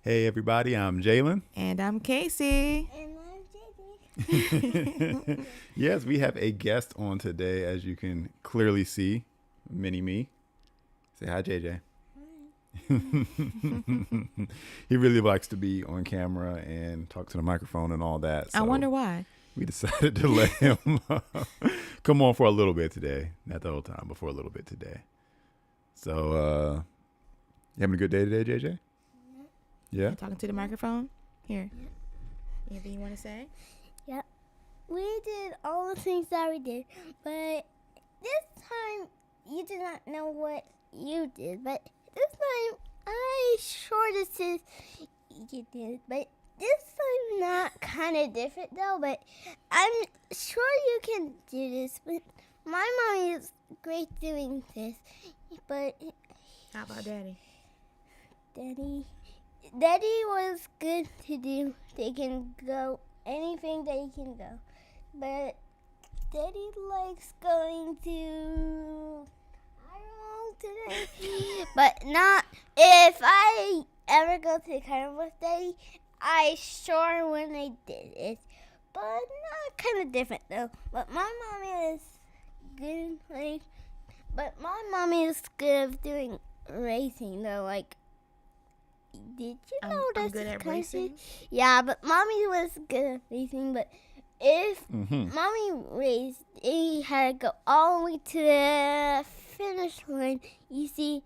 Hey everybody, I'm Jalen. And I'm Casey. And I'm JJ. Yes, we have a guest on today, as you can clearly see. Mini me. Say hi, JJ. He really likes to be on camera and talk to the microphone and all that. So I wonder why. we decided to let him come on for a little bit today. Not the whole time, but for a little bit today. So, you having a good day today, JJ? Yeah? Talking to the microphone? Here. Anything you want to say? We did all the things that we did, but this time you did not know what you did. But this time I sure this is you did, but this time not kind of different though. But I'm sure you can do this. But my mommy is great doing this. But How about Daddy? Daddy was good to do. They can go anything they can go. But Daddy likes going to I don't know today. But not if I ever go to the carnival with Daddy, I sure when I did it. But not kind of different though. But my mommy is good is good of doing racing though, like did you know I'm that's good at kind of racing. Yeah, but mommy was good at racing. But if Mm-hmm. mommy raced, he had to go all the way to the finish line. You see, You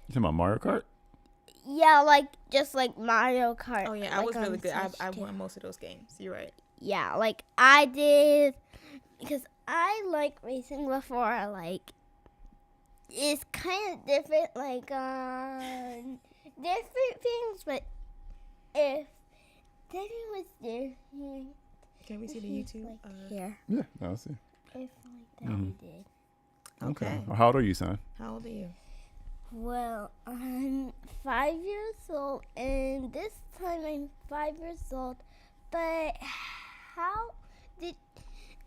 talking about Mario Kart? yeah, like just like Mario Kart. Oh, yeah. I like was on really good. I Switch, too. won most of those games. You're right. Yeah, like I did because I like racing before. Like it's kind of different, like different things. But if Daddy was there, Can we see the he's YouTube? like here. Yeah, I'll see. If like that we did. Okay. Well, how old are you, son? How old are you? Well, I'm 5 years old, and this time I'm 5 years old. But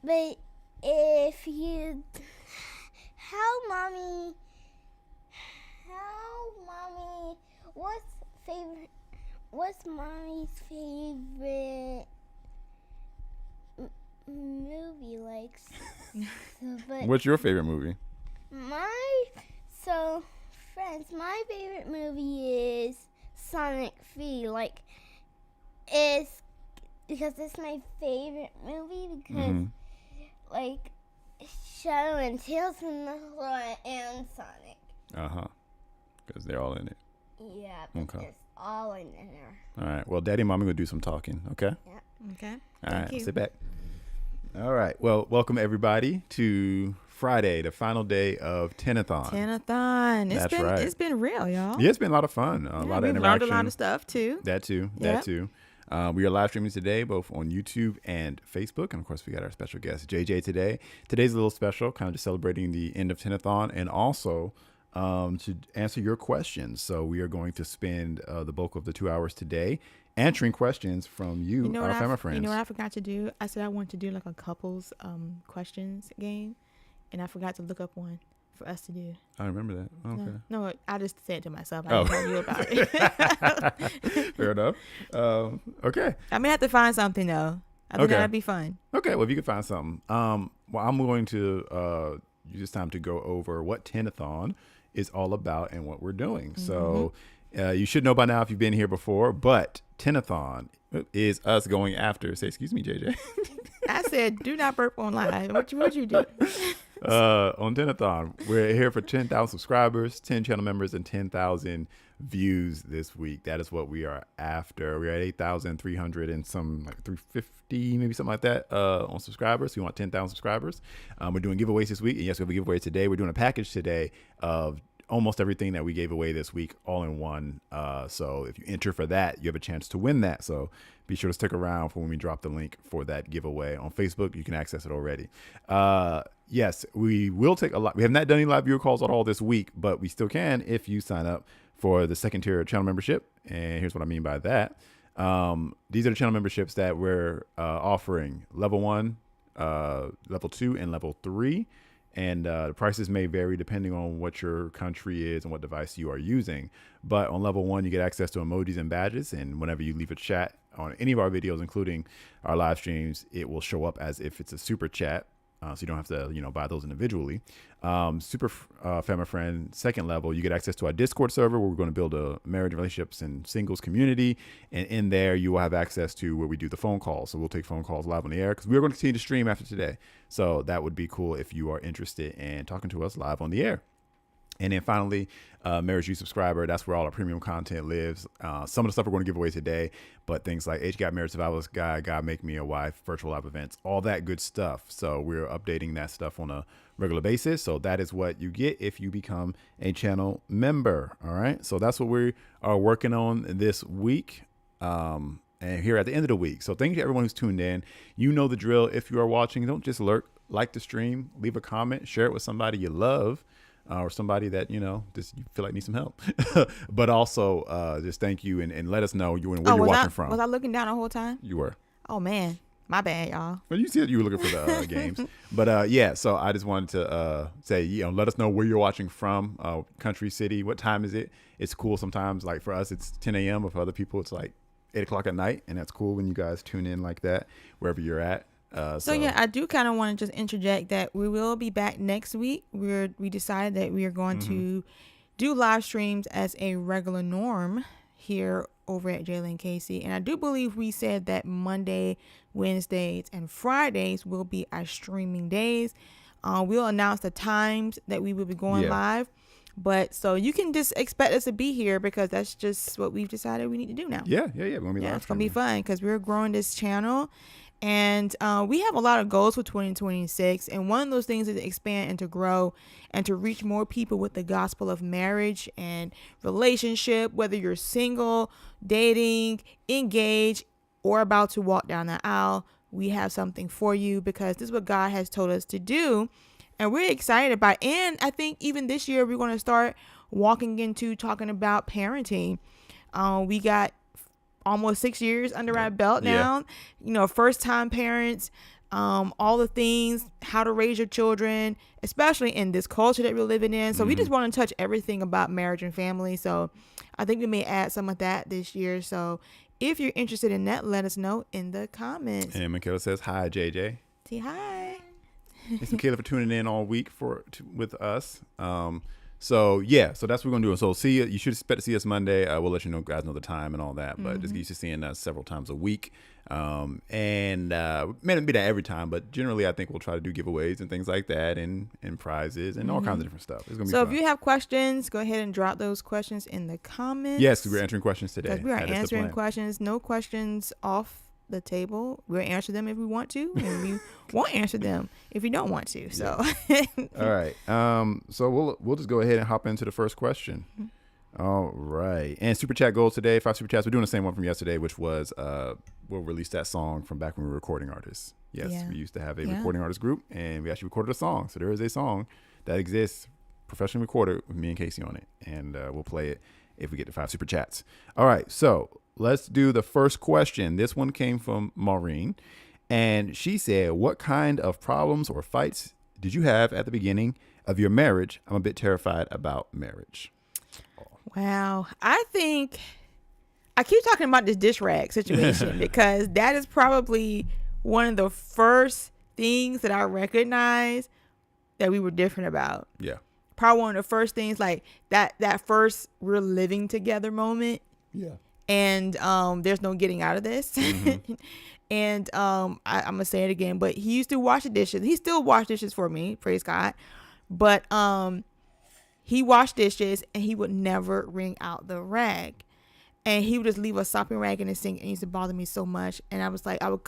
but if you, how mommy, what's mommy's favorite movie likes? But What's your favorite movie? Friends, my favorite movie is Sonic 3. Like, it's because it's my favorite movie because, like, Shadow and Tails and Sonic. Uh-huh. Because they're all in it. Yeah, but Okay. it's all in there. All right. Well, Daddy and Mommy will do some talking, okay? Okay. All Thank right. you. Sit back. All right. Well, welcome everybody to Friday, the final day of Tenathon. Tenathon. That's right. It's been real, y'all. Yeah, it's been a lot of fun. A lot of we've learned interaction. a lot of stuff too. That too. Yep. That too. We are live streaming today, both on YouTube and Facebook. And of course, we got our special guest, JJ, today. Today's a little special, kind of just celebrating the end of Tenathon and also to answer your questions. So we are going to spend the bulk of the 2 hours today answering questions from you, our family friends. You know what I forgot to do? I said I wanted to do like a couples questions game, and I forgot to look up one for us to do. I remember that. Okay. No, I just said it to myself. I Oh. didn't tell you about it. Fair enough. Okay. I may have to find something though. I think Okay. that'd be fun. Okay, well, if you can find something. Well, I'm going to use this time to go over what Tenathon is all about and what we're doing. So you should know by now if you've been here before, but Tenathon is us going after, say, excuse me, JJ. I said, do not burp on live. What'd you do? On Tenathon, we're here for 10,000 subscribers, 10 channel members, and 10,000 views this week. That is what we are after. We're at 8,300 and some, like 350, maybe something like that, on subscribers. So we want 10,000 subscribers. We're doing giveaways this week. And yes, we have a giveaway today. We're doing a package today of almost everything that we gave away this week all in one. So if you enter for that, you have a chance to win that. So be sure to stick around for when we drop the link for that giveaway on Facebook. You can access it already. Yes, we will take a lot. We have not done any live viewer calls at all this week, but we still can if you sign up for the second tier channel membership. And here's what I mean by that. These are the channel memberships that we're offering: level 1, level 2, and level 3. and the prices may vary depending on what your country is and what device you are using. But on level 1, you get access to emojis and badges, and whenever you leave a chat on any of our videos, including our live streams, it will show up as if it's a super chat. So you don't have to, buy those individually. Super Family Friend, second level, you get access to our Discord server where we're going to build a marriage, relationships, and singles community. And in there, you will have access to where we do the phone calls. So we'll take phone calls live on the air because we're going to continue to stream after today. So that would be cool if you are interested in talking to us live on the air. And then finally, Marriage U subscriber, that's where all our premium content lives. Some of the stuff we're going to give away today, but things like HGAT Marriage Survivalist Guide, God Make Me a Wife, virtual live events, all that good stuff. So we're updating that stuff on a regular basis. So that is what you get if you become a channel member. All right. So that's what we are working on this week. And here at the end of the week. So thank you to everyone who's tuned in. You know the drill. If you are watching, don't just lurk, like the stream, leave a comment, share it with somebody you love. Or somebody that, just you feel like needs some help. But also just thank you and let us know where you're watching from. Was I looking down the whole time? You were. Oh, man. My bad, y'all. Well, you said you were looking for the games. But yeah, so I just wanted to say, let us know where you're watching from, country, city. What time is it? It's cool sometimes. Like for us, it's 10 a.m. But for other people, it's like 8 o'clock at night. And that's cool when you guys tune in like that, wherever you're at. So yeah, I do kind of want to just interject that we will be back next week. We decided that we are going to do live streams as a regular norm here over at Jaylen Casey, and I do believe we said that Monday, Wednesdays, and Fridays will be our streaming days. We'll announce the times that we will be going live, but so you can just expect us to be here because that's just what we've decided we need to do now. Yeah. We're gonna be live. It's gonna be fun because we're growing this channel. And we have a lot of goals for 2026. And one of those things is to expand and to grow and to reach more people with the gospel of marriage and relationship, whether you're single, dating, engaged, or about to walk down the aisle. We have something for you because this is what God has told us to do. And we're excited about it. And I think even this year, we're going to start walking into talking about parenting. We got almost 6 years under our belt now, first time parents, all the things, how to raise your children, especially in this culture that we're living in. So we just want to touch everything about marriage and family. So I think we may add some of that this year. So if you're interested in that, let us know in the comments. And Michaela says, hi, JJ. Say hi. Thanks, Michaela, for tuning in all week with us. So that's what we're gonna do. So see you should expect to see us Monday. We'll let you know, guys know the time and all that, but just get used to seeing us several times a week. May not be that every time, but generally I think we'll try to do giveaways and things like that and prizes and all kinds of different stuff. It's gonna be fun. If you have questions, go ahead and drop those questions in the comments. Yes, we're answering questions today. We are answering questions. No questions off the table. We'll answer them if we want to, and we won't answer them if we don't want to. So all right. So we'll just go ahead and hop into the first question. All right. And super chat goals today, 5 super chats. We're doing the same one from yesterday, which was we'll release that song from back when we were recording artists. Yes, we used to have a recording artist group, and we actually recorded a song. So there is a song that exists, professionally recorded with me and Casey on it, and we'll play it if we get to 5 super chats. All right. So let's do the first question. This one came from Maureen, and she said, what kind of problems or fights did you have at the beginning of your marriage? I'm a bit terrified about marriage. Wow. I think I keep talking about this dish rag situation because that is probably one of the first things that I recognize that we were different about. Yeah. Probably one of the first things, like that first we're living together moment. Yeah. And there's no getting out of this. And I'm gonna say it again, but he used to wash the dishes. He still washes dishes for me, praise God. But he washed dishes and he would never wring out the rag. And he would just leave a sopping rag in the sink, and it used to bother me so much. And I was like, I would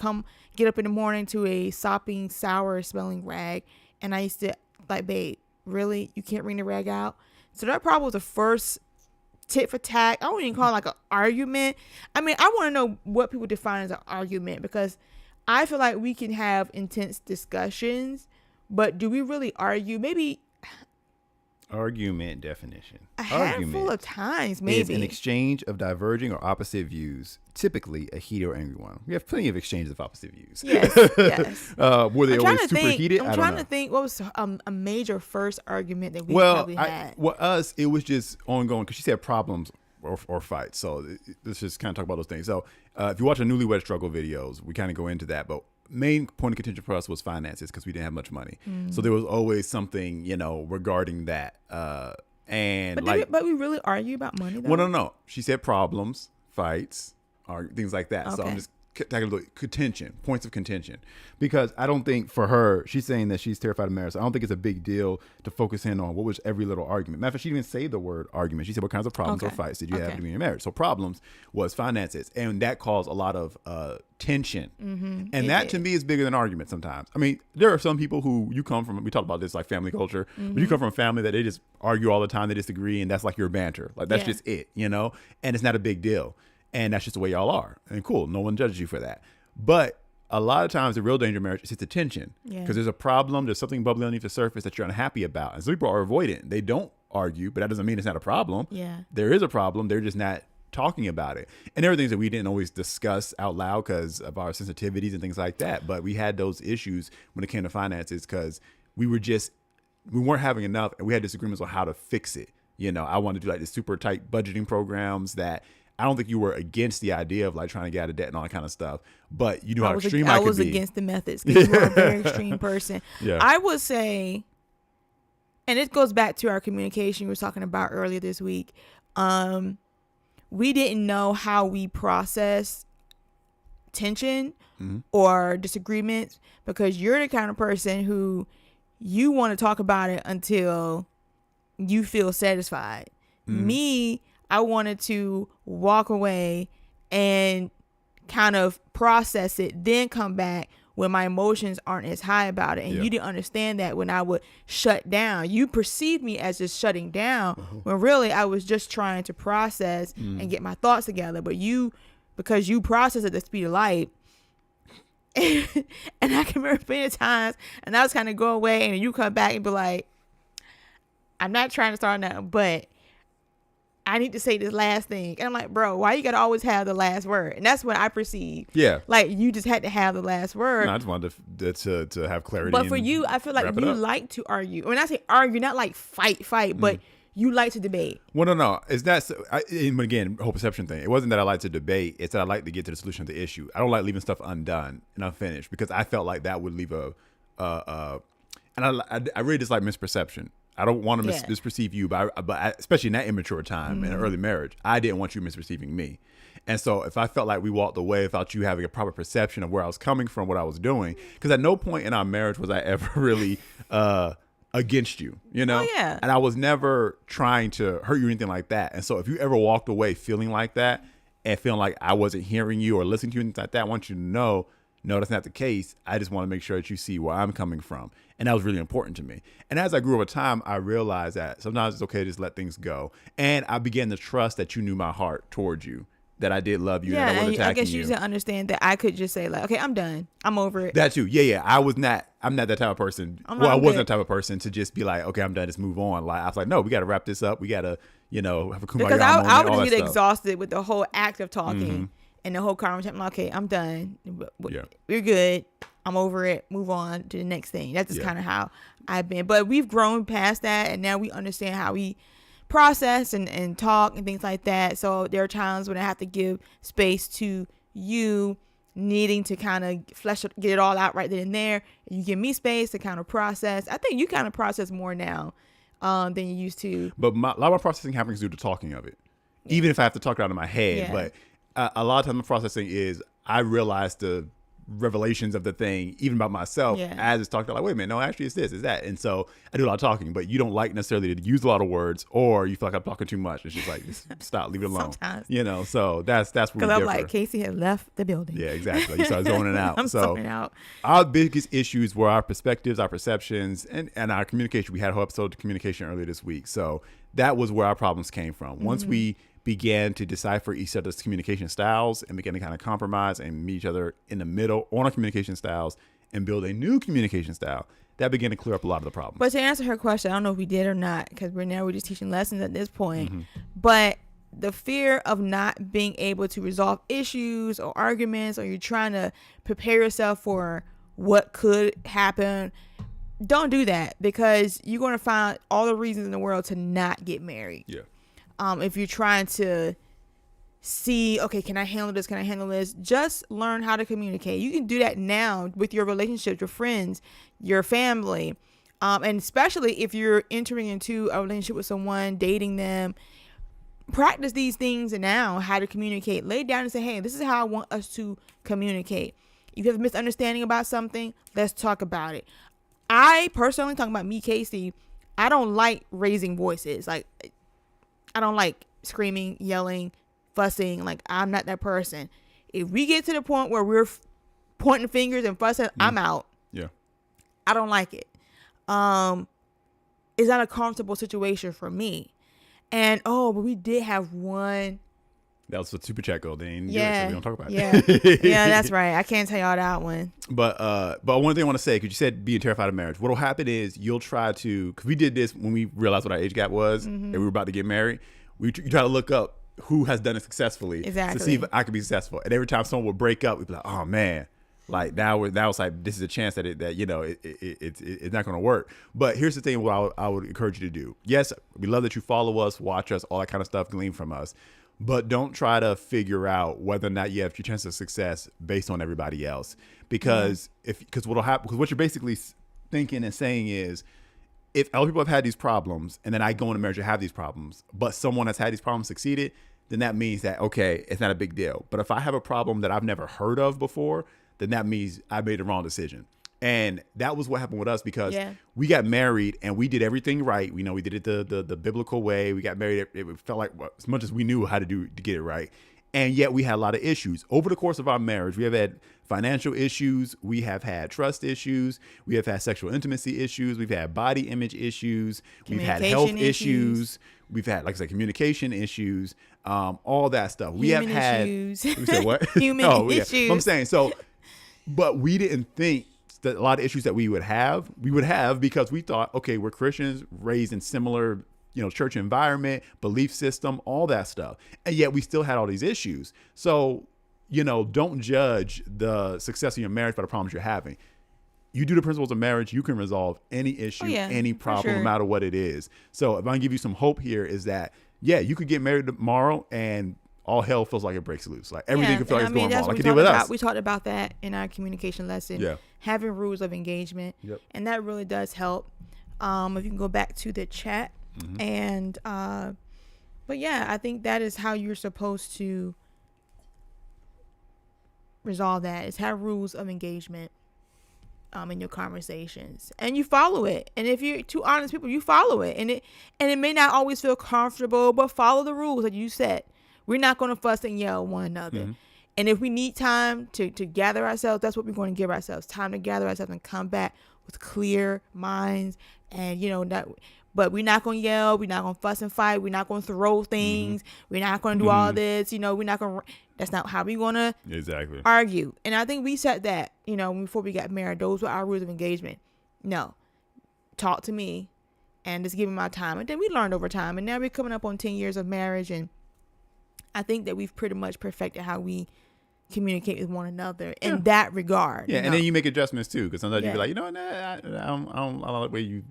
get up in the morning to a sopping, sour smelling rag, and I used to like, babe, really? You can't wring the rag out? So that probably was the first tit for tat. I wouldn't even call it like an argument. I mean, I want to know what people define as an argument, because I feel like we can have intense discussions, but do we really argue? Maybe Argument definition. A handful of times, maybe. Is an exchange of diverging or opposite views, typically a heated or angry one. We have plenty of exchanges of opposite views. Yes, yes. Were they I'm trying always to super think. heated? I'm I don't trying know. to think what was a major first argument that we Well, probably had. us, it was just ongoing because she said problems or fights. So let's just kind of talk about those things. So if you watch a newlywed struggle videos, we kind of go into that. But main point of contention for us was finances because we didn't have much money. So there was always something, regarding that. But we really argue about money, though? Well, no. She said problems, fights, or things like that. So Okay. I'm just tackling the contention, points of contention. Because I don't think for her, she's saying that she's terrified of marriage. So I don't think it's a big deal to focus in on what was every little argument. Matter of fact, she didn't even say the word argument. She said, what kinds of problems or Okay. fights did you have Okay. to be in your marriage? So problems was finances. And that caused a lot of tension. And It that did. to me is bigger than argument sometimes. I mean, there are some people who you come from, we talked about this like family culture, but you come from a family that they just argue all the time, they disagree, and that's like your banter. Like that's Yeah. just it, and it's not a big deal. And that's just the way y'all are. And cool, no one judges you for that. But a lot of times the real danger of marriage is just the tension. Yeah. Because there's a problem, there's something bubbling underneath the surface that you're unhappy about. And some people are avoidant. They don't argue, but that doesn't mean it's not a problem. Yeah. There is a problem. They're just not talking about it. And there are things that we didn't always discuss out loud because of our sensitivities and things like that. But we had those issues when it came to finances because we weren't having enough and we had disagreements on how to fix it. I wanted to do like the super tight budgeting programs that I don't think you were against the idea of like trying to get out of debt and all that kind of stuff, but you knew how extreme I could be. I was against the methods because you were a very extreme person. Yeah. I would say, and it goes back to our communication we were talking about earlier this week. We didn't know how we process tension or disagreements because you're the kind of person who you want to talk about it until you feel satisfied. Me, I wanted to walk away and kind of process it, then come back when my emotions aren't as high about it. And Yeah. you didn't understand that when I would shut down. You perceived me as just shutting down when really I was just trying to process and get my thoughts together. But because you process at the speed of light, and I can remember many times, and I was kind of go away, and you come back and be like, I'm not trying to start now, but I need to say this last thing. And I'm like, bro, why you got to always have the last word? And that's what I perceive. Yeah. Like, you just had to have the last word. No, I just wanted to have clarity. But for and you, I feel like wrap it you up. like to argue. When I say argue, not like fight, but you like to debate. Well, no. It's not. And again, whole perception thing. It wasn't that I like to debate. It's that I like to get to the solution of the issue. I don't like leaving stuff undone and unfinished because I felt like that would leave and I really dislike misperception. I don't want to misperceive you, but especially in that immature time in an early marriage, I didn't want you misperceiving me. And so if I felt like we walked away without you having a proper perception of where I was coming from, what I was doing, because at no point in our marriage was I ever really against you, Oh, yeah. And I was never trying to hurt you or anything like that. And so if you ever walked away feeling like that and feeling like I wasn't hearing you or listening to you and things like that, I want you to know, no, that's not the case. I just want to make sure that you see where I'm coming from. And that was really important to me. And as I grew over time, I realized that sometimes it's okay to just let things go. And I began to trust that you knew my heart towards you, that I did love you and I wasn't and I attacking guess you. you should understand that I could just say like, okay, I'm done. I'm over it. That too. Yeah. I'm not that type of person. I'm I wasn't good. that type of person to just be like, okay, I'm done. Just move on. Like I was like, no, we got to wrap this up. We got to, have a kumbaya Because moment, I all would that get stuff. exhausted with the whole act of talking and the whole conversation. I'm like, okay, I'm done. Yeah. We're good. I'm over it. Move on to the next thing. That's just Yeah. kind of how I've been. But we've grown past that, and now we understand how we process and talk and things like that. So there are times when I have to give space to you needing to kind of get it all out right then and there. You give me space to kind of process. I think you kind of process more now than you used to. But a lot of my processing happens due to talking of it. Even if I have to talk it out in my head. Yeah. But a lot of times the processing is I realize the revelations of the thing, even about myself, as it's talked about, like, wait a minute, no, actually it's this, it's that. And so I do a lot of talking, but you don't like necessarily to use a lot of words, or you feel like I'm talking too much. It's just like, just stop, leave it alone. Sometimes. So that's where we Because I'm differ. like, Casey had left the building. Yeah, exactly. You start zoning out. I'm so zoning out. our biggest issues were our perspectives, our perceptions, and our communication. We had a whole episode of communication earlier this week. So that was where our problems came from. Once we began to decipher each other's communication styles and began to kind of compromise and meet each other in the middle on our communication styles and build a new communication style, that began to clear up a lot of the problems. But to answer her question, I don't know if we did or not, because we're just teaching lessons at this point. But the fear of not being able to resolve issues or arguments, or you're trying to prepare yourself for what could happen, don't do that, because you're going to find all the reasons in the world to not get married. Yeah. If you're trying to see, okay, can I handle this? Can I handle this? Just learn how to communicate. You can do that now with your relationships, your friends, your family. And especially if you're entering into a relationship with someone, dating them, practice these things now, how to communicate. Lay down and say, hey, this is how I want us to communicate. If you have a misunderstanding about something, let's talk about it. I personally, talking about me, Casey, I don't like raising voices. Like, I don't like screaming, yelling, fussing. Like, I'm not that person. If we get to the point where we're pointing fingers and fussing, I'm out. Yeah. I don't like it. It's not a comfortable situation for me. And but we did have one. That was a super chat goal. They ain't Yeah. do it, so we don't talk about it. Yeah. Yeah, that's right. I can't tell y'all that one. But one thing I want to say, because you said being terrified of marriage, what'll happen is you'll try to, because we did this when we realized what our age gap was and we were about to get married. You try to look up who has done it successfully to see if I could be successful. And every time someone would break up, we'd be like, oh man, like now it's like this is a chance that it's not going to work. But here's the thing: what I would encourage you to do. Yes, we love that you follow us, watch us, all that kind of stuff, glean from us. But don't try to figure out whether or not you have your chance of success based on everybody else, because what'll happen, because what you're basically thinking and saying is, if other people have had these problems and then I go into marriage and have these problems, but someone that's had these problems succeeded, then that means that, okay, it's not a big deal. But if I have a problem that I've never heard of before, then that means I made the wrong decision. And that was what happened with us, because we got married and we did everything right. We did it the biblical way. We got married. It felt like as much as we knew how to do to get it right. And yet we had a lot of issues over the course of our marriage. We have had financial issues. We have had trust issues. We have had sexual intimacy issues. We've had body image issues. We've had health issues. We've had, like I said, communication issues, all that stuff. We have had, issues. We said what? Human issues. But I'm saying, so, but we didn't think that a lot of issues that we would have because we thought, okay, we're Christians raised in similar, church environment, belief system, all that stuff. And yet we still had all these issues. So, don't judge the success of your marriage by the problems you're having. You do the principles of marriage, you can resolve any issue, any problem, no matter what it is. So if I can give you some hope here is that, you could get married tomorrow and all hell feels like it breaks loose. Like everything can feel like it's going wrong. Like it did with us. We talked about that in our communication lesson. Yeah. Having rules of engagement. Yep. And that really does help. If you can go back to the chat. And but I think that is how you're supposed to resolve that, is have rules of engagement in your conversations, and you follow it. And if you're two honest people, you follow it, and it may not always feel comfortable, but follow the rules that you set. We're not going to fuss and yell at one another. And if we need time to gather ourselves, that's what we're going to give ourselves, time to gather ourselves and come back with clear minds. And that, but we're not going to yell, we're not going to fuss and fight, we're not going to throw things, we're not going to do all this, we're not going to, that's not how we're going to argue. And I think we said that, before we got married, those were our rules of engagement. No, talk to me and just give me my time. And then we learned over time, and now we're coming up on 10 years of marriage, and I think that we've pretty much perfected how we communicate with one another in that regard. Yeah, and then you make adjustments too, because sometimes you be like, I don't like the way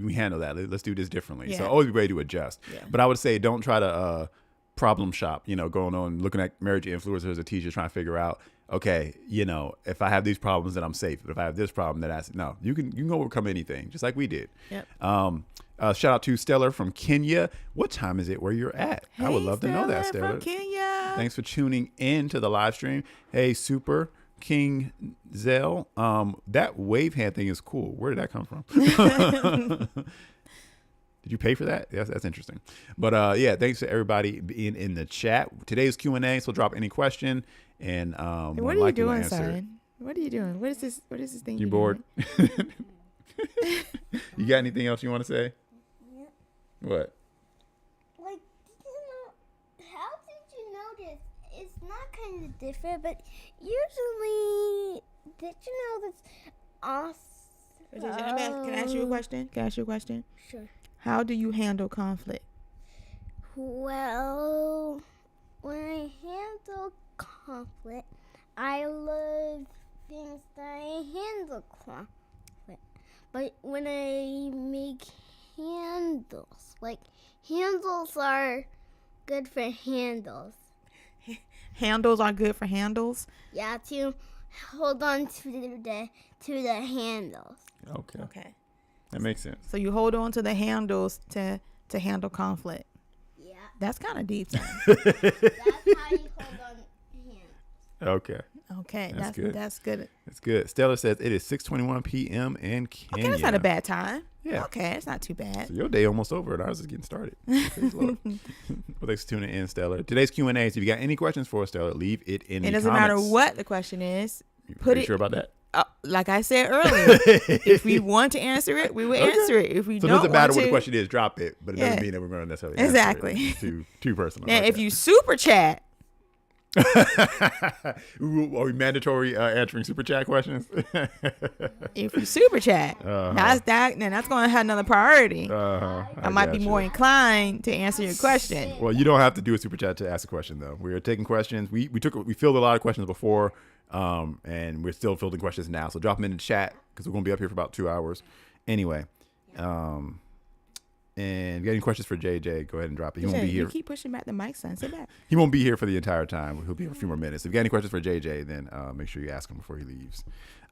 we handle that. Let's do this differently. So always be ready to adjust. But I would say don't try to problem shop. Going on looking at marriage influencers or teachers trying to figure out, okay, if I have these problems, then I'm safe. But if I have this problem, then you can overcome anything, just like we did. Yep. Shout out to Stellar from Kenya. What time is it where you're at? Hey, I would love to know that, Stellar. From Kenya. Thanks for tuning in to the live stream. Hey, Super King Zell. That wave hand thing is cool. Where did that come from? Did you pay for that? Yes, that's interesting. But thanks to everybody being in the chat. Today's Q&A, so drop any question. And what are you doing, son? What are you doing? What is this thing? You bored? You got anything else you want to say? Yeah. What? Like, how did you notice? It's not kind of different, but usually Did you know that's awesome? Can I ask you a question? Sure. How do you handle conflict? Well, when I handle conflict, I love things that I handle conflict. But when I make handles, like handles are good for handles. Handles are good for handles. Yeah, to hold on to the handles. Okay. That makes sense. So you hold on to the handles to handle conflict. Yeah, That's kind of deep. Son. that's how you hold on handles. Okay. Okay, That's good. That's good. That's good. Stella says it is 6:21 p.m. in Kenya. Okay, that's not a bad time. Yeah. Okay, it's not too bad. So your day almost over and ours is getting started. Praise the Lord. Well, thanks for tuning in, Stella. Today's Q&A. So if you got any questions for us, Stella, leave it in the It comments. doesn't matter what the question is. You Put pretty it. sure about that? Like I said earlier, if we want to answer it, we will answer it. If we So it don't doesn't matter want what to, the question is, drop it. But it Yeah. doesn't mean that we're going to necessarily Exactly. answer it. It's too personal. now, if Okay. you super chat, Are we mandatory answering super chat questions? if you super chat, that's going to have another priority. I might be gotcha. more inclined to answer your question. Well, you don't have to do a super chat to ask a question, though. We are taking questions. We filled a lot of questions before, and we're still fielding questions now. So drop them in the chat because we're going to be up here for about 2 hours. Anyway, and if you got any questions for JJ, go ahead and drop it. He won't be You here. keep pushing back the mic, son. Sit back. He won't be here for the entire time. He'll be here for a few more minutes. If you got any questions for JJ, then make sure you ask him before he leaves.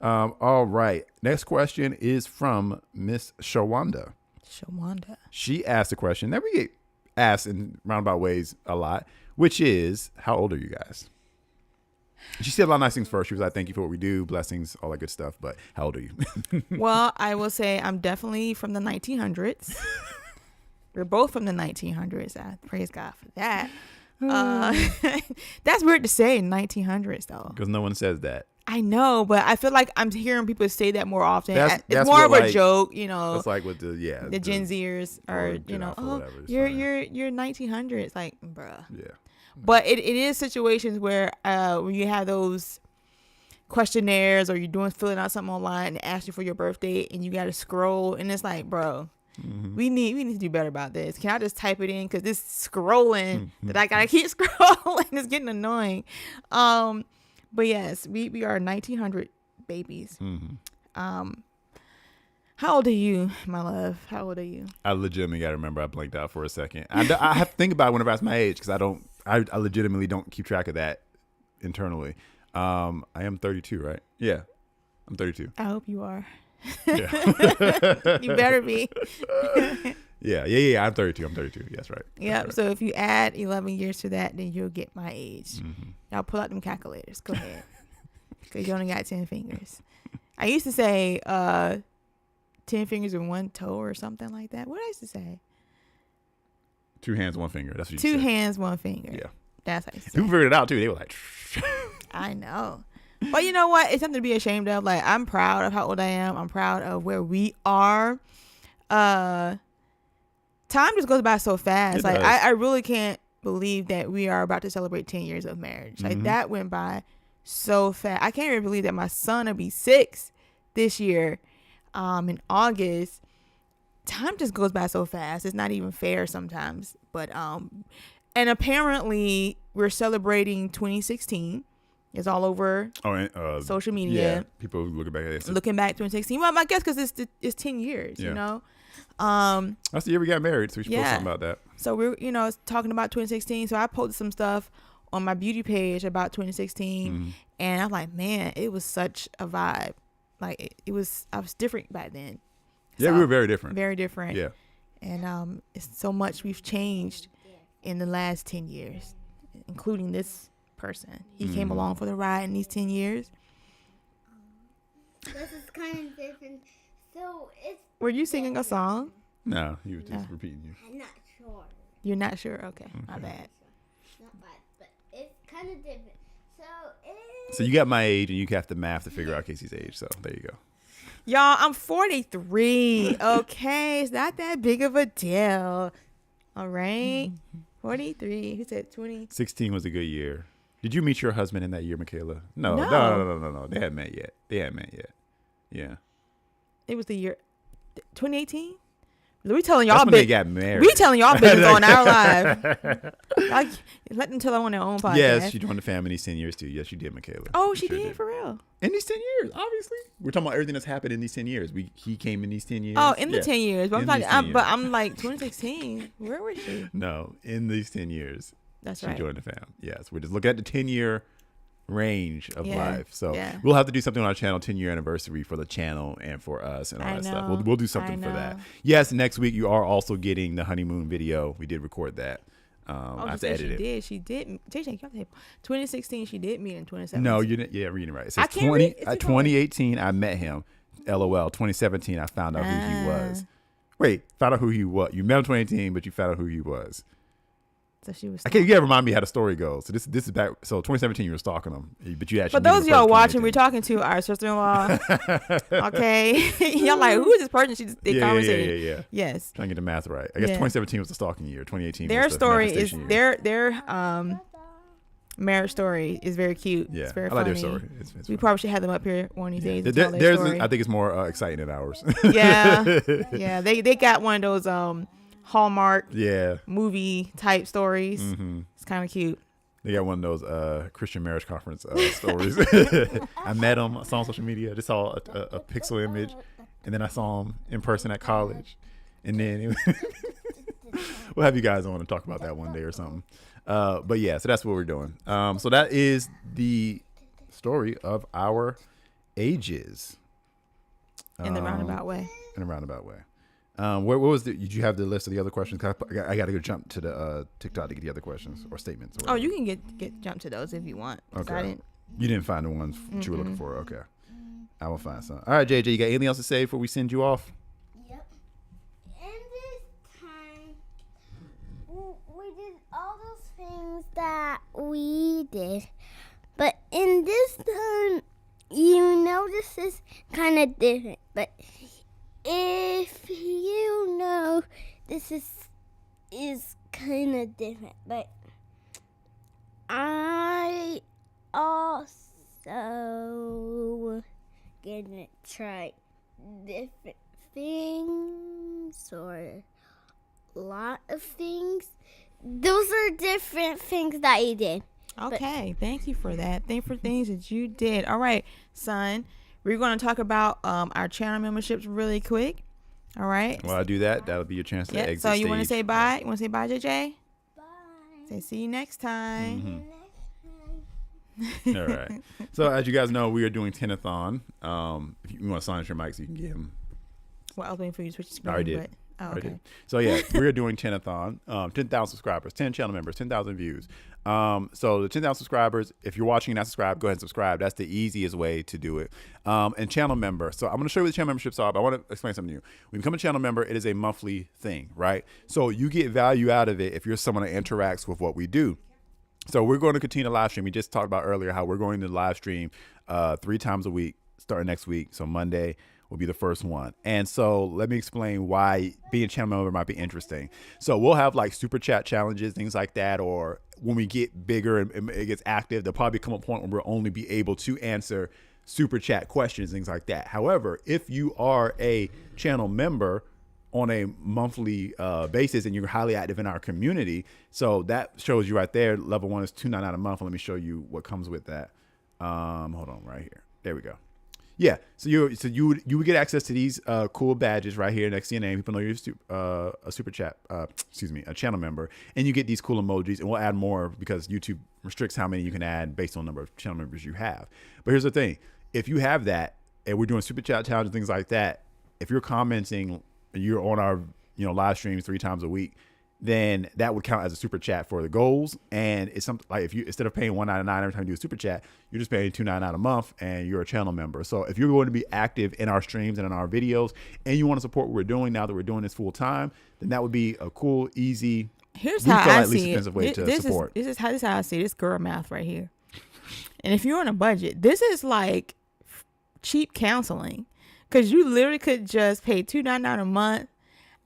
All right. Next question is from Miss Shawanda. Shawanda. She asked a question that we get asked in roundabout ways a lot, which is, how old are you guys? She said a lot of nice things first. She was like, thank you for what we do, blessings, all that good stuff. But how old are you? Well, I will say I'm definitely from the 1900s. We're both from the 1900s. I praise God for that. That's weird to say, 1900s, though. Because no one says that. I know, but I feel like I'm hearing people say that more often. That's It's more of what, a like, joke, you know. It's like with the Gen Zers or or Gen Alpha, oh, whatever, it's you're fine. you're 1900s, like, bruh. Yeah. But it is situations where when you have those questionnaires or you're filling out something online and ask you for your birthday and you got to scroll and it's like, bro, we need to do better about this. Can I just type it in? Because this scrolling that I gotta keep scrolling is getting annoying. But yes, we are 1900 babies. How old are you, my love? How old are you? I legitimately got to remember. I blanked out for a second. I have to think about it whenever I ask my age because I legitimately don't keep track of that internally. I am 32, right? Yeah, I'm 32. I hope you are. Yeah. You better be. Yeah. I'm 32. Yes, right. Yep. Right. So if you add 11 years to that, then you'll get my age. Mm-hmm. Y'all pull out them calculators. Go ahead. Because you only got 10 fingers. I used to say 10 fingers and one toe or something like that. What did I used to say? 2 hands, 1 finger. That's what you Two said. hands, one finger. Yeah. That's how I used to say. People figured it out too. They were like, I know. But you know what? It's something to be ashamed of. Like, I'm proud of how old I am. I'm proud of where we are. Time just goes by so fast. It Like, does. I really can't believe that we are about to celebrate 10 years of marriage. Like, that went by so fast. I can't even believe that my son will be 6 this year in August. Time just goes by so fast. It's not even fair sometimes. But, and apparently we're celebrating 2016. It's all over social media. Yeah, people looking back at it. Looking back 2016. Well, I guess because it's 10 years, Yeah. you know? That's the year we got married, so we should post Yeah. something about that. So we're, talking about 2016. So I posted some stuff on my beauty page about 2016. And I'm like, man, it was such a vibe. Like, I was different back then. Yeah, So, we were very different. Very different. Yeah. And it's so much we've changed in the last 10 years, including this person. He came along for the ride in these 10 years. This is kind of different. So it's. Were you singing a song? No, he was just repeating you. I'm not sure. You're not sure? Okay. My bad. Not bad, but it's kind of different. So it's. So you got my age, and you have the math to figure out Casey's age. So there you go. Y'all, I'm 43. Okay. It's not that big of a deal. All right. 43. Who said 20? 16 was a good year. Did you meet your husband in that year, Michaela? No. They hadn't met yet. Yeah. It was the year 2018. We telling y'all That's when they got married. We telling y'all business on our live. Like, let them tell them on their own podcast. Yes, she joined the family these 10 years too. Yes, you did, Michaela. Oh, You she did for real. In these 10 years, obviously. We're talking about everything that's happened in these 10 years. He came in these 10 years. Oh, in the 10 years. But In I'm these like, 10 years. but I'm like 2016. Where was she? No, in these 10 years. That's She right. joined the fam. Yes, we're just looking at the 10-year range of Yeah, life. So yeah. we'll have to do something on our channel, 10-year anniversary for the channel and for us and all I that stuff. know, We'll do I something for that. know. Yes, next week you are also getting the honeymoon video. We did record that. Oh, I have she to said edit it. she did. JJ, you 2016, she did meet in 2017. No, you didn't. Yeah, reading right. It I says can't read. It's 2018, I met him. LOL. 2017, I found out who he was. Wait, found out who he was. You met him 2018, but you found out who he was. So she was. I can't. You gotta remind me how the story goes. So this is back. So 2017, you were stalking him, but you actually. For those of y'all watching, we're 2018. talking to our sister-in-law. Okay, y'all like, who is this person? She just did conversating. Yeah. Yes, Trying to get the math right. I guess Yeah. 2017 was the stalking year. 2018. their was the story is manifestation year. their marriage story is very cute. Yeah, It's very I like funny. their story. It's We fun. probably should have them up here one of these days. There- And tell their Theirs, story. I think, it's more exciting than ours. yeah. They got one of those Hallmark Yeah. movie type stories. hmm It's kind of cute. They got one of those Christian marriage conference stories. I met him. I saw him on social media. I just saw a pixel image, and then I saw him in person at college, and then we'll have you guys on and talk about that one day or something. But yeah, so that's what we're doing. So that is the story of our ages. In the roundabout way. In a roundabout way. What was did you have the list of the other questions? 'Cause I got to go jump to the TikTok to get the other questions or statements. Or Oh, whatever. you can get jump to those if you want. 'Cause I Okay. didn't. You didn't find the ones that you were looking for. Okay. I will find some. All right, JJ, you got anything else to say before we send you off? Yep. And this time, we did all those things that we did. But in this time, you notice it's kind of different. But if you know this is kind of different. But I also gonna try different things or a lot of things. Those are different things that you did. Okay, thank you for that. Thank you for things that you did. All right, son, we're going to talk about our channel memberships really quick. All right. While I do that, that'll be your chance to Yeah. exit So you want to stage. say bye? You want to say bye, JJ? Bye. Say see you next time. Mhm. Next time. All right. So as you guys know, we are doing Tenathon. If you want to silence your mics, you can get him. Well, I was waiting for you to switch the screen. I already did. but- Oh, Already okay. did. So yeah, we're doing Tenathon. 10,000 subscribers, 10 channel members, 10,000 views. So the 10,000 subscribers, if you're watching and not subscribed, go ahead and subscribe. That's the easiest way to do it. And channel member. So I'm going to show you what the channel memberships are, but I want to explain something to you. When you become a channel member, it is a monthly thing, right? So you get value out of it if you're someone that interacts with what we do. So we're going to continue to live stream. We just talked about earlier how we're going to live stream 3 times a week starting next week. So Monday will be the first one. And so let me explain why being a channel member might be interesting. So we'll have like super chat challenges, things like that, or when we get bigger and it gets active, there'll probably come a point where we'll only be able to answer super chat questions, things like that. However, if you are a channel member on a monthly basis and you're highly active in our community, so that shows you right there, level 1 is $2.99 a month. Let me show you what comes with that. Hold on, right here. There we go. Yeah, so you would get access to these cool badges right here next to your name. People know you're a super chat, a channel member, and you get these cool emojis. And we'll add more because YouTube restricts how many you can add based on the number of channel members you have. But here's the thing: if you have that, and we're doing super chat challenges, things like that, if you're commenting, you're on our live streams 3 times a week, then that would count as a super chat for the goals. And it's something like if you, instead of paying $1.99 every time you do a super chat, you're just paying $2.99 a month and you're a channel member. So if you're going to be active in our streams and in our videos and you want to support what we're doing now that we're doing this full time, then that would be a cool, easy, Here's we how feel I like least see it. expensive way to This support. is how I see it. This girl math right here. And if you're on a budget, this is like cheap counseling, because you literally could just pay $2.99 a month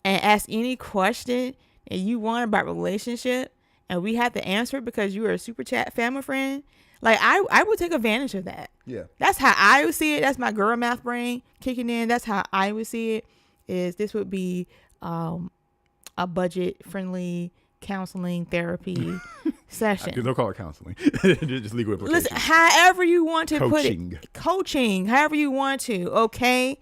and ask any question and you want about relationship, and we had to answer it because you were a super chat family friend, like I would take advantage of that. Yeah. That's how I would see it. That's my girl math brain kicking in. That's how I would see it. Is this would be a budget friendly counseling therapy session. Don't call it counseling. Just legal implications. Listen, however you want to Coaching. put it, coaching, however you want to. Okay,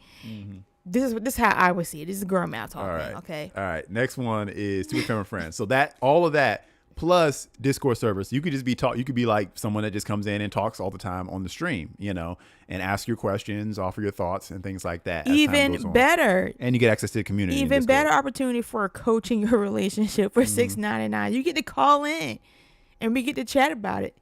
this is how I would see it. This is girl math talking. All right. Okay. All right. Next one is Super Family Friends. So that all of that plus Discord servers, you could just be you could be like someone that just comes in and talks all the time on the stream, and ask your questions, offer your thoughts and things like that. As time goes Even on. better. And you get access to the community. in Even Discord. better opportunity for coaching your relationship for $6.99. You get to call in and we get to chat about it.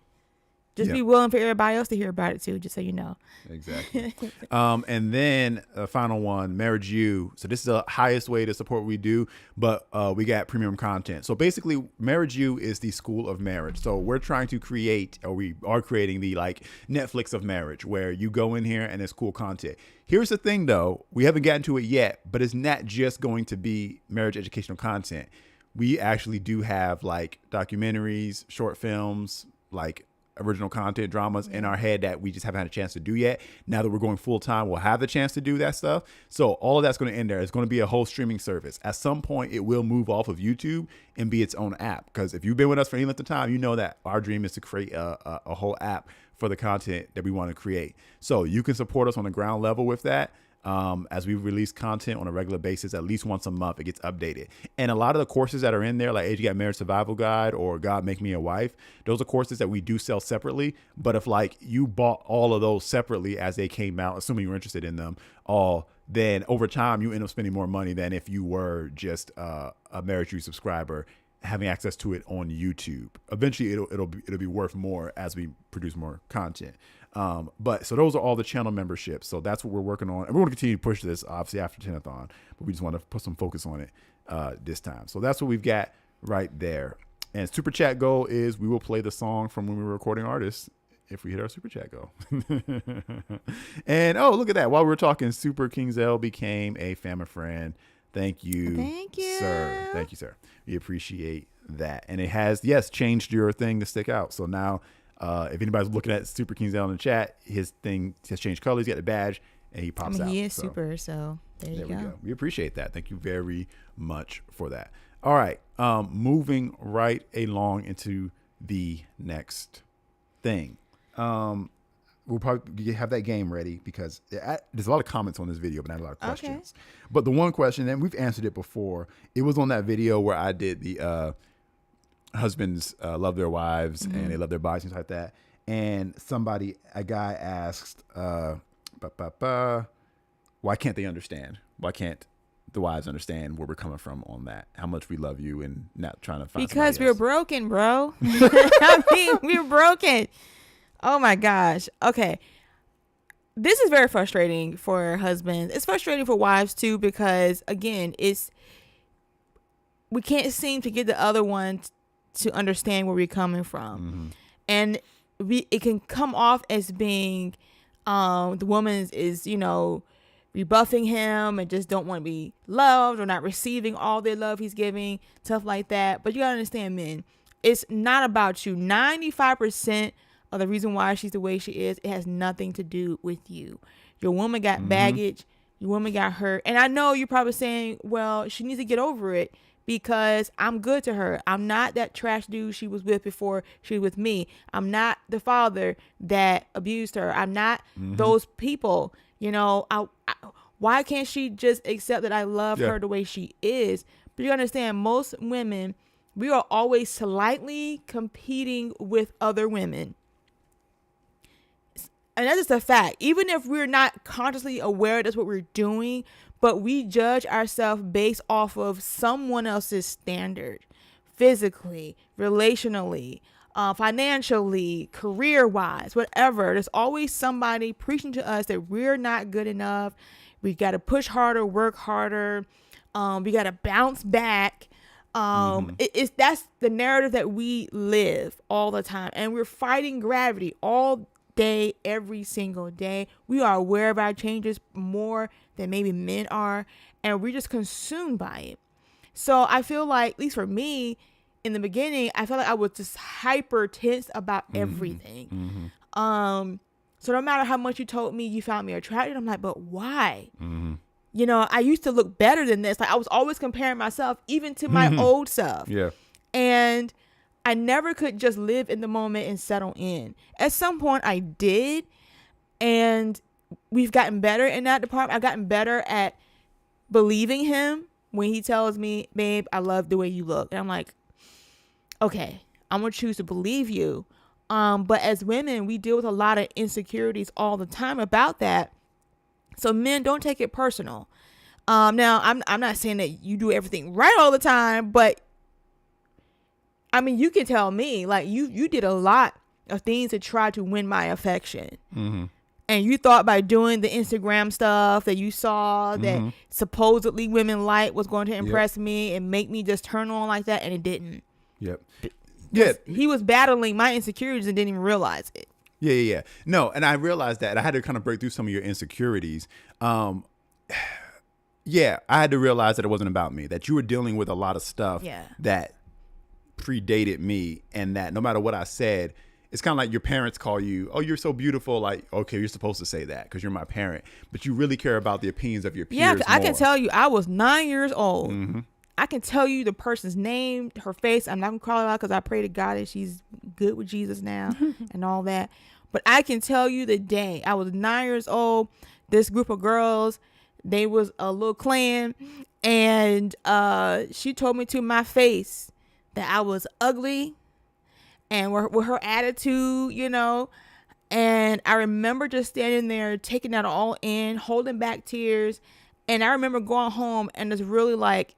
Just be willing for everybody else to hear about it too, just so you know. Exactly. And then a final one, Marriage U. So this is the highest way to support what we do, but we got premium content. So basically, Marriage U is the school of marriage. So we're trying to create, or we are creating the like Netflix of marriage, where you go in here and it's cool content. Here's the thing though, we haven't gotten to it yet, but it's not just going to be marriage educational content. We actually do have like documentaries, short films, like original content, dramas in our head that we just haven't had a chance to do yet. Now that we're going full time, we'll have the chance to do that stuff. So all of that's going to end there. It's going to be a whole streaming service. At some point, it will move off of YouTube and be its own app. Because if you've been with us for any length of time, you know that our dream is to create a whole app for the content that we want to create. So you can support us on the ground level with that. As we release content on a regular basis, at least once a month, it gets updated. And a lot of the courses that are in there, like Age Gap Marriage Survival Guide or God Make Me a Wife, those are courses that we do sell separately. But if like you bought all of those separately as they came out, assuming you're interested in them all, then over time you end up spending more money than if you were just a Marriage U subscriber having access to it on YouTube. Eventually it'll be worth more as we produce more content. But so those are all the channel memberships. So that's what we're working on. And we're going to continue to push this obviously after Tenathon, but we just want to put some focus on it this time. So that's what we've got right there. And super chat goal is we will play the song from when we were recording artists if we hit our super chat goal. And oh, look at that. While we were talking, Super King Zell became a family friend. Thank you. Thank you, sir. Thank you, sir. We appreciate that. And it has, yes, changed your thing to stick out. So now, if anybody's looking at Super King Zell in the chat, his thing has changed colors. He's got the badge and he pops out. He is super, so there you go. We appreciate that. Thank you very much for that. All right. Moving right along into the next thing. We'll probably have that game ready because there's a lot of comments on this video, but not a lot of questions. Okay. But the one question, and we've answered it before, it was on that video where I did the husbands love their wives and they love their bodies and stuff like that. And a guy asked, why can't they understand? Why can't the wives understand where we're coming from on that? How much we love you and not trying to find because we're broken, bro. I mean, we're broken. Oh my gosh. Okay. This is very frustrating for husbands. It's frustrating for wives too, because again, we can't seem to get the other one to understand where we're coming from. And it can come off as being the woman is rebuffing him and just don't want to be loved or not receiving all the love he's giving, stuff like that. But you gotta understand, men, it's not about you. 95% of the reason why she's the way she is, it has nothing to do with you. Your woman got baggage. Your woman got hurt. And I know you're probably saying, well, she needs to get over it because I'm good to her. I'm not that trash dude she was with before she was with me. I'm not the father that abused her. I'm not those people. Why can't she just accept that I love her the way she is? But you understand, most women, we are always slightly competing with other women. And that's just a fact. Even if we're not consciously aware that's what we're doing, but we judge ourselves based off of someone else's standard, physically, relationally, financially, career-wise, whatever. There's always somebody preaching to us that we're not good enough. We got to push harder, work harder. We got to bounce back. That's the narrative that we live all the time. And we're fighting gravity all day, every single day. We are aware of our changes more than maybe men are, and we're just consumed by it. So I feel like, at least for me, in the beginning, I felt like I was just hyper tense about everything. So no matter how much you told me you found me attractive, I'm like, but why? You know, I used to look better than this. Like I was always comparing myself even to my old self. Yeah. And I never could just live in the moment and settle in. At some point I did, and we've gotten better in that department. I've gotten better at believing him when he tells me, babe, I love the way you look. And I'm like, okay, I'm going to choose to believe you. But as women, we deal with a lot of insecurities all the time about that. So men, don't take it personal. Now, I'm not saying that you do everything right all the time, but I mean, you can tell me, like, you did a lot of things to try to win my affection. And you thought by doing the Instagram stuff that you saw that supposedly women like was going to impress me and make me just turn on like that, and it didn't. Yep. Yeah. He was battling my insecurities and didn't even realize it. Yeah. No, and I realized that. I had to kind of break through some of your insecurities. Yeah, I had to realize that it wasn't about me, that you were dealing with a lot of stuff that predated me, and that no matter what I said, it's kind of like your parents call you, oh, you're so beautiful. Like, okay, you're supposed to say that because you're my parent, but you really care about the opinions of your peers. Yeah, I more. can tell you, I was 9 years old. I can tell you the person's name, her face. I'm not going to call her out because I pray to God that she's good with Jesus now and all that. But I can tell you the day I was 9 years old, this group of girls, they was a little clan, and she told me to my face that I was ugly, and with her attitude, you know. And I remember just standing there taking that all in, holding back tears. And I remember going home and it's really like,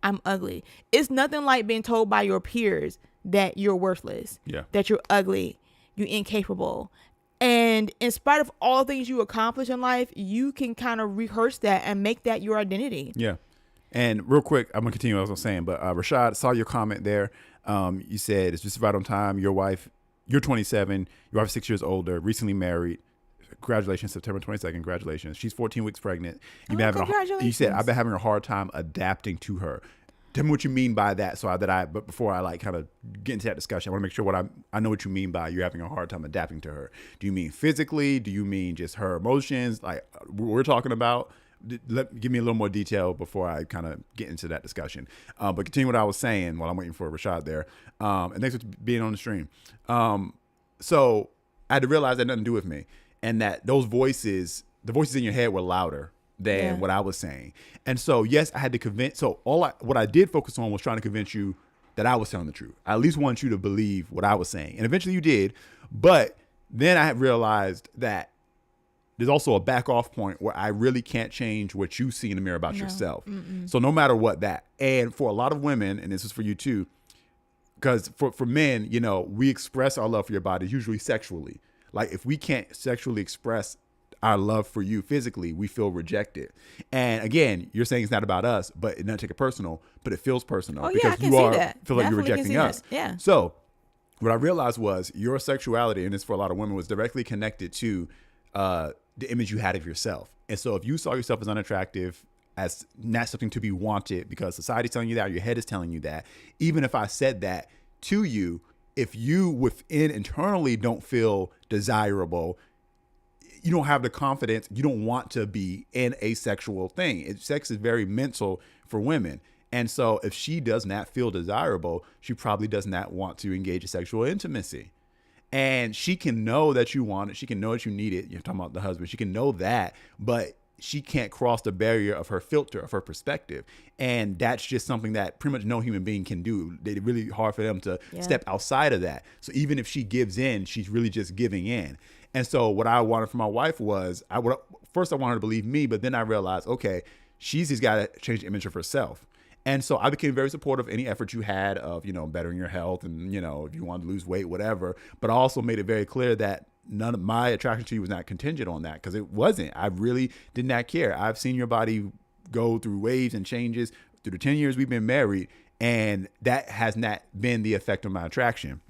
I'm ugly. It's nothing like being told by your peers that you're worthless, that you're ugly, you're incapable. And in spite of all the things you accomplish in life, you can kind of rehearse that and make that your identity. Yeah. And real quick, I'm going to continue what I was saying, but Rashad, saw your comment there. You said it's just right on time. Your wife, you're 27. Your wife's 6 years older, recently married. Congratulations, September 22nd. Congratulations. She's 14 weeks pregnant. Congratulations. You said, I've been having a hard time adapting to her. Tell me what you mean by that. But before I like kind of get into that discussion, I want to make sure I know what you mean by you're having a hard time adapting to her. Do you mean physically? Do you mean just her emotions? Like we're talking about? Give me a little more detail before I kind of get into that discussion. But continue what I was saying while I'm waiting for Rashad there. And thanks for being on the stream. So I had to realize that had nothing to do with me, and that those voices, the voices in your head, were louder than what I was saying. And so, yes, I had to convince. So what I did focus on was trying to convince you that I was telling the truth. I at least want you to believe what I was saying. And eventually you did. But then I realized that there's also a back off point where I really can't change what you see in the mirror about yourself. So no matter what that. And for a lot of women, and this is for you too, because for men, you know, we express our love for your body usually sexually. Like if we can't sexually express our love for you physically, we feel rejected. And again, you're saying it's not about us, but it doesn't take it personal, but it feels personal because you feel like you're rejecting us. Yeah. So what I realized was your sexuality, and it's for a lot of women, was directly connected to the image you had of yourself. And so if you saw yourself as unattractive, as not something to be wanted because society's telling you that, or your head is telling you that, even if I said that to you, if you within internally don't feel desirable, you don't have the confidence, you don't want to be in a sexual thing. Sex is very mental for women. And so if she does not feel desirable, she probably does not want to engage in sexual intimacy. And she can know that you want it. She can know that you need it. You're talking about the husband. She can know that, but she can't cross the barrier of her filter, of her perspective. And that's just something that pretty much no human being can do. It's really hard for them to step outside of that. So even if she gives in, she's really just giving in. And so what I wanted from my wife was, first I wanted her to believe me, but then I realized, okay, she's just got to change the image of herself. And so I became very supportive of any effort you had of, you know, bettering your health and, you know, if you wanted to lose weight, whatever. But I also made it very clear that none of my attraction to you was not contingent on that, because it wasn't. I really did not care. I've seen your body go through waves and changes through the 10 years we've been married, and that has not been the effect of my attraction.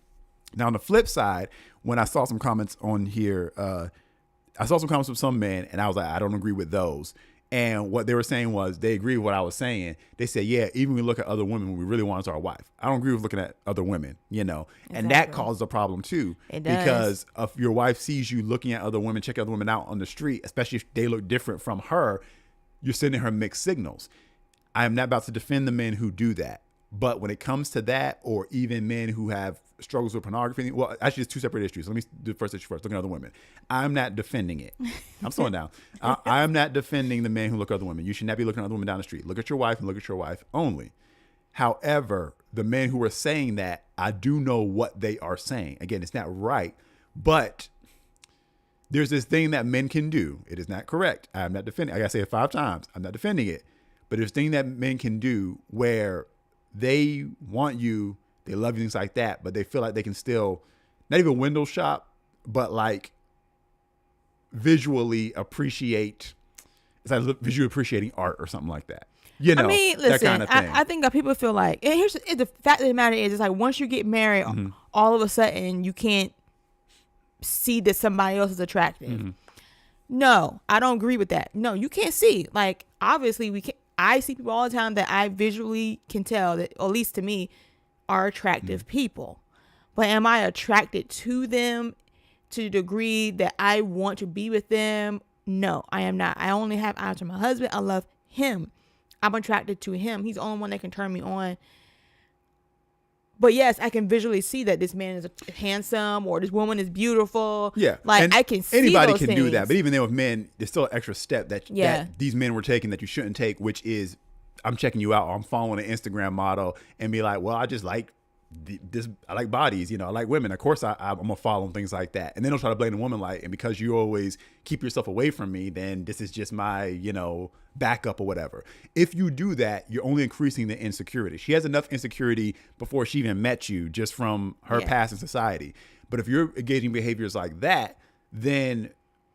Now, on the flip side, when I saw some comments on here, I saw some comments from some men, and I was like, I don't agree with those. And what they were saying was they agree with what I was saying. They said, yeah, even when we look at other women when we really want is our wife. I don't agree with looking at other women, you know, and that causes a problem too. It does. Because if your wife sees you looking at other women, check other women out on the street, especially if they look different from her, you're sending her mixed signals. I am not about to defend the men who do that. But when it comes to that, or even men who have struggles with pornography, well, actually, it's two separate issues. Let me do the first issue first, looking at other women. I'm not defending it. I'm slowing down. I am not defending the men who look at other women. You should not be looking at other women down the street. Look at your wife and look at your wife only. However, the men who are saying that, I do know what they are saying. Again, it's not right, but there's this thing that men can do. It is not correct. I'm not defending. I gotta say it 5 times. I'm not defending it, but there's a thing that men can do where they want you, they love you, things like that, but they feel like they can still not even window shop, but like visually appreciate. It's like visually appreciating art or something like that. You know, I mean, listen, that kind of thing. I think that people feel like, and here's the fact of the matter is, it's like once you get married, all of a sudden you can't see that somebody else is attractive. No, I don't agree with that. No, you can't see. Like, obviously, we can. I see people all the time that I visually can tell that, at least to me, are attractive people. But am I attracted to them to the degree that I want to be with them? No, I am not. I only have eyes for my husband. I love him. I'm attracted to him. He's the only one that can turn me on. But yes, I can visually see that this man is handsome or this woman is beautiful. Yeah. Like, and I can see anybody those can things. do that. But even then with men, there's still an extra step that these men were taking that you shouldn't take, which is I'm checking you out or I'm following an Instagram model and be like, well, I just like I like bodies, you know, I like women. Of course, I'm gonna follow them, things like that. And then they'll try to blame the woman, like, and because you always keep yourself away from me, then this is just my, you know, backup or whatever. If you do that, you're only increasing the insecurity. She has enough insecurity before she even met you, just from her past in society. But if you're engaging behaviors like that, then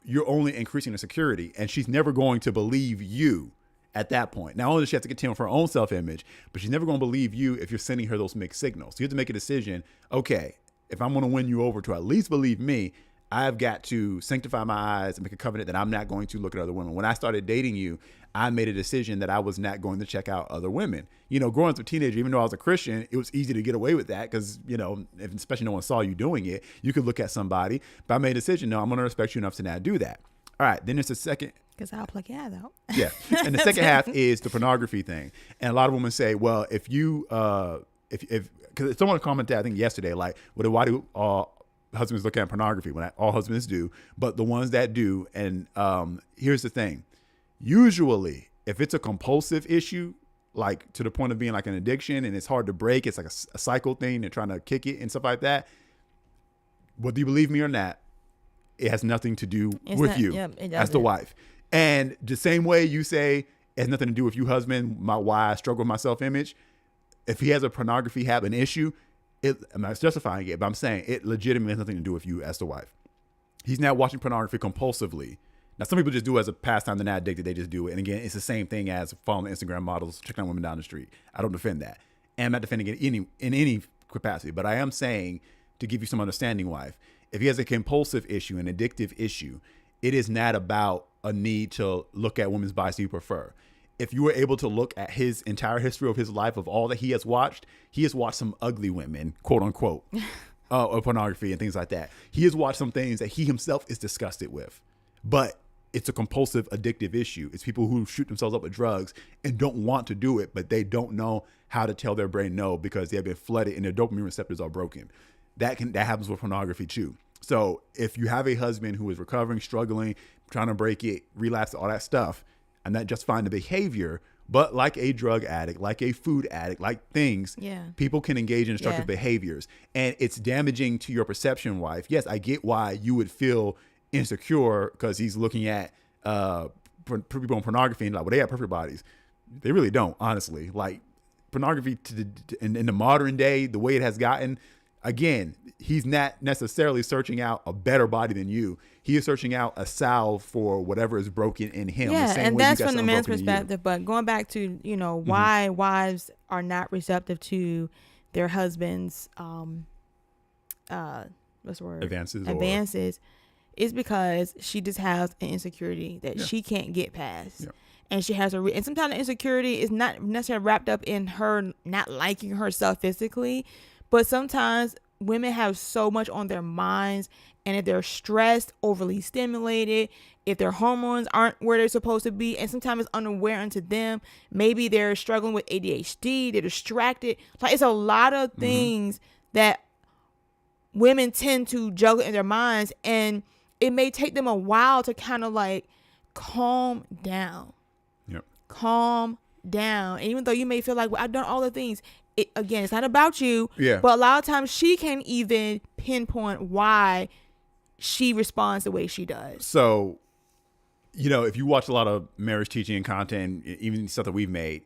you're only increasing the security, and she's never going to believe you. At that point, not only does she have to contend with her own self-image, but she's never going to believe you if you're sending her those mixed signals. So you have to make a decision. Okay, if I'm going to win you over to at least believe me, I've got to sanctify my eyes and make a covenant that I'm not going to look at other women. When I started dating you, I made a decision that I was not going to check out other women. You know, growing up as a teenager, even though I was a Christian, it was easy to get away with that because, you know, especially no one saw you doing it, you could look at somebody. But I made a decision, no, I'm going to respect you enough to not do that. All right, then there's a second. Because I'll plug your eyes out. Yeah. And the second half is the pornography thing. And a lot of women say, well, if you, because someone commented, I think yesterday, like, well, why do husbands look at pornography? When all husbands do, but the ones that do. And here's the thing. Usually, if it's a compulsive issue, like to the point of being like an addiction and it's hard to break, it's like a cycle thing, they're trying to kick it and stuff like that. Whether you believe me or not, it has nothing to do with you as the wife. And the same way you say it has nothing to do with you, husband, why I struggle with my self-image. If he has a pornography habit, an issue, I'm not justifying it, but I'm saying it legitimately has nothing to do with you as the wife. He's not watching pornography compulsively. Now, some people just do it as a pastime. They're not addicted. They just do it. And again, it's the same thing as following Instagram models, checking out women down the street. I don't defend that. And I'm not defending it in any capacity. But I am saying, to give you some understanding, wife, if he has a compulsive issue, an addictive issue, it is not about a need to look at women's bodies you prefer. If you were able to look at his entire history of his life, of all that he has watched some ugly women, quote unquote, or pornography and things like that. He has watched some things that he himself is disgusted with. But it's a compulsive, addictive issue. It's people who shoot themselves up with drugs and don't want to do it, but they don't know how to tell their brain no because they have been flooded and their dopamine receptors are broken. That happens with pornography too. So if you have a husband who is recovering, struggling, trying to break it, relapse, all that stuff, I'm not justifying the behavior, but like a drug addict, like a food addict, like things, people can engage in destructive behaviors. And it's damaging to your perception, wife. Yes, I get why you would feel insecure because he's looking at people on pornography and like, well, they have perfect bodies. They really don't, honestly. Like pornography in the modern day, the way it has gotten, again, he's not necessarily searching out a better body than you. He is searching out a salve for whatever is broken in him. Yeah, the same and way that's you got from the something man's broken in you. perspective. But going back to, you know, why wives are not receptive to their husbands' what's the word? Advances is because she just has an insecurity that she can't get past. Yeah. and she has and sometimes the insecurity is not necessarily wrapped up in her not liking herself physically, but sometimes women have so much on their minds, and if they're stressed, overly stimulated, if their hormones aren't where they're supposed to be, and sometimes it's unaware unto them, maybe they're struggling with ADHD, they're distracted. Like, it's a lot of things that women tend to juggle in their minds, and it may take them a while to kind of like calm down. Yep. Calm down. And even though you may feel like, well, I've done all the things, again, it's not about you. Yeah. But a lot of times she can't even pinpoint why she responds the way she does. So, if you watch a lot of marriage teaching and content, even stuff that we've made,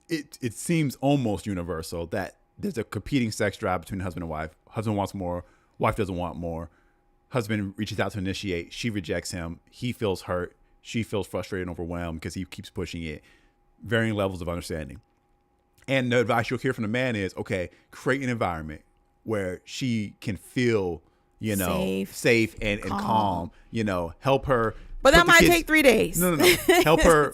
it seems almost universal that there's a competing sex drive between husband and wife. Husband wants more, wife doesn't want more. Husband reaches out to initiate, she rejects him. He feels hurt. She feels frustrated and overwhelmed because he keeps pushing it. Varying levels of understanding. And the advice you'll hear from the man is, okay, create an environment where she can feel, safe and calm, help her. But that might take 3 days. No. Help her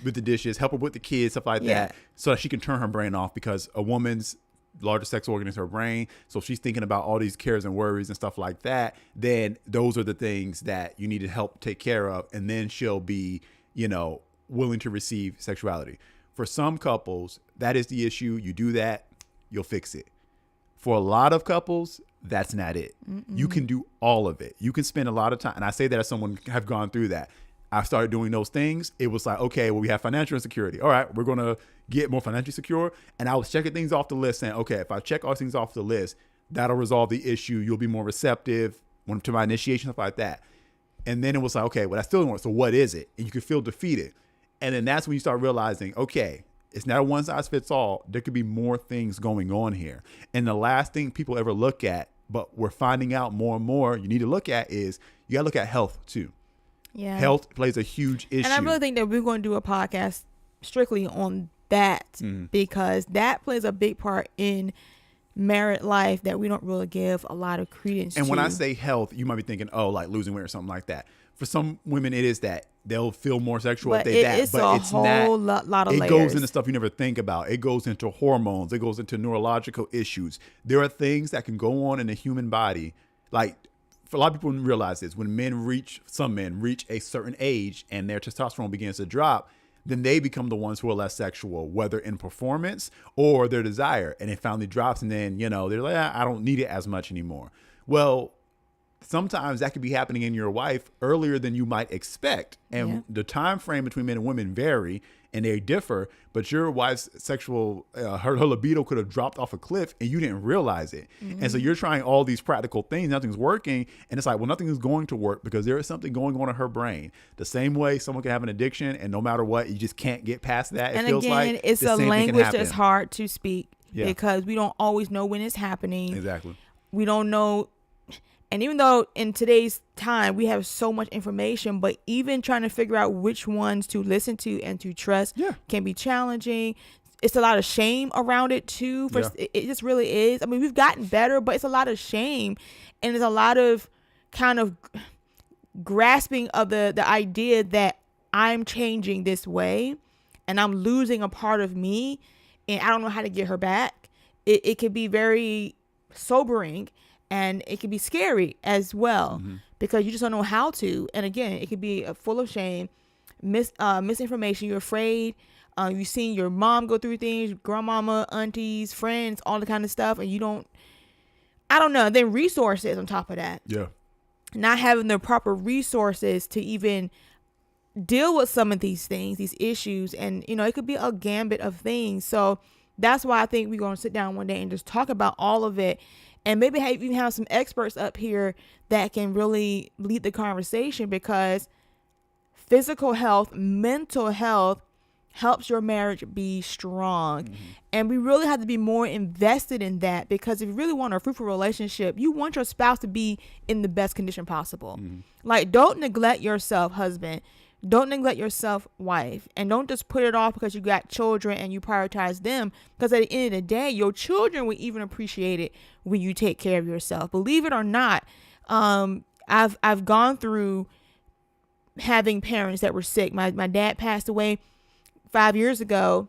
with the dishes, help her with the kids, stuff like that, so that she can turn her brain off, because a woman's largest sex organ is her brain. So if she's thinking about all these cares and worries and stuff like that, then those are the things that you need to help take care of. And then she'll be, willing to receive sexuality. For some couples, that is the issue. You do that, you'll fix it. For a lot of couples, that's not it. You can do all of it. You can spend a lot of time. And I say that as someone have gone through that. I started doing those things. It was like, okay, well, we have financial insecurity. All right, we're going to get more financially secure. And I was checking things off the list saying, okay, if I check all things off the list, that'll resolve the issue. You'll be more receptive to my initiation, stuff like that. And then it was like, okay, well, that still doesn't work. So what is it? And you can feel defeated. And then that's when you start realizing, okay, it's not a one size fits all. There could be more things going on here. And the last thing people ever look at, but we're finding out more and more you need to look at, is you got to look at health too. Yeah. Health plays a huge issue. And I really think that we're going to do a podcast strictly on that, because that plays a big part in married life that we don't really give a lot of credence to. And when I say health, you might be thinking, oh, like losing weight or something like that. For some women, it is that they'll feel more sexual if they that, but it's whole not. Lot of it layers. Goes into stuff you never think about. It goes into hormones. It goes into neurological issues. There are things that can go on in the human body. Like, for a lot of people don't realize this, when some men reach a certain age and their testosterone begins to drop, then they become the ones who are less sexual, whether in performance or their desire. And it finally drops, and then, they're like, I don't need it as much anymore. Well, sometimes that could be happening in your wife earlier than you might expect. And the time frame between men and women vary, and they differ, but your wife's sexual, her libido could have dropped off a cliff and you didn't realize it. And so you're trying all these practical things, nothing's working. And it's like, well, nothing is going to work because there is something going on in her brain. The same way someone can have an addiction, and no matter what, you just can't get past that. And again, it's a language that's hard to speak because we don't always know when it's happening. Exactly. We don't know. And even though in today's time we have so much information, but even trying to figure out which ones to listen to and to trust can be challenging. It's a lot of shame around it too. It just really is. I mean, we've gotten better, but it's a lot of shame, and there's a lot of kind of grasping of the idea that I'm changing this way and I'm losing a part of me and I don't know how to get her back. It could be very sobering. And it can be scary as well because you just don't know how to. And again, it could be full of shame, misinformation. You're afraid. You've seen your mom go through things, grandmama, aunties, friends, all the kind of stuff. And I don't know. Then resources on top of that. Yeah. Not having the proper resources to even deal with some of these things, these issues. And, it could be a gambit of things. So that's why I think we're going to sit down one day and just talk about all of it. And maybe even have some experts up here that can really lead the conversation, because physical health, mental health helps your marriage be strong. And we really have to be more invested in that, because if you really want a fruitful relationship, you want your spouse to be in the best condition possible. Like, don't neglect yourself, husband. Don't neglect yourself, wife, and don't just put it off because you got children and you prioritize them, because at the end of the day, your children will even appreciate it when you take care of yourself. Believe it or not, I've gone through having parents that were sick. My dad passed away 5 years ago,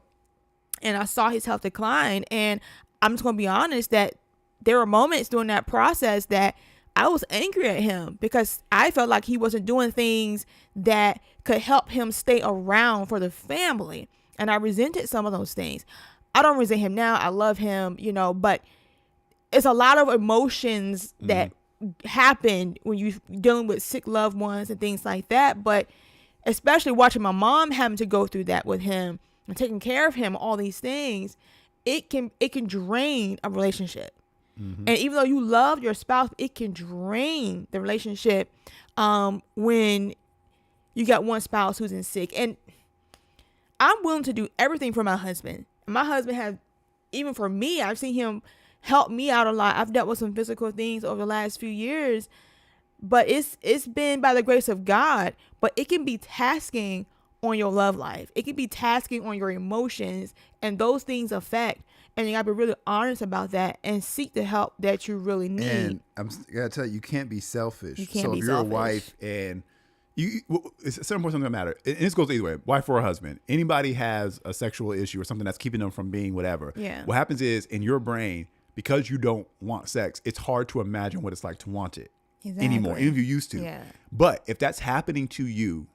and I saw his health decline. And I'm just going to be honest that there were moments during that process that I was angry at him because I felt like he wasn't doing things that could help him stay around for the family. And I resented some of those things. I don't resent him now. I love him, but it's a lot of emotions that happen when you're dealing with sick loved ones and things like that. But especially watching my mom having to go through that with him and taking care of him, all these things, it can drain a relationship. And even though you love your spouse, it can drain the relationship when you got one spouse who's in sick. And I'm willing to do everything for my husband. My husband has, even for me, I've seen him help me out a lot. I've dealt with some physical things over the last few years, but it's been by the grace of God. But it can be tasking on your love life. It can be tasking on your emotions, and those things affect. And you gotta be really honest about that and seek the help that you really need. And I'm gotta tell you, you can't be selfish. You can't so be if you're selfish. a wife and it's so important doesn't matter. And this goes either way, wife or a husband. Anybody has a sexual issue or something that's keeping them from being whatever. Yeah. What happens is in your brain, because you don't want sex, it's hard to imagine what it's like to want it anymore, even if you used to. Yeah. But if that's happening to you,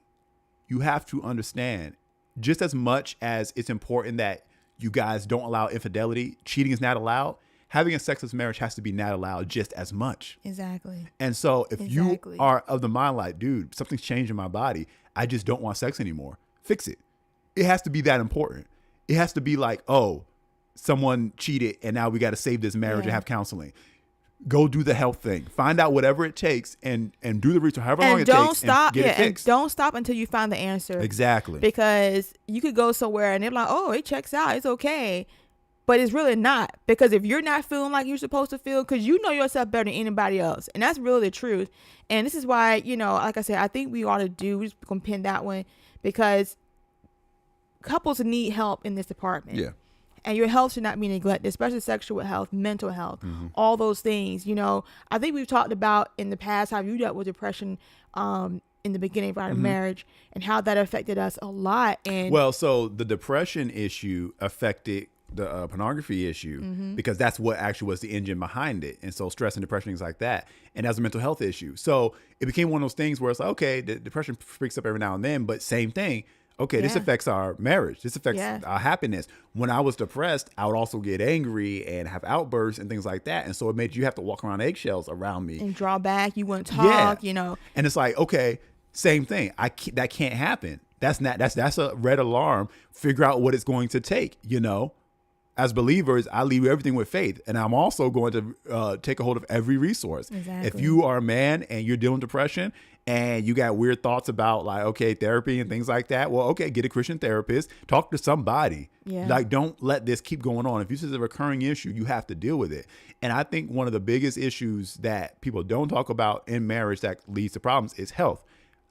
you have to understand, just as much as it's important that you guys don't allow infidelity, cheating is not allowed, having a sexless marriage has to be not allowed just as much. Exactly. And so if you Exactly. are of the mind like, dude, something's changed in my body, I just don't want sex anymore, fix it. It has to be that important. It has to be like, oh, someone cheated and now we got to save this marriage and have counseling. Go do the health thing. Find out whatever it takes and do the research, however long And it don't takes, stop. and get it And fixed. don't stop until you find the answer. Exactly. Because you could go somewhere and they're like, oh, it checks out, it's okay. But it's really not. Because if you're not feeling like you're supposed to feel, because you know yourself better than anybody else. And that's really the truth. And this is why, like I said, I think we ought to we're just going to pin that one, because couples need help in this department. Yeah. And your health should not be neglected, especially sexual health, mental health, all those things. I think we've talked about in the past how you dealt with depression in the beginning of our marriage and how that affected us a lot. And Well, so the depression issue affected the pornography issue because that's what actually was the engine behind it. And so stress and depression, things like that. And that's a mental health issue. So it became one of those things where it's like, okay, the depression freaks up every now and then, but same thing. Okay, this Yeah. affects our marriage. This affects Yeah. our happiness. When I was depressed, I would also get angry and have outbursts and things like that. And so it made you have to walk around eggshells around me. and draw back, you wouldn't talk, And it's like, okay, same thing. That can't happen. That's a red alarm. Figure out what it's going to take, As believers, I leave everything with faith. And I'm also going to take a hold of every resource. Exactly. If you are a man and you're dealing with depression and you got weird thoughts about like, okay, therapy and things like that, well, okay, get a Christian therapist, talk to somebody. Yeah. Like, don't let this keep going on. If this is a recurring issue, you have to deal with it. And I think one of the biggest issues that people don't talk about in marriage that leads to problems is health.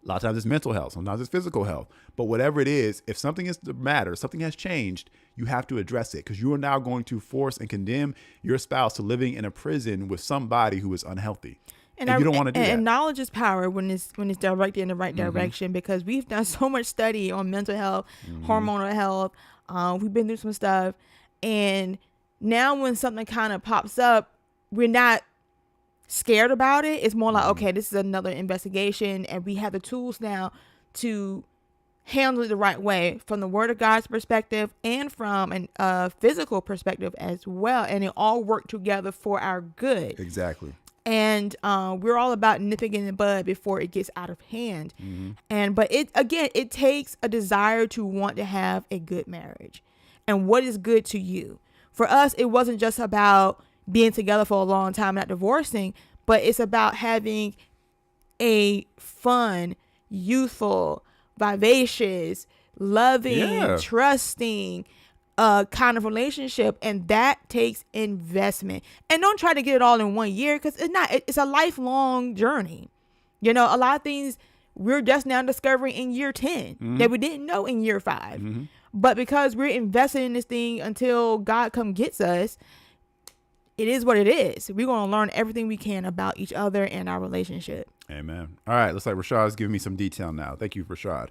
A lot of times it's mental health. Sometimes it's physical health. But whatever it is, if something is the matter, something has changed, you have to address it, because you are now going to force and condemn your spouse to living in a prison with somebody who is unhealthy. And you don't want to do that. And knowledge is power when it's directed in the right direction, because we've done so much study on mental health, hormonal health. We've been through some stuff. And now when something kind of pops up, we're not scared about it. It's more like, okay, this is another investigation, and we have the tools now to handle it the right way from the Word of God's perspective and from a physical perspective as well. And it all work together for our good. Exactly. And we're all about nipping in the bud before it gets out of hand. But it takes a desire to want to have a good marriage. And what is good to you? For us, it wasn't just about being together for a long time, not divorcing, but it's about having a fun, youthful, vivacious, loving, trusting kind of relationship. And that takes investment. And don't try to get it all in 1 year, because it's a lifelong journey. A lot of things we're just now discovering in year 10 that we didn't know in year 5. But because we're invested in this thing until God come gets us, it is what it is. We're going to learn everything we can about each other and our relationship. Amen. All right. Looks like Rashad's giving me some detail now. Thank you, Rashad.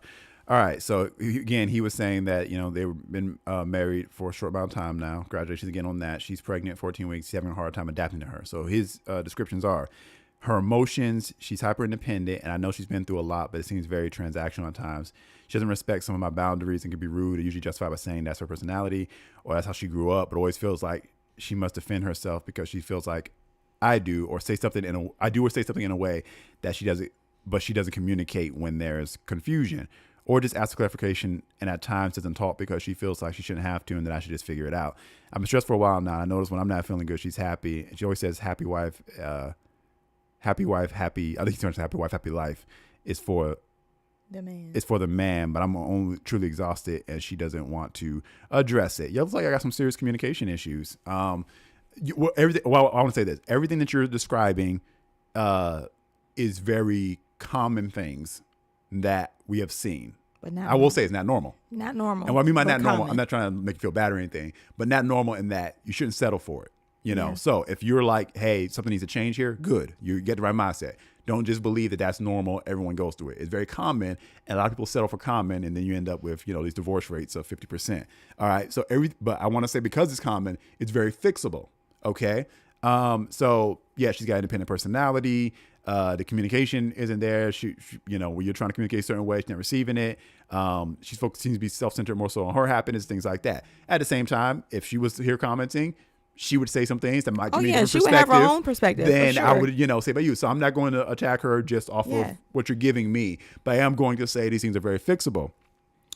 All right. So again, he was saying that, they've been married for a short amount of time now. Congratulations again on that. She's pregnant, 14 weeks. He's having a hard time adapting to her. So his descriptions are her emotions. She's hyper independent. And I know she's been through a lot, but it seems very transactional at times. She doesn't respect some of my boundaries and can be rude or usually justified by saying that's her personality or that's how she grew up, but always feels like she must defend herself because she feels like I do or say something in a way that she doesn't communicate when there's confusion, or just ask for clarification and at times doesn't talk because she feels like she shouldn't have to and that I should just figure it out. I've been stressed for a while now. I notice when I'm not feeling good, she's happy. And she always says happy wife, happy life is for The man. it's for the man, but I'm only truly exhausted and she doesn't want to address it. Looks like I got some serious communication issues. I want to say this. Everything that you're describing is very common things that we have seen. But not I will say it's not normal. Not normal. And what I mean by but not normal, common. I'm not trying to make you feel bad or anything, but not normal in that you shouldn't settle for it. Yeah. So if you're like, hey, something needs to change here, good. You get the right mindset. Don't just believe that that's normal. Everyone goes through it. It's very common. And a lot of people settle for common. And then you end up with, these divorce rates of 50%. All right. But I want to say because it's common, it's very fixable. Okay. So yeah, she's got independent personality. The communication isn't there. She when you're trying to communicate a certain way, she's not receiving it. She's focused, seems to be self-centered more so on her happiness, things like that. At the same time, if she was here commenting, she would say some things that might give me a different she would have her own perspective. Then for sure. I would, say about you. So I'm not going to attack her just off of what you're giving me, but I am going to say these things are very fixable.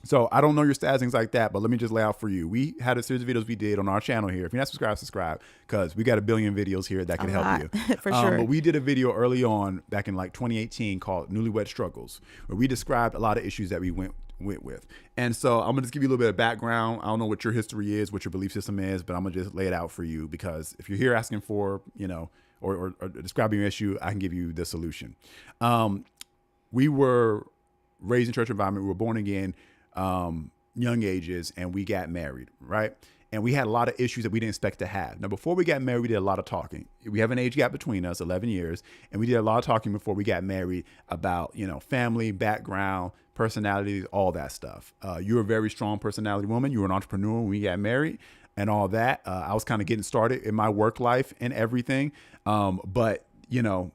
So I don't know your stats, things like that, but let me just lay out for you. We had a series of videos we did on our channel here. If you're not subscribed, because we got 1 billion videos here that can help you. For sure. But we did a video early on back in like 2018 called Newlywed Struggles, where we described a lot of issues that we went with. And so I'm going to just give you a little bit of background. I don't know what your history is, what your belief system is, but I'm going to just lay it out for you because if you're here asking for, or describing your issue, I can give you the solution. We were raised in church environment. We were born again, young ages, and we got married, right? And we had a lot of issues that we didn't expect to have. Now, before we got married, we did a lot of talking. We have an age gap between us, 11 years, and we did a lot of talking before we got married about, family, background, personalities, all that stuff. You're a very strong personality woman. You were an entrepreneur when we got married and all that. I was kind of getting started in my work life and everything. But, you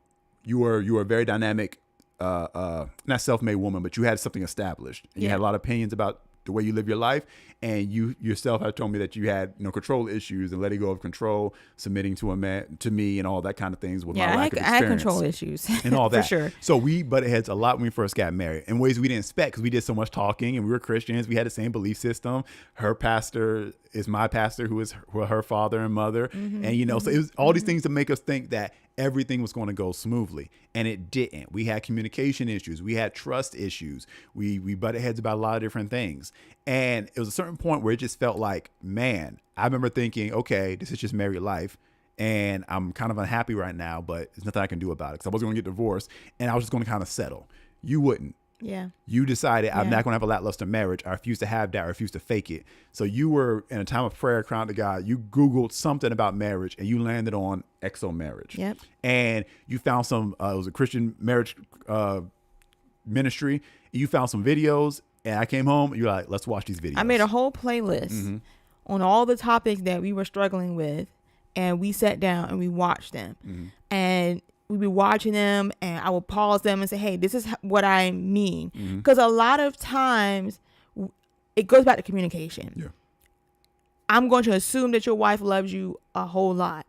were a very dynamic, not self-made woman, but you had something established. And you had a lot of opinions about the way you live your life. And you yourself have told me that you had, control issues and letting go of control, submitting to a man, to me, and all that kind of things with my lack of experience. I had control issues and all that. For sure. So we butted heads a lot when we first got married in ways we didn't expect because we did so much talking and we were Christians. We had the same belief system. Her pastor is my pastor, who is her father and mother. Mm-hmm. And, so it was all these things to make us think that everything was going to go smoothly, and it didn't. We had communication issues. We had trust issues. We butted heads about a lot of different things. And it was a certain point where it just felt like, man, I remember thinking, okay, this is just married life. And I'm kind of unhappy right now, but there's nothing I can do about it because I wasn't going to get divorced and I was just going to kind of settle. You wouldn't. Yeah. You decided I'm not going to have a lackluster marriage. I refuse to have that. I refuse to fake it. So you were in a time of prayer, crying to God. You Googled something about marriage and you landed on Exo Marriage. Yep. And you found it was a Christian marriage ministry. You found some videos and I came home and you're like, let's watch these videos. I made a whole playlist on all the topics that we were struggling with, and we sat down and we watched them. And we'd be watching them and I would pause them and say, hey, this is what I mean. Because a lot of times it goes back to communication. Yeah. I'm going to assume that your wife loves you a whole lot.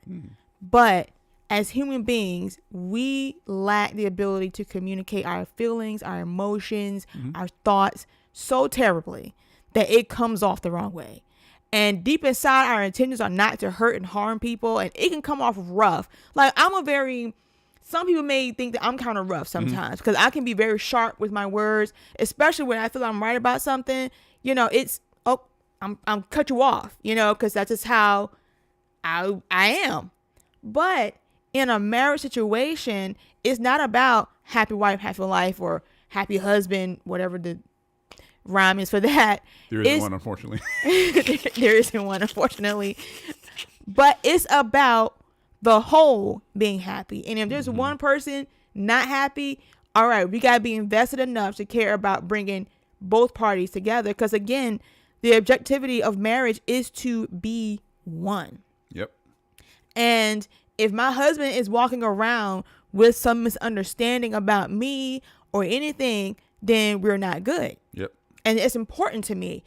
But as human beings, we lack the ability to communicate our feelings, our emotions, our thoughts so terribly that it comes off the wrong way. And deep inside, our intentions are not to hurt and harm people. And it can come off rough. Like some people may think that I'm kind of rough sometimes because I can be very sharp with my words, especially when I feel I'm right about something. I'm cut you off, because that's just how I am. But in a marriage situation, it's not about happy wife, happy life, or happy husband, whatever the rhyme is for that. There isn't one, unfortunately. There isn't one, unfortunately. But it's about the whole being happy. And if there's one person not happy, all right, we got to be invested enough to care about bringing both parties together. Because again, the objectivity of marriage is to be one. Yep. And if my husband is walking around with some misunderstanding about me or anything, then we're not good. Yep. And it's important to me.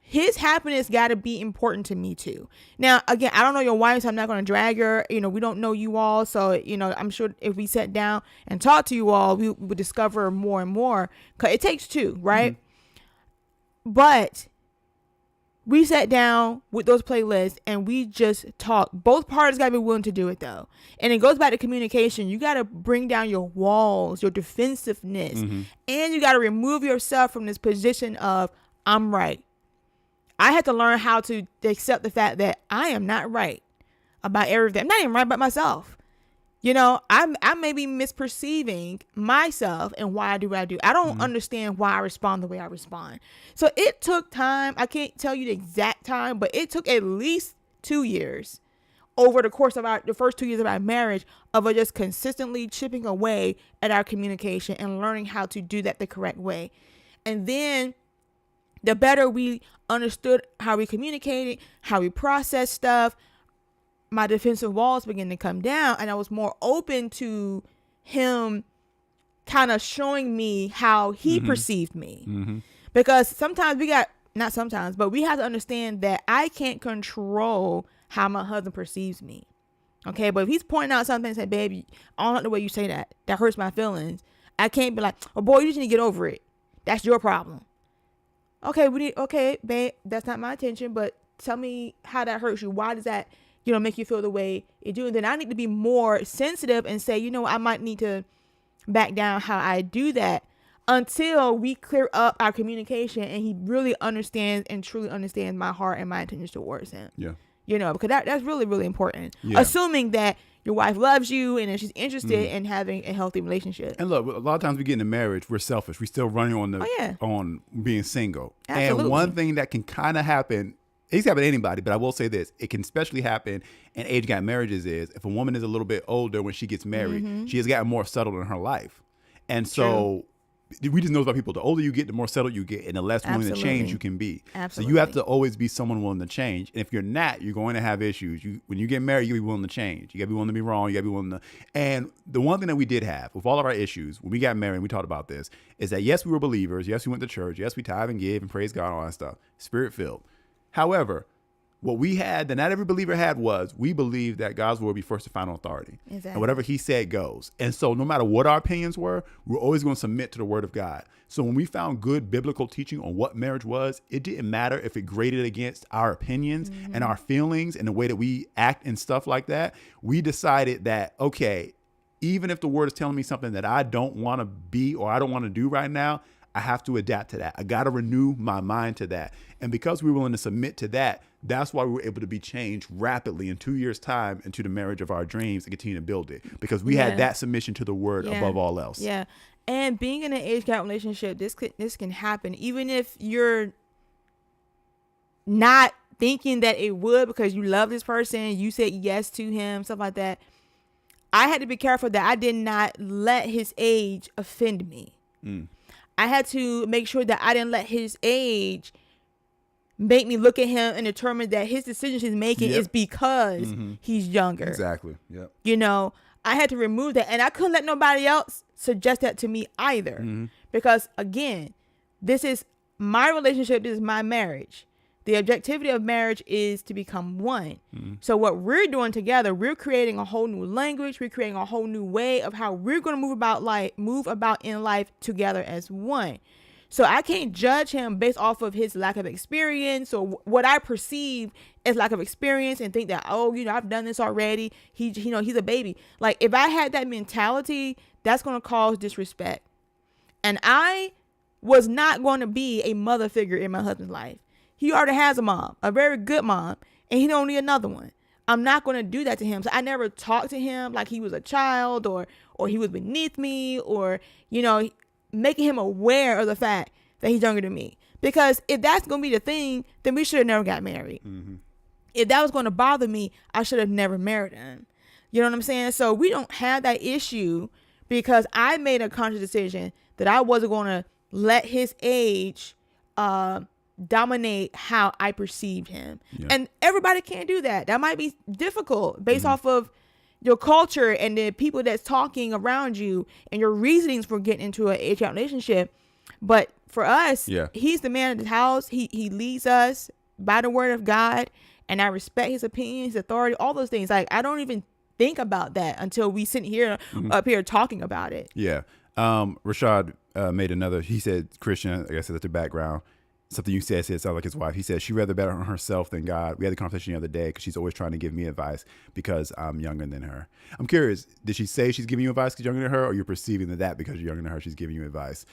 His happiness got to be important to me too. Now, again, I don't know your wife, so I'm not going to drag her. You know, we don't know you all. So, you know, I'm sure if we sat down and talked to you all, we would discover more and more. 'Cause it takes two, right? But we sat down with those playlists and we just talked. Both parties got to be willing to do it though. And it goes back to communication. You got to bring down your walls, your defensiveness, and you got to remove yourself from this position of I'm right. I had to learn how to accept the fact that I am not right about everything. I'm not even right about myself. You know, I may be misperceiving myself and why I do what I do. I don't understand why I respond the way I respond. So it took time. I can't tell you the exact time, but it took at least 2 years over the course of the first 2 years of our marriage of just consistently chipping away at our communication and learning how to do that the correct way. And then the better we understood how we communicated, how we processed stuff, my defensive walls began to come down, and I was more open to him kind of showing me how he perceived me. Because sometimes we have to understand that I can't control how my husband perceives me. Okay, but if he's pointing out something and say, baby, I don't like the way you say that. That hurts my feelings. I can't be like, oh boy, you just need to get over it. That's your problem. Okay, babe, that's not my intention, but tell me how that hurts you. Why does that, make you feel the way you do? And then I need to be more sensitive and say, I might need to back down how I do that until we clear up our communication and he really understands and truly understands my heart and my intentions towards him. Yeah. Because that's really, really important. Yeah. Assuming that your wife loves you and that she's interested in having a healthy relationship. And look, a lot of times we get into marriage, we're selfish. We're still running on on being single. Absolutely. And one thing that can kind of happen, it can happen to anybody, but I will say this, it can especially happen in age gap marriages is if a woman is a little bit older when she gets married, she has gotten more settled in her life. And so we just know about people, the older you get, the more settled you get, and the less willing to change you can be. Absolutely. So you have to always be someone willing to change. And if you're not, you're going to have issues. When you get married, you gotta be willing to change. You gotta be willing to be wrong. You gotta be willing to. And the one thing that we did have with all of our issues when we got married, and we talked about this, is that yes, we were believers. Yes, we went to church. Yes, we tithe and give and praise God, all that stuff. Spirit filled. However, what we had that not every believer had was we believed that God's word would be first and final authority. Exactly. And whatever he said goes. And so no matter what our opinions were, we're always going to submit to the word of God. So when we found good biblical teaching on what marriage was, it didn't matter if it graded against our opinions and our feelings and the way that we act and stuff like that. We decided that, okay, even if the word is telling me something that I don't want to be or I don't want to do right now, I have to adapt to that. I got to renew my mind to that. And because we were willing to submit to that, that's why we were able to be changed rapidly in 2 years' time into the marriage of our dreams and continue to build it. Because we had that submission to the word above all else. Yeah. And being in an age gap relationship, this can happen. Even if you're not thinking that it would because you love this person, you said yes to him, stuff like that. I had to be careful that I did not let his age offend me. I had to make sure that I didn't let his age make me look at him and determine that his decisions he's making is because he's younger. Exactly. Yep. I had to remove that. And I couldn't let nobody else suggest that to me either. Because, again, this is my relationship. This is my marriage. The objectivity of marriage is to become one. So what we're doing together, we're creating a whole new language. We're creating a whole new way of how we're going to move about in life together as one. So I can't judge him based off of his lack of experience or what I perceive as lack of experience and think that, I've done this already. He's a baby. Like, if I had that mentality, that's going to cause disrespect. And I was not going to be a mother figure in my husband's life. He already has a mom, a very good mom, and he don't need another one. I'm not going to do that to him. So I never talked to him like he was a child or he was beneath me or, making him aware of the fact that he's younger than me. Because if that's going to be the thing, then we should have never got married. If that was going to bother me, I should have never married him. You know what I'm saying? So we don't have that issue because I made a conscious decision that I wasn't going to let his age dominate how I perceived him. Yeah. And everybody can't do that. That might be difficult based off of your culture and the people that's talking around you and your reasonings for getting into an age-out relationship. But for us, he's the man of the house. He leads us by the word of God, and I respect his opinion, his authority, all those things. Like, I don't even think about that until we sit here up here talking about it. Yeah. Rashad made another, he said, Christian, I guess that's the background. Something you said sounds like his wife. He said she'd rather bet on herself than God. We had the conversation the other day because she's always trying to give me advice because I'm younger than her. I'm curious, did she say she's giving you advice because you're younger than her, or you're perceiving that because you're younger than her, she's giving you advice?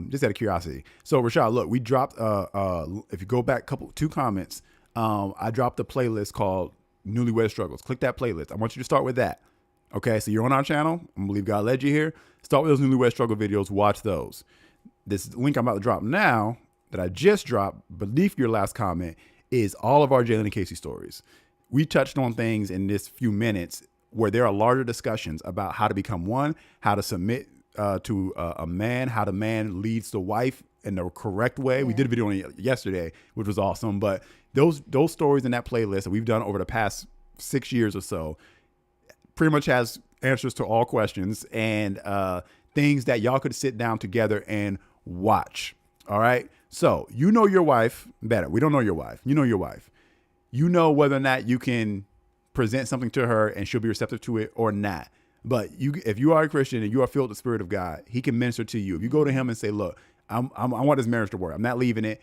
Just out of curiosity. So Rashad, look, we dropped, if you go back two comments, I dropped a playlist called Newlywed Struggles. Click that playlist. I want you to start with that. Okay, so you're on our channel. I believe God led you here. Start with those Newlywed Struggle videos. Watch those. This link I'm about to drop now that I just dropped beneath your last comment is all of our Jalen and Casey stories. We touched on things in this few minutes where there are larger discussions about how to become one, how to submit to a man, how the man leads the wife in the correct way. We did a video on it yesterday, which was awesome. But those stories in that playlist that we've done over the past 6 years or so pretty much has answers to all questions and things that y'all could sit down together and watch. All right. So you know your wife better. We don't know your wife. You know your wife. You know whether or not you can present something to her and she'll be receptive to it or not. But if you are a Christian and you are filled with the Spirit of God, he can minister to you. If you go to him and say, look, I want this marriage to work. I'm not leaving it.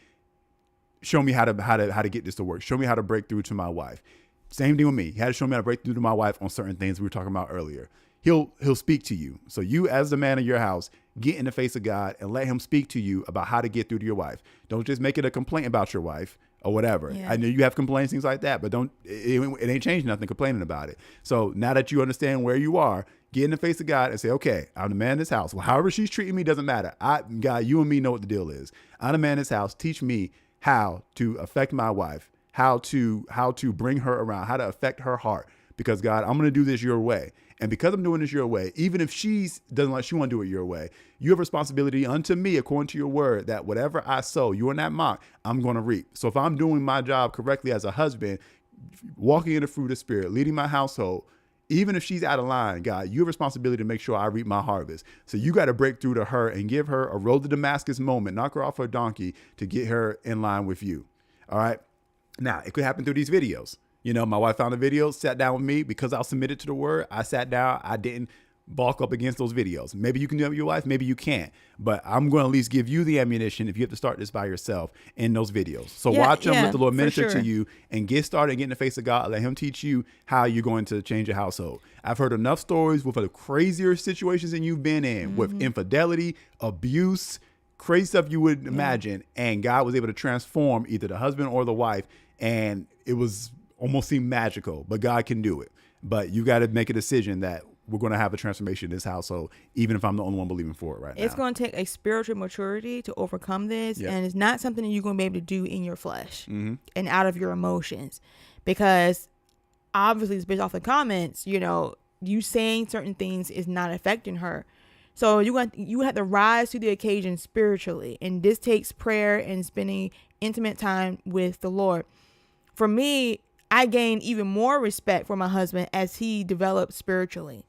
Show me how to get this to work. Show me how to break through to my wife. Same thing with me. He had to show me how to break through to my wife on certain things we were talking about earlier. He'll speak to you. So you, as the man of your house, get in the face of God and let him speak to you about how to get through to your wife. Don't just make it a complaint about your wife or whatever. Yeah. I know you have complaints, things like that, but it ain't changing nothing complaining about it. So now that you understand where you are, get in the face of God and say, okay, I'm the man of this house. Well, however she's treating me doesn't matter. God, you and me know what the deal is. I'm the man of this house. Teach me how to affect my wife, how to bring her around, how to affect her heart. Because God, I'm going to do this your way. And because I'm doing this your way, even if she doesn't like, she want to do it your way, you have responsibility unto me, according to your word, that whatever I sow, you are not mocked, I'm going to reap. So if I'm doing my job correctly as a husband, walking in the fruit of the Spirit, leading my household, even if she's out of line, God, you have responsibility to make sure I reap my harvest. So you got to break through to her and give her a road to Damascus moment, knock her off her donkey to get her in line with you. All right. Now, it could happen through these videos. You know, my wife found a video, sat down with me because I was submitted to the word. I sat down. I didn't balk up against those videos. Maybe you can do it with your wife. Maybe you can't. But I'm going to at least give you the ammunition if you have to start this by yourself in those videos. So watch them, let the Lord minister to you and get started, get in the face of God. Let him teach you how you're going to change your household. I've heard enough stories with the crazier situations than you've been in with infidelity, abuse, crazy stuff you would imagine. And God was able to transform either the husband or the wife. And it was almost seemed magical, but God can do it. But you got to make a decision that we're going to have a transformation in this household, even if I'm the only one believing for it right now. It's going to take a spiritual maturity to overcome this. Yep. And it's not something that you're going to be able to do in your flesh and out of your emotions, because obviously it's based off the comments, you know, you saying certain things is not affecting her. So you have to rise to the occasion spiritually. And this takes prayer and spending intimate time with the Lord. For me, I gained even more respect for my husband as he developed spiritually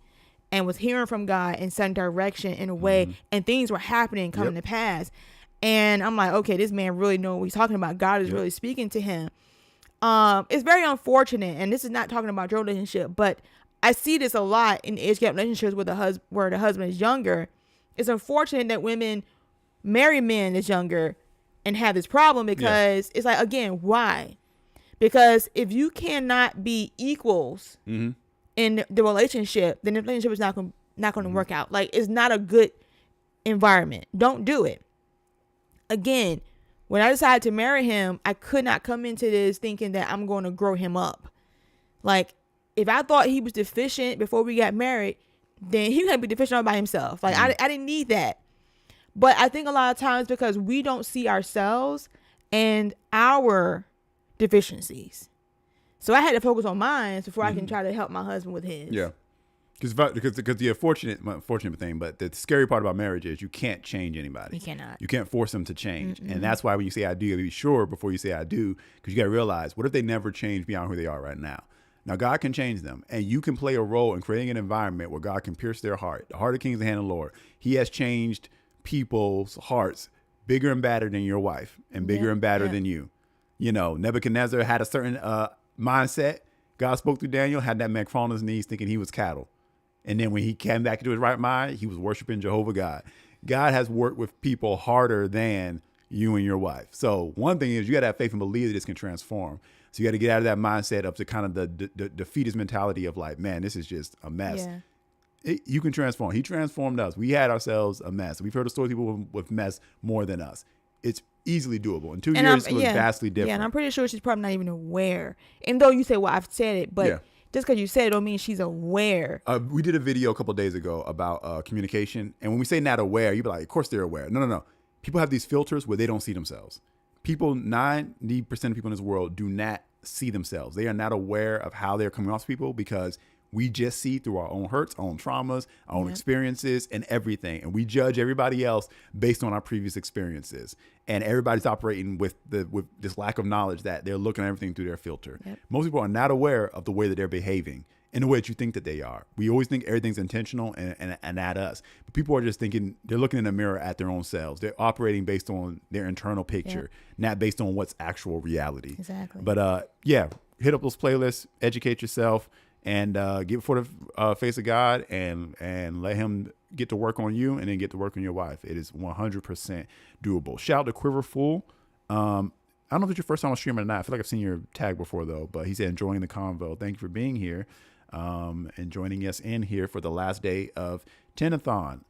and was hearing from God in some direction in a way, and things were happening, coming to pass. And I'm like, okay, this man really knows what he's talking about. God is really speaking to him. It's very unfortunate, and this is not talking about your relationship, but I see this a lot in age gap relationships where the husband is younger. It's unfortunate that women marry men that's younger and have this problem because it's like, again, why? Because if you cannot be equals in the relationship, then the relationship is not going to work out. Like, it's not a good environment. Don't do it. Again, when I decided to marry him, I could not come into this thinking that I'm going to grow him up. Like, if I thought he was deficient before we got married, then he could be deficient all by himself. Like, I didn't need that. But I think a lot of times because we don't see ourselves and our deficiencies. So I had to focus on mine before I can try to help my husband with his. Yeah. Because the unfortunate thing, but the scary part about marriage is you can't change anybody. You cannot. You can't force them to change. And that's why when you say I do, you gotta be sure before you say I do, because you got to realize, what if they never change beyond who they are right now? Now, God can change them, and you can play a role in creating an environment where God can pierce their heart. The heart of kings, the hand of the Lord. He has changed people's hearts bigger and badder than your wife and bigger and badder than you. You know, Nebuchadnezzar had a certain mindset. God spoke through Daniel, had that man crawl on his knees thinking he was cattle. And then when he came back into his right mind, he was worshiping Jehovah God. God has worked with people harder than you and your wife. So one thing is you got to have faith and believe that this can transform. So you got to get out of that mindset up to kind of the defeatist mentality of like, man, this is just a mess. Yeah. You can transform. He transformed us. We had ourselves a mess. We've heard of stories of people with mess more than us. It's easily doable. In 2 years, it was vastly different. Yeah, and I'm pretty sure she's probably not even aware. And though you say, well, I've said it, but just because you said it don't mean she's aware. We did a video a couple of days ago about communication. And when we say not aware, you'd be like, of course they're aware. No. People have these filters where they don't see themselves. 90% of people in this world do not see themselves. They are not aware of how they're coming off to people because we just see through our own hurts, our own traumas, our own experiences and everything. And we judge everybody else based on our previous experiences. And everybody's operating with this lack of knowledge that they're looking at everything through their filter. Yep. Most people are not aware of the way that they're behaving in the way that you think that they are. We always think everything's intentional and at us. But people are just thinking, they're looking in the mirror at their own selves. They're operating based on their internal picture, not based on what's actual reality. Exactly. But hit up those playlists, educate yourself, and get before the face of God and let him get to work on you and then get to work on your wife. It is 100% doable. Shout out to Quiverful. I don't know if it's your first time on streaming or not. I feel like I've seen your tag before, though. But he said, enjoying the convo. Thank you for being here and joining us in here for the last day of Tenathon.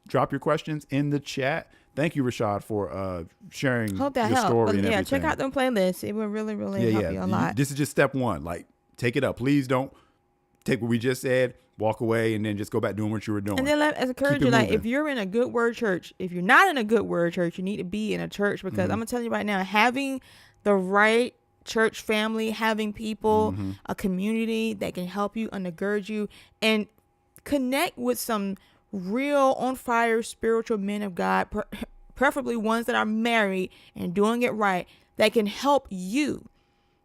Drop your questions in the chat. Thank you, Rashad, for sharing your story and everything. Check out them playlists. It will really, really help you a lot. This is just step one. Like, take it up. Please don't take what we just said, walk away, and then just go back doing what you were doing. And then let's encourage you, like, if you're in a good word church, if you're not in a good word church, you need to be in a church because I'm going to tell you right now, having the right church family, having people, a community that can help you, undergird you, and connect with some real on fire spiritual men of God, preferably ones that are married and doing it right, that can help you.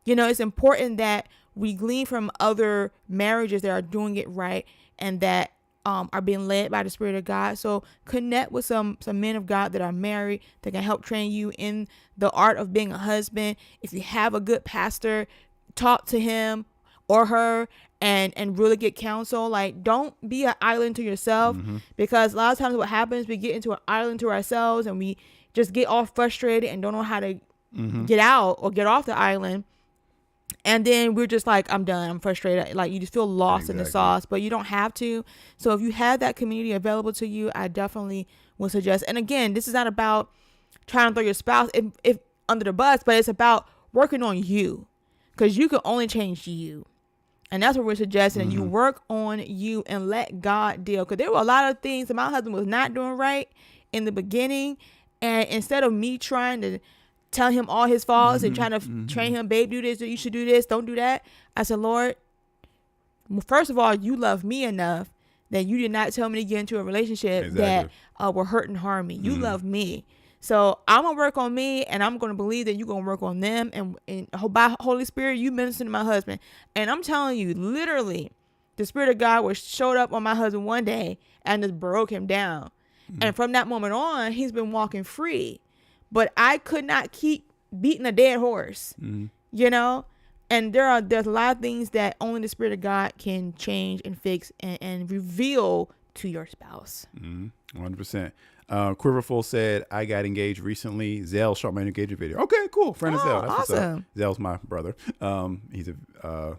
You know, it's important that we glean from other marriages that are doing it right and that are being led by the Spirit of God. So connect with some men of God that are married that can help train you in the art of being a husband. If you have a good pastor, talk to him or her and really get counsel. Like, don't be an island to yourself because a lot of times what happens, we get into an island to ourselves and we just get all frustrated and don't know how to get out or get off the island. And then we're just like, I'm done. I'm frustrated. Like, you just feel lost in the sauce, but you don't have to. So if you have that community available to you, I definitely would suggest. And again, this is not about trying to throw your spouse if under the bus, but it's about working on you because you can only change you. And that's what we're suggesting. And you work on you and let God deal. Because there were a lot of things that my husband was not doing right in the beginning. And instead of me trying to tell him all his faults and trying to train him, babe, do this, you should do this, don't do that, I said, Lord, first of all, you love me enough that you did not tell me to get into a relationship that will hurt and harm me. You love me. So I'm going to work on me, and I'm going to believe that you're going to work on them. And by Holy Spirit, you minister to my husband. And I'm telling you, literally, the Spirit of God showed up on my husband one day and just broke him down. And from that moment on, he's been walking free. But I could not keep beating a dead horse, you know? And there's a lot of things that only the Spirit of God can change and fix and reveal to your spouse. 100%. Quiverful said, I got engaged recently. Zell shot my engagement video. Okay, cool. Friend of Zell. That's awesome. Zell's my brother. He's a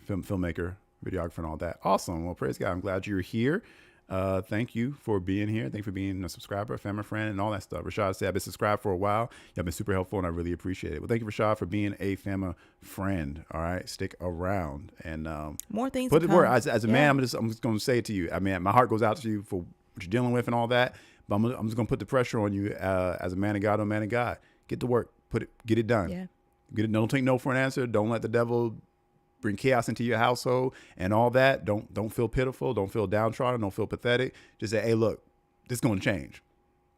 filmmaker, videographer, and all that. Awesome. Well, praise God. I'm glad you're here. Thank you for being here. Thank you for being a subscriber, family, friend, and all that stuff. Rashad said, I've been subscribed for a while. Y'all been super helpful, and I really appreciate it. Well, thank you, Rashad, for being a family friend. All right, stick around and more things. Put the word as a man. I'm just going to say it to you. I mean, my heart goes out to you for what you're dealing with and all that. But I'm just going to put the pressure on you as a man of God, man of God. Get to work. Get it done. Yeah. Don't take no for an answer. Don't let the devil bring chaos into your household and all that, don't feel pitiful. Don't feel downtrodden. Don't feel pathetic. Just say, hey, look, this is going to change.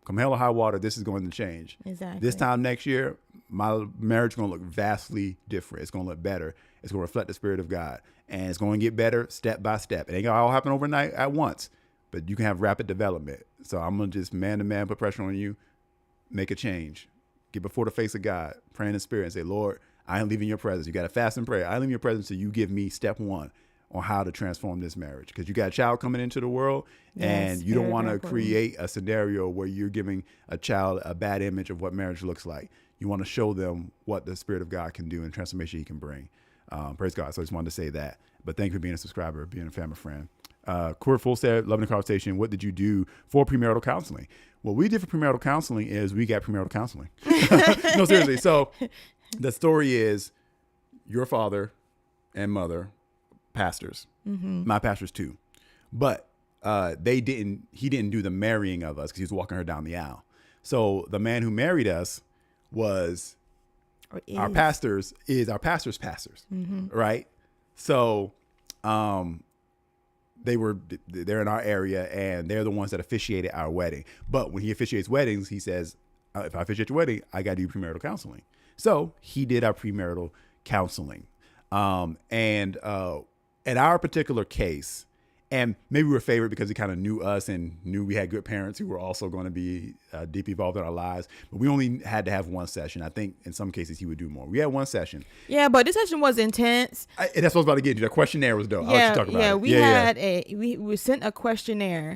Come hell or high water, this is going to change. Exactly. This time next year, my marriage is going to look vastly different. It's going to look better. It's going to reflect the Spirit of God. And it's going to get better step by step. It ain't going to all happen overnight at once, but you can have rapid development. So I'm going to just man-to-man put pressure on you. Make a change. Get before the face of God. Pray in the Spirit and say, Lord, I ain't leaving your presence. You got to fast and pray. I ain't leaving your presence until you give me step one on how to transform this marriage. Because you got a child coming into the world, and you don't want to create a scenario where you're giving a child a bad image of what marriage looks like. You want to show them what the Spirit of God can do and transformation he can bring. Praise God. So I just wanted to say that. But thank you for being a subscriber, being a family friend. Kurt Full said, loving the conversation. What did you do for premarital counseling? What we did for premarital counseling is we got premarital counseling. No, seriously. So the story is your father and mother, pastors, my pastors too. But he didn't do the marrying of us because he was walking her down the aisle. So the man who married us was our pastor's pastors, right? So they're in our area, and they're the ones that officiated our wedding. But when he officiates weddings, he says, if I officiate your wedding, I got to do premarital counseling. So he did our premarital counseling. And in our particular case, and maybe we were favored because he kind of knew us and knew we had good parents who were also going to be deeply involved in our lives. But we only had to have one session. I think in some cases he would do more. We had one session. Yeah, but this session was intense. And that's what I was about to get into. The questionnaire was dope. I'll let you talk about it. We sent a questionnaire.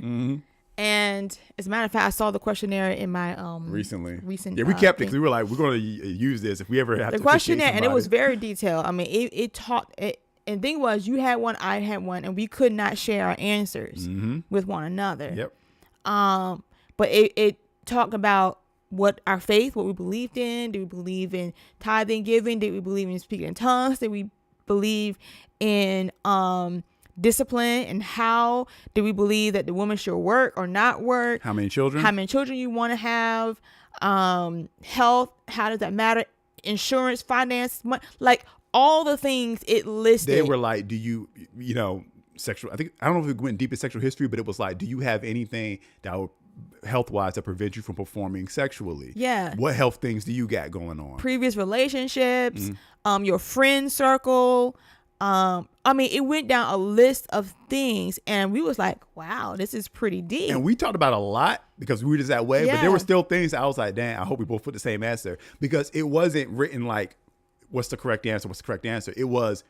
And as a matter of fact, I saw the questionnaire in my recent. Yeah, we kept it because we were like, we're going to use this if we ever have the questionnaire, and it was very detailed. I mean, it taught it. And the thing was, you had one, I had one, and we could not share our answers with one another. Yep. But it talked about what our faith, what we believed in. Did we believe in tithing, giving? Did we believe in speaking in tongues? Did we believe in discipline? And how did we believe that the woman should work or not work? How many children? How many children you want to have? Health, how does that matter? Insurance, finance, money, like all the things it listed. They were like, do you sexual, I don't know if it went deep in sexual history, but it was like, do you have anything that would health-wise that prevent you from performing sexually? Yeah. What health things do you got going on? Previous relationships, your friend circle. I mean, it went down a list of things, and we was like, wow, this is pretty deep. And we talked about a lot because we were just that way, Yeah. but there were still things that I was like, damn, I hope we both put the same answer, because it wasn't written like, what's the correct answer? What's the correct answer? It was,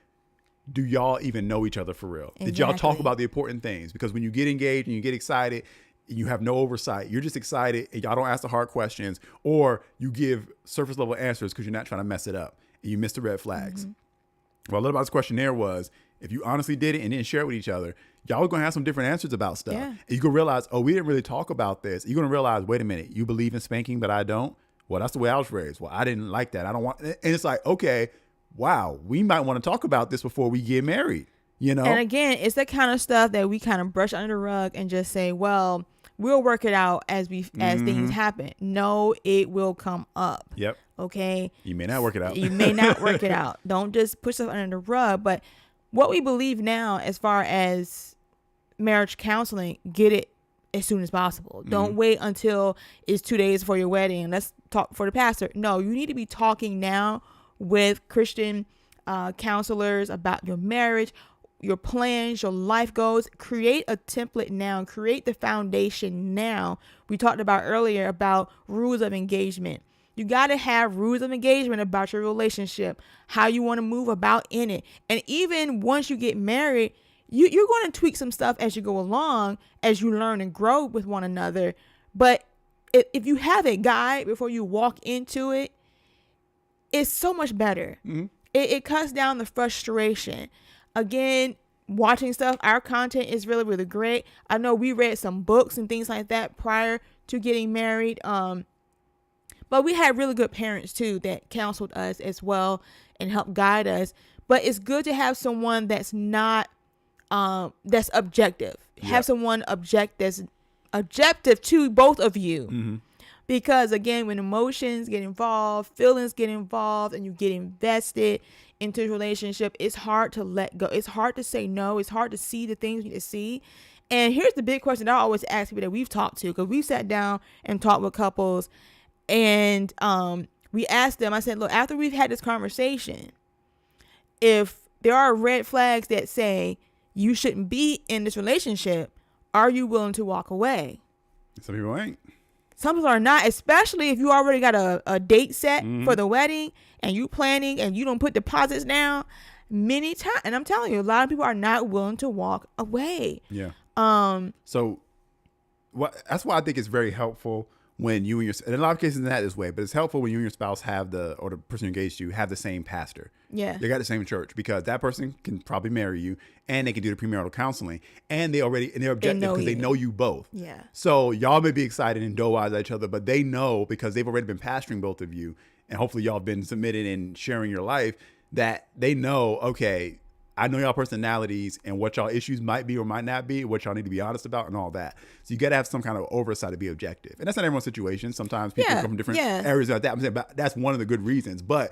do y'all even know each other for real? Exactly. Did y'all talk about the important things? Because when you get engaged and you get excited, you have no oversight. You're just excited and y'all don't ask the hard questions, or you give surface level answers because you're not trying to mess it up and you miss the red flags. What I love about this questionnaire was, if you honestly did it and didn't share it with each other, y'all are going to have some different answers about stuff. Yeah. And you're going to realize, oh, we didn't really talk about this. You're going to realize, wait a minute, you believe in spanking, but I don't? Well, that's the way I was raised. Well, I didn't like that. I don't want, and it's like, okay, wow, we might want to talk about this before we get married, you know? And again, it's the kind of stuff that we kind of brush under the rug and just say, well, we'll work it out as things happen. No, it will come up. Yep. Okay. You may not work it out. You may not work it out. Don't just push stuff under the rug. But what we believe now, as far as marriage counseling, get it as soon as possible. Don't wait until it's 2 days before your wedding. Let's talk for the pastor. No, you need to be talking now with Christian counselors about your marriage, your plans, your life goals. Create a template now. Create the foundation now. We talked about earlier about rules of engagement. You got to have rules of engagement about your relationship, how you want to move about in it. And even once you get married, you're going to tweak some stuff as you go along, as you learn and grow with one another. But if you have a guide before you walk into it, it's so much better. It cuts down the frustration. Again, watching stuff, our content is really, really great. I know we read some books and things like that prior to getting married. But we had really good parents too that counseled us as well and helped guide us. But it's good to have someone that's not, that's objective. Yeah. Have someone that's objective to both of you. Because again, when emotions get involved, feelings get involved, and you get invested into a relationship, it's hard to let go. It's hard to say no. It's hard to see the things you need to see. And here's the big question that I always ask people that we've talked to, because we've sat down and talked with couples, and we asked them, I said, look, after we've had this conversation, if there are red flags that say you shouldn't be in this relationship, are you willing to walk away? Some people ain't. Some people are not, especially if you already got a date set for the wedding and you planning and you don't put deposits down many times. And I'm telling you, a lot of people are not willing to walk away. Yeah. So that's why I think it's very helpful when you and your, in a lot of cases not this way, but it's helpful when you and your spouse have or the person engaged to you have the same pastor. Yeah. They got the same church, because that person can probably marry you, and they can do the premarital counseling, and they're objective because they know you both. Yeah. So y'all may be excited and doe-eyes at each other, but they know, because they've already been pastoring both of you, and hopefully y'all have been submitted and sharing your life, that they know, okay, I know y'all personalities and what y'all issues might be or might not be, what y'all need to be honest about, and all that. So you got to have some kind of oversight to be objective. And that's not everyone's situation. Sometimes people come from different areas like that. I'm saying, but that's one of the good reasons. But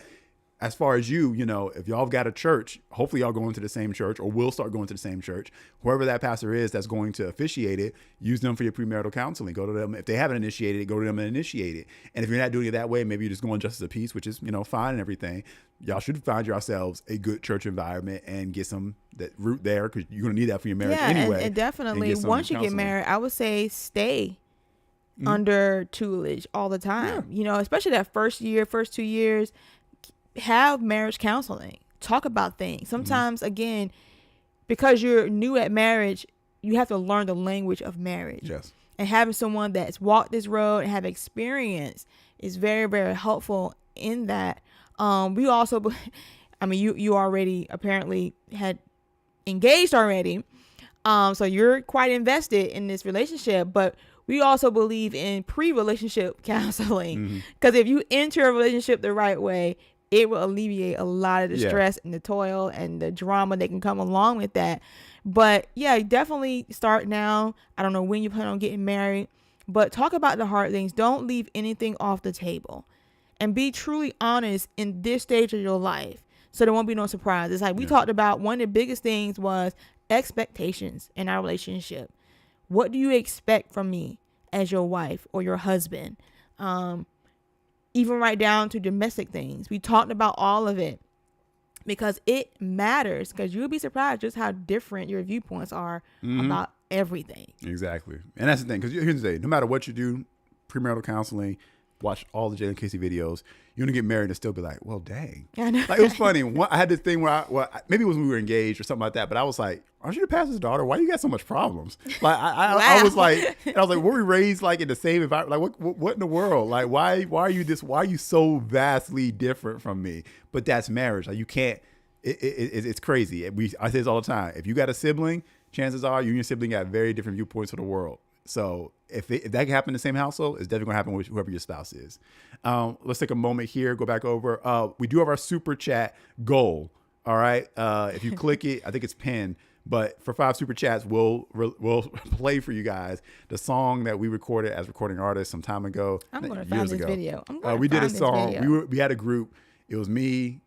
as far as you know, if y'all have got a church, hopefully y'all going to the same church, or will start going to the same church. Whoever that pastor is that's going to officiate it, use them for your premarital counseling. Go to them. If they haven't initiated it, go to them and initiate it. And if you're not doing it that way, maybe you're just going justice of peace, which is, fine and everything. Y'all should find yourselves a good church environment and get some that root there, because you're going to need that for your marriage anyway. And definitely, once you get married, I would say stay under tutelage all the time. Yeah. Especially that first 2 years. Have marriage counseling. Talk about things. Sometimes, again, because you're new at marriage, you have to learn the language of marriage. Yes. And having someone that's walked this road and have experience is very, very helpful in that. We also, you already apparently had engaged already. So you're quite invested in this relationship, but we also believe in pre-relationship counseling, because if you enter a relationship the right way, it will alleviate a lot of the stress and the toil and the drama that can come along with that. But yeah, definitely start now. I don't know when you plan on getting married, but talk about the hard things. Don't leave anything off the table, and be truly honest in this stage of your life, so there won't be no surprises. Like we talked about, one of the biggest things was expectations in our relationship. What do you expect from me as your wife or your husband? Even right down to domestic things. We talked about all of it, because it matters, because you'll be surprised just how different your viewpoints are about everything. Exactly. And that's the thing, because here's the thing, no matter what you do, premarital counseling, watch all the Jalen Casey videos, you're going to get married and still be like, well, dang. I know. Like, it was funny. I had this thing where maybe it was when we were engaged or something like that, but I was like, aren't you the pastor's daughter? Why you got so much problems? Like, I was like, were we raised like in the same environment? Like, what in the world? Like, why are you so vastly different from me? But that's marriage. Like, you can't, it's crazy. I say this all the time. If you got a sibling, chances are you and your sibling got very different viewpoints of the world. So if that can happen in the same household, it's definitely going to happen with whoever your spouse is. Let's take a moment here, go back over. We do have our super chat goal. All right. If you click it, I think it's pinned. But for 5 super chats, we'll play for you guys the song that we recorded as recording artists some time ago. I'm going to find this video. We did a song. We had a group. It was me,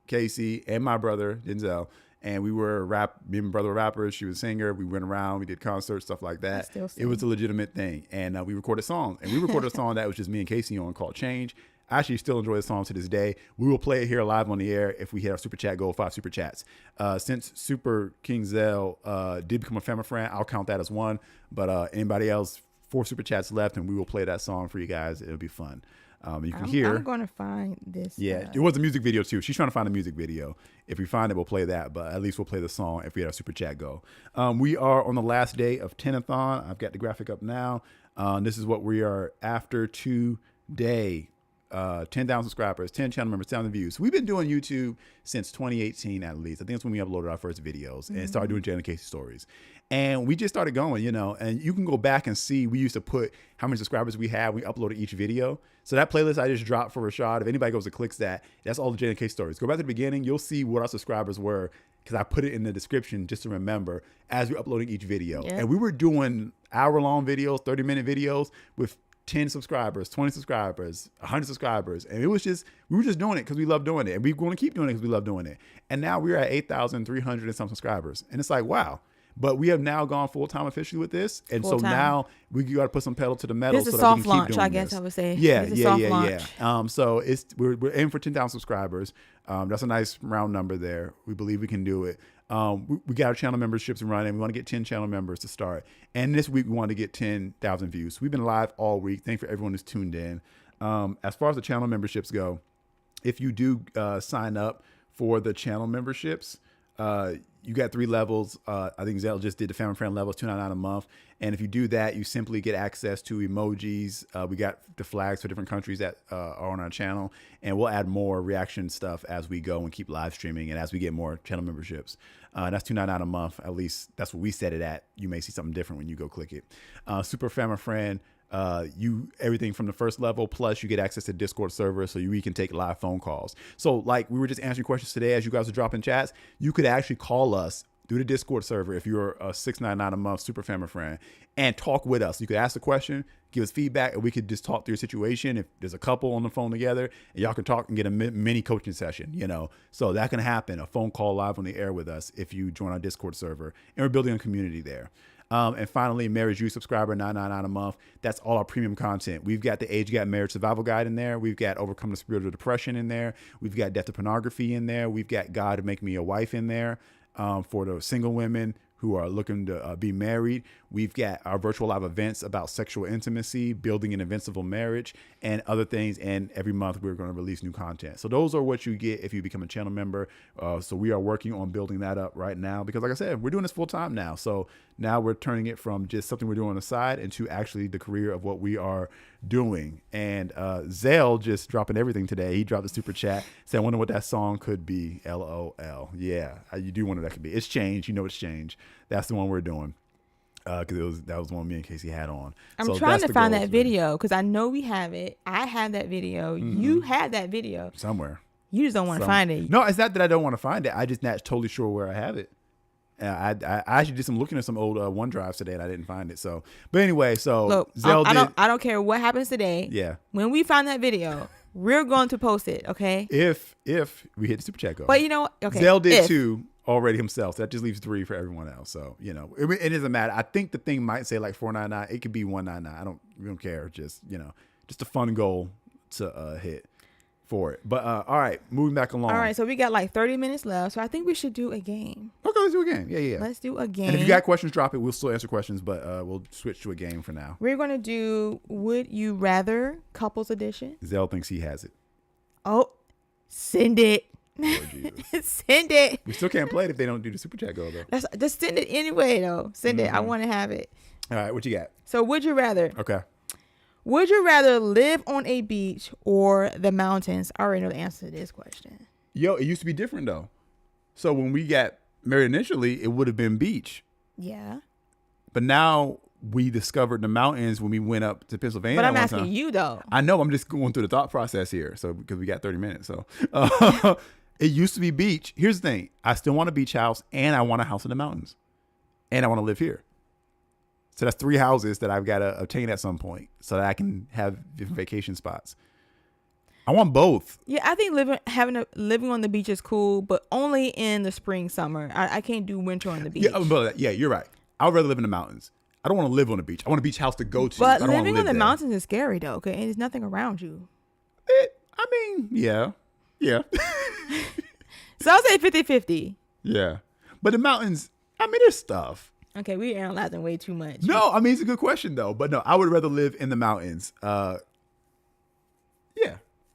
Casey, and my brother Denzel. And me and my brother were rappers. She was a singer. We went around. We did concerts, stuff like that. It was a legitimate thing. And we recorded songs. And we recorded a song that was just me and Casey on called Change. I actually still enjoy the song to this day. We will play it here live on the air if we hit our super chat goal, 5 super chats. Since Super King Zell did become a family friend, I'll count that as 1. But anybody else, 4 super chats left, and we will play that song for you guys. It'll be fun. You can hear. I'm going to find this. Yeah, it was a music video too. She's trying to find a music video. If we find it, we'll play that. But at least we'll play the song if we had our super chat go. We are on the last day of Tenathon. I've got the graphic up now. This is what we are after today. 10,000 subscribers, 10 channel members, 1,000 views. So we've been doing YouTube since 2018 at least. I think that's when we uploaded our first videos and started doing Jalen Casey stories. And we just started going, and you can go back and see, we used to put how many subscribers we had. We uploaded each video. So that playlist I just dropped for Rashad, if anybody goes and clicks that, that's all the Jalen Casey stories. Go back to the beginning. You'll see what our subscribers were, because I put it in the description just to remember as we're uploading each video. Yeah. And we were doing hour-long videos, 30-minute videos with 10 subscribers, 20 subscribers, 100 subscribers. And we were just doing it because we love doing it. And we're going to keep doing it because we love doing it. And now we're at 8,300 and some subscribers. And it's like, wow. But we have now gone full-time officially with this. And so now we got to put some pedal to the metal. This is so a that we soft can keep launch, doing I guess this. I would say. Yeah. So we're aiming for 10,000 subscribers. That's a nice round number there. We believe we can do it. We got our channel memberships running. We want to get 10 channel members to start. And this week we want to get 10,000 views. So we've been live all week. Thanks for everyone who's tuned in. As far as the channel memberships go, if you do sign up for the channel memberships, you got 3 levels. I think Zell just did the family friend level, $2.99 a month. And if you do that, you simply get access to emojis. We got the flags for different countries that are on our channel, and we'll add more reaction stuff as we go and keep live streaming and as we get more channel memberships. That's $2.99 a month. At least that's what we set it at. You may see something different when you go click it. Super Family Friend. Everything from the first level, plus you get access to Discord server so we can take live phone calls. So like we were just answering questions today as you guys are dropping chats, you could actually call us through the Discord server if you're a $6.99 a month Super Family Friend and talk with us. You could ask a question, give us feedback, and we could just talk through your situation. If there's a couple on the phone together, and y'all can talk and get a mini coaching session, So that can happen, a phone call live on the air with us if you join our Discord server. And we're building a community there. And finally, Marriage You subscriber, $9.99 a month. That's all our premium content. We've got the Age Gap Marriage Survival Guide in there. We've got Overcome the Spiritual Depression in there. We've got Death to Pornography in there. We've got God to Make Me a Wife in there for the single women who are looking to be married. We've got our virtual live events about sexual intimacy, building an invincible marriage, and other things. And every month we're going to release new content. So those are what you get if you become a channel member. So we are working on building that up right now because, like I said, we're doing this full time now. So now we're turning it from just something we're doing on the side into actually the career of what we are doing. And Zell just dropping everything today. He dropped a super chat saying, I wonder what that song could be. LOL. Yeah, you do wonder what that could be. It's changed. You know it's changed. That's the one we're doing. Because that was the one me and Casey had on. I'm trying to find that video because I know we have it. I have that video. Mm-hmm. You have that video somewhere. You just don't want to find it. No, it's not that I don't want to find it. I just not totally sure where I have it. I actually did some looking at some old OneDrives today and I didn't find it. So, but anyway, so look, I don't care what happens today. Yeah. When we find that video, we're going to post it. Okay. If we hit the super chat goal. But you know, okay. Zell did 2 already himself. So that just leaves 3 for everyone else. So it doesn't matter. I think the thing might say like $4.99. It could be $1.99. We don't care. Just just a fun goal to hit for it. But all right, moving back along. All right, so we got like 30 minutes left. So I think we should do a game. Okay, let's do a game. Yeah. Let's do a game. And if you got questions, drop it. We'll still answer questions, but we'll switch to a game for now. We're gonna do Would You Rather Couples Edition. Zell thinks he has it. Oh, send it. Send it. We still can't play it if they don't do the super chat goal though. Just send it anyway though. Send it. I want to have it. All right, what you got? So would you rather? Okay. Would you rather live on a beach or the mountains? I already know the answer to this question. Yo, it used to be different though. So when we got married initially, it would have been beach. Yeah. But now we discovered the mountains when we went up to Pennsylvania. But I'm asking you though. I know. I'm just going through the thought process here. So because we got 30 minutes. So it used to be beach. Here's the thing. I still want a beach house and I want a house in the mountains. And I want to live here. So that's 3 houses that I've got to obtain at some point so that I can have different vacation spots. I want both. Yeah, I think living on the beach is cool, but only in the spring, summer. I can't do winter on the beach. Yeah, you're right. I would rather live in the mountains. I don't want to live on the beach. I want a beach house to go to. But I don't living on the there. mountains is scary though, okay? And there's nothing around you. Yeah. So I'll say 50-50. Yeah. But the mountains, there's stuff. Okay, we're analyzing way too much. No, it's a good question though. But no, I would rather live in the mountains. Yeah.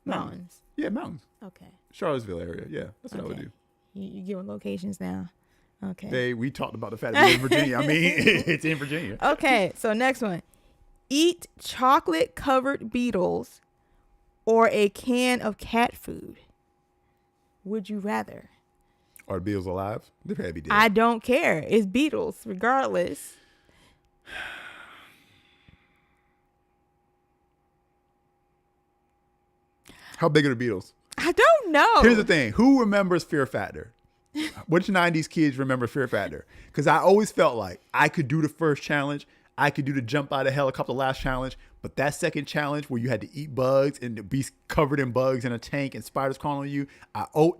Mountains. Yeah, mountains. Okay. Charlottesville area. Yeah, that's what I would do. You giving locations now. Okay. We talked about the fact that it's in Virginia. It's in Virginia. Okay, so next one. Eat chocolate-covered beetles or a can of cat food. Would you rather? Are the beetles alive? They've had to be dead. I don't care. It's beetles, regardless. How big are the beetles? I don't know. Here's the thing. Who remembers Fear Factor? Which 90s kids remember Fear Factor? Because I always felt like I could do the first challenge. I could do the jump out of helicopter last challenge. But that second challenge where you had to eat bugs and be covered in bugs in a tank and spiders crawling on you,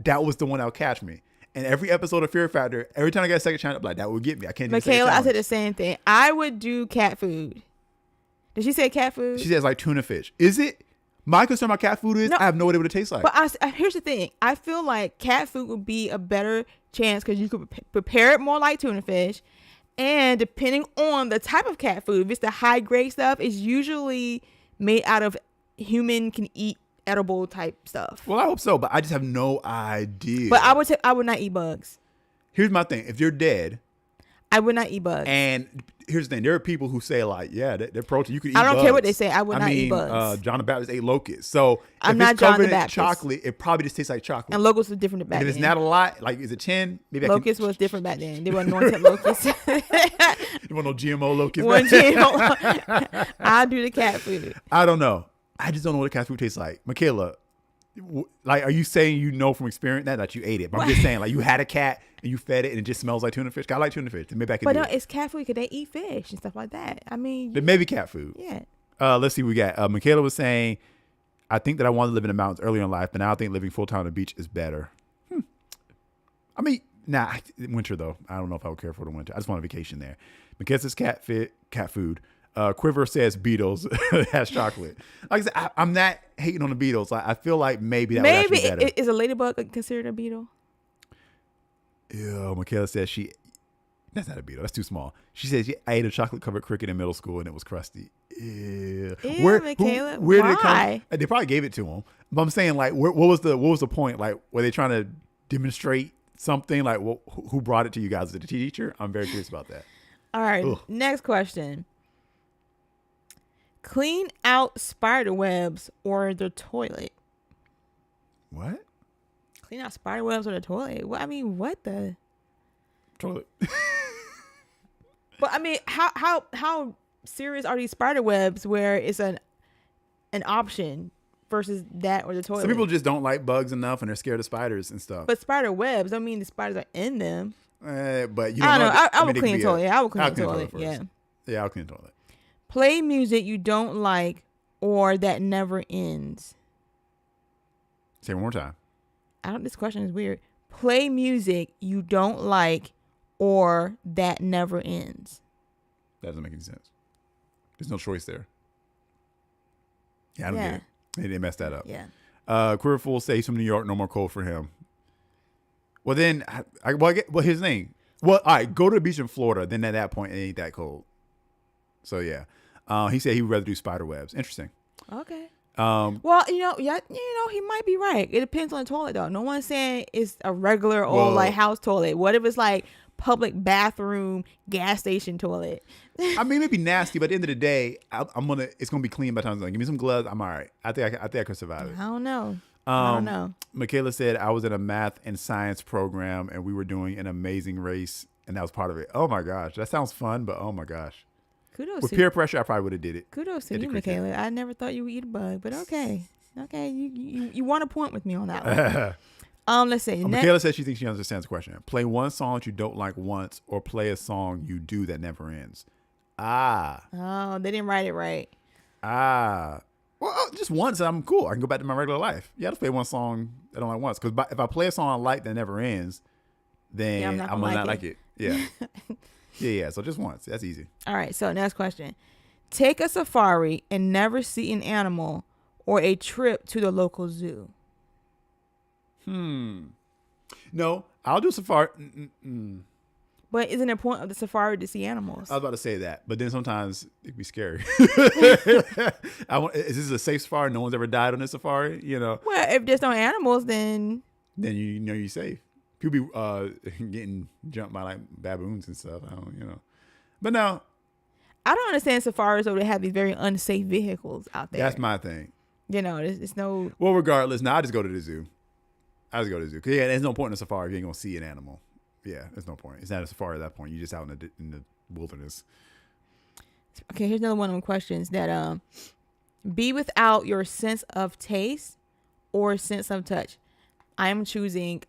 that was the one that would catch me. And every episode of Fear Factor, every time I got a second challenge, I'm like, that would get me. I can't do the second Michaela, I challenge. said the same thing. I would do cat food. Did she say cat food? She says like tuna fish. Is it? My concern about cat food is No. I have no idea what it tastes like. But here's the thing. I feel like cat food would be a better chance because you could prepare it more like tuna fish. And depending on the type of cat food, if it's the high grade stuff, it's usually made out of human can eat edible type stuff. Well, I hope so, but I just have no idea. But I would not eat bugs. Here's my thing. If you're dead, I would not eat bugs. and here's the thing. There are people who say like, yeah, they're protein. You can eat I don't bugs. care what they say. I would not eat bugs. John the Baptist ate locusts. So I'm if not it's John covered the in Baptist. chocolate, it probably just tastes like chocolate. And locusts was different back And if then. it's not a lot, like is it 10? Maybe Locusts was different back then. They were anointed locusts. You want no GMO locusts? One man? GMO. I'll do the cat food. I don't know. I just don't know what cat food tastes like. Michaela, like, are you saying you know from experience that you ate it? But I'm just saying, like, you had a cat and you fed it and it just smells like tuna fish. I like tuna fish. Then maybe I can But do no, it. it's cat food because they eat fish and stuff like that. I mean, Then maybe cat food. yeah. Let's see what we got. Michaela was saying, I think that I wanted to live in the mountains earlier in life, but now I think living full time on the beach is better. I mean, winter though. I don't know if I would care for the winter. I just want a vacation there. Michaela says cat food. Quiver says Beatles has chocolate. Like I said, I'm not hating on the Beatles. I feel like maybe that would actually be better. Is a ladybug considered a beetle? Ew, Michaela says that's not a beetle. That's too small. She says, I ate a chocolate covered cricket in middle school and it was crusty. Ew. Michaela, where did it why? come? They probably gave it to him. But I'm saying, like, what was the point? Like, were they trying to demonstrate something? Like, who brought it to you guys? Was it the teacher? I'm very curious about that. All right. Ugh. Next question. Clean out spider webs or the toilet. What? Clean out spider webs or the toilet. Well, I mean, what the? Toilet. But I mean, how serious are these spider webs where it's an option versus that or the toilet? Some people just don't like bugs enough and they're scared of spiders and stuff. But spider webs don't mean the spiders are in them. But you I don't don't know. I mean, would it could clean the be toilet. I would clean I'll the toilet. first. Yeah. Yeah, I'll clean the toilet. Play music you don't like or that never ends. Say it one more time. This question is weird. Play music you don't like or that never ends. That doesn't make any sense. There's no choice there. Yeah, I don't get it. They messed that up. Yeah. Queer Fool say he's from New York. No more cold for him. Well, then, well, here's the thing. Well, all right, go to the beach in Florida. Then at that point, it ain't that cold. So, yeah. He said he would rather do spider webs. Interesting. Okay. Well, he might be right. It depends on the toilet, though. No one's saying it's a regular old like house toilet. What if it's like public bathroom, gas station toilet? I mean, it may be nasty, but at the end of the day, it's gonna be clean by the time it's done. Give me some gloves. I'm all right. I think I could survive it. I don't know. Michaela said I was in a math and science program and we were doing an amazing race and that was part of it. Oh my gosh, that sounds fun, but oh my gosh. Kudos With to peer pressure, I probably would have did it. Kudos to At the you, cricket. Michaela. I never thought you would eat a bug, but okay. Okay, you want a point with me on that one. Let's see. Michaela says she thinks she understands the question. Play one song that you don't like once or play a song you do that never ends. Oh, they didn't write it right. Well, just once, I'm cool. I can go back to my regular life. Yeah, I'll just play one song I don't like once. Because if I play a song I like that never ends, then I'm gonna not like it. Yeah. yeah. So just once. That's easy. All right. So next question. Take a safari and never see an animal or a trip to the local zoo. No, I'll do safari. But isn't the point of the safari to see animals? I was about to say that, but then sometimes it'd be scary. Is this a safe safari? No one's ever died on this safari, you know? Well, if there's no animals, then you know you're safe. People be getting jumped by like baboons and stuff. I don't, But no, I don't understand safaris though. They have these very unsafe vehicles out there. that's my thing. It's no. Well, regardless, now I just go to the zoo. I just go to the zoo. 'Cause, yeah, there's no point in a safari if you ain't gonna see an animal. Yeah, there's no point. It's not a safari at that point. You're just out in the wilderness. Okay, here's another one of the questions that be without your sense of taste or sense of touch. I am choosing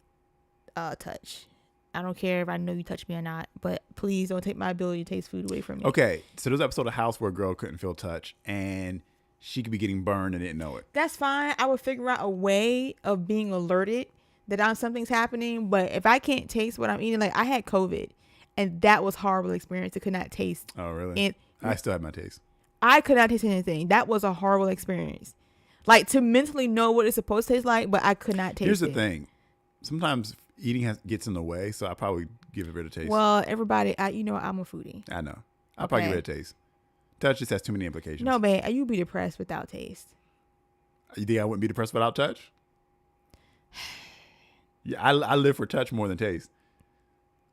touch. I don't care if I know you touch me or not, but please don't take my ability to taste food away from me. Okay, so there's an episode of House where a girl couldn't feel touch, and she could be getting burned and didn't know it. That's fine. I would figure out a way of being alerted that something's happening. But if I can't taste what I'm eating, like I had COVID, and that was a horrible experience. I could not taste. Oh, really? And I still have my taste. I could not taste anything. That was a horrible experience. Like to mentally know what it's supposed to taste like, but I could not taste it. Here's the thing. Sometimes eating gets in the way, so I probably give it a bit of taste. Well, everybody, I'm a foodie. I know. I'll probably give it a taste. Touch just has too many implications. No, babe, you'd be depressed without taste. You think I wouldn't be depressed without touch? Yeah, I live for touch more than taste.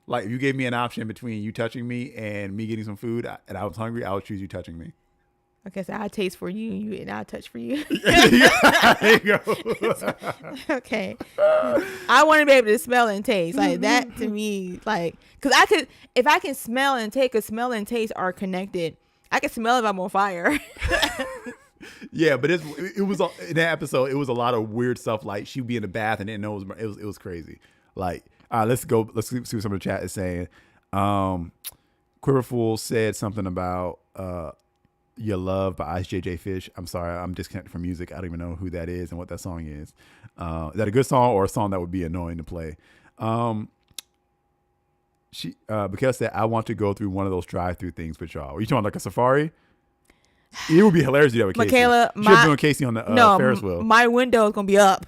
Like if you gave me an option between you touching me and me getting some food, and I was hungry, I would choose you touching me. Okay, so I taste for you, and I touch for you. There you go. Okay, I want to be able to smell and taste like that. To me, like, because if I can smell and taste, because smell and taste are connected. I can smell if I'm on fire. Yeah, but it was in that episode. It was a lot of weird stuff. Like she'd be in the bath and didn't know it was crazy. Like, let's see what some of the chat is saying. Quiverful said something about Your Love by Ice JJ Fish. I'm sorry, I'm disconnected from music. I don't even know who that is and what that song is. Is that a good song or a song that would be annoying to play? Because said, I want to go through one of those drive-through things with y'all. Are you talking like a safari? It would be hilarious to do that with Michaela, Casey. She was doing Casey on the Ferris wheel. My window is gonna be up.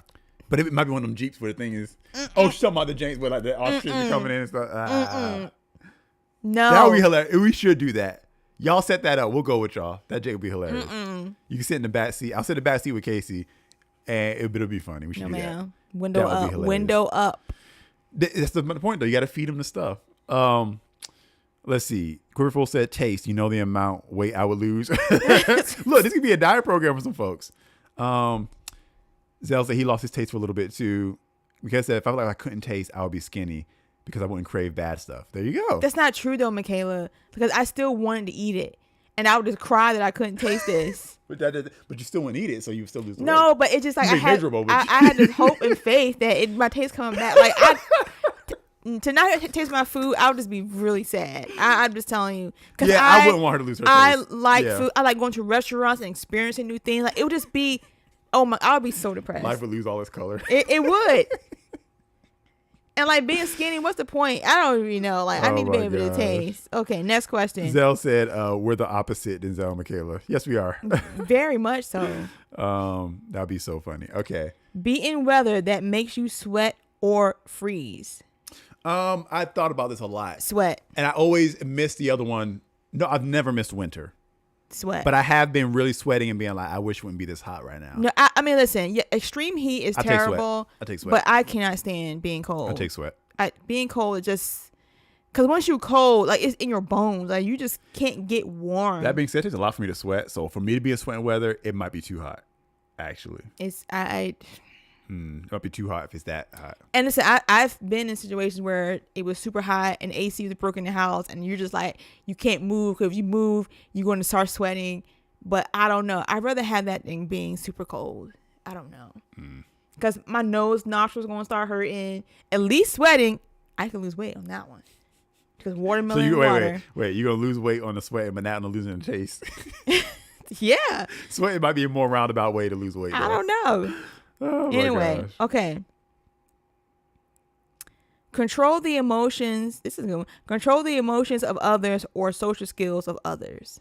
But it might be one of them Jeeps where the thing is. Oh, she's talking about the James where like the ostriches are coming in and stuff. No, that would be hilarious. We should do that. Y'all set that up. We'll go with y'all. That Jake would be hilarious. You can sit in the back seat. I'll sit in the back seat with Casey, and it'll be funny. We should do that. Window up. Window up. That's the point, though. You got to feed them the stuff. Let's see. Quiverful said, taste. You know the amount weight I would lose. Look, this could be a diet program for some folks. Zell said he lost his taste for a little bit, too. Because if I felt like I couldn't taste, I would be skinny because I wouldn't crave bad stuff. There you go. That's not true, though, Michaela, because I still wanted to eat it. And I would just cry that I couldn't taste this. But you still wouldn't eat it, so you still lose the weight. No, but it's just like I had this hope and faith that my taste coming back. Like to not taste my food, I would just be really sad. I'm just telling you. Yeah, I wouldn't want her to lose her taste. I like food. I like going to restaurants and experiencing new things. Like it would just be, I would be so depressed. Life would lose all its color. It would. And like being skinny, what's the point? I don't even know. Like I need to be able to taste. Okay, next question. Zell said, "We're the opposite than Zell and Michaela." Yes, we are. Very much so. That'd be so funny. Okay. Be in weather that makes you sweat or freeze. I thought about this a lot. Sweat. And I always miss the other one. No, I've never missed winter. Sweat. But I have been really sweating and being like, I wish it wouldn't be this hot right now. No, I mean, listen, extreme heat is terrible. I take sweat. But I cannot stand being cold. I take sweat. Being cold is just, because once you're cold, like it's in your bones. Like you just can't get warm. That being said, it takes a lot for me to sweat. So for me to be in sweating weather, it might be too hot, actually. It might be too hot if it's that hot. And listen, I've been in situations where it was super hot and AC was broken in the house and you're just like, you can't move because if you move, you're going to start sweating. But I don't know. I'd rather have that than being super cold. I don't know. Because my nose, nostrils going to start hurting. At least sweating, I can lose weight on that one. Because watermelon water. Wait, you're going to lose weight on the sweating, but not on the losing the taste. Yeah. Sweating might be a more roundabout way to lose weight. I don't know. Oh anyway, okay. Control the emotions. This is a good one. Control the emotions of others or social skills of others.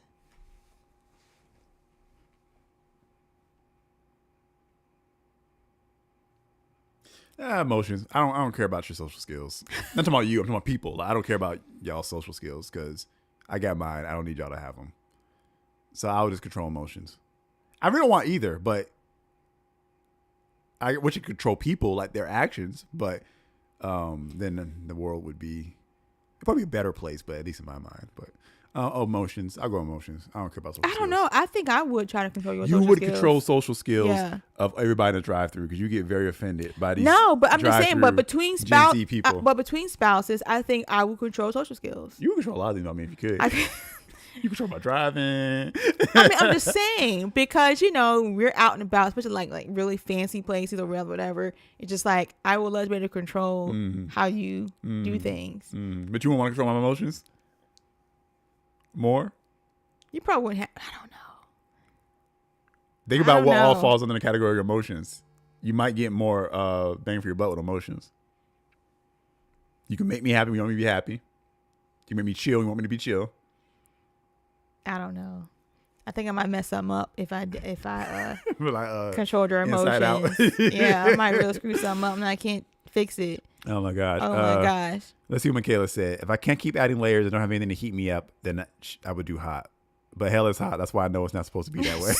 Emotions. I don't care about your social skills. I'm not talking about you. I'm talking about people. Like, I don't care about y'all's social skills because I got mine. I don't need y'all to have them. So I would just control emotions. I really don't want either, but I wish you could control people, like their actions, but then the world would be probably a better place, but at least in my mind. But emotions, I'll go emotions. I don't care about social skills. I don't know. I think I would try to control your social skills. You would control social skills of everybody in the drive-through because you get very offended by these. No, but I'm just saying. But between spouses, I think I would control social skills. You would control a lot of things. I mean, if you could. You control my driving. I mean, I'm just saying because we're out and about, especially like really fancy places or whatever. It's just like I would love to be able to control how you do things. But you won't want to control my emotions. More? You probably wouldn't have. I don't know. Think I about don't what all know. falls under the category of emotions. You might get more bang for your buck with emotions. You can make me happy. You want me to be happy. You can make me chill. You want me to be chill. I don't know. I think I might mess something up if I We're like, control your Inside Out. emotions. Yeah, I might really screw something up and I can't fix it. oh my gosh. Oh my gosh. Let's see what Michaela said. If I can't keep adding layers and don't have anything to heat me up, then I would do hot. But hell is hot. That's why I know it's not supposed to be that way.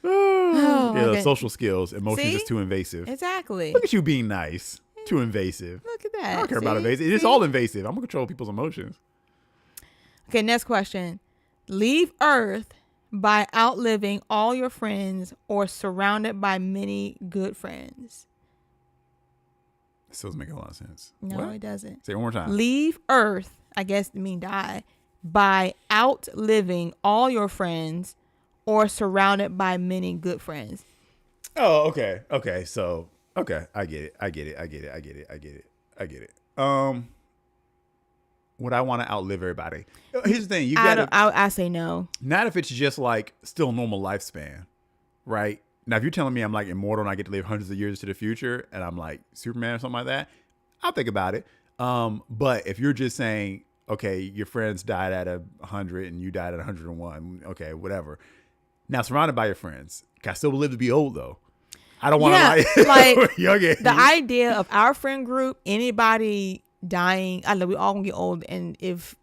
Oh, Yeah, okay. social skills. Emotions See? is too invasive. Exactly. Look at you being nice. Too invasive. Look at that. I don't care about See? invasive. It's See? all invasive. I'm gonna control people's emotions. Okay, next question. Leave Earth by outliving all your friends or surrounded by many good friends. It still doesn't make a lot of sense. No, What? it doesn't. Say it one more time. Leave Earth, I guess it mean die, by outliving all your friends or surrounded by many good friends. Oh, okay. Okay. So, okay. I get it. I get it. I get it. I get it. I get it. I get it. Would I want to outlive everybody? Here's the thing. You got to, I say no. not if it's just like still normal lifespan, right? Now, if you're telling me I'm like immortal and I get to live hundreds of years to the future and I'm like Superman or something like that, I'll think about it. But if you're just saying, okay, your friends died at 100 and you died at 101, okay, whatever. Now, surrounded by your friends, I still live to be old though. I don't want to like young age. the idea of our friend group, anybody dying, I know we all gonna get old, and if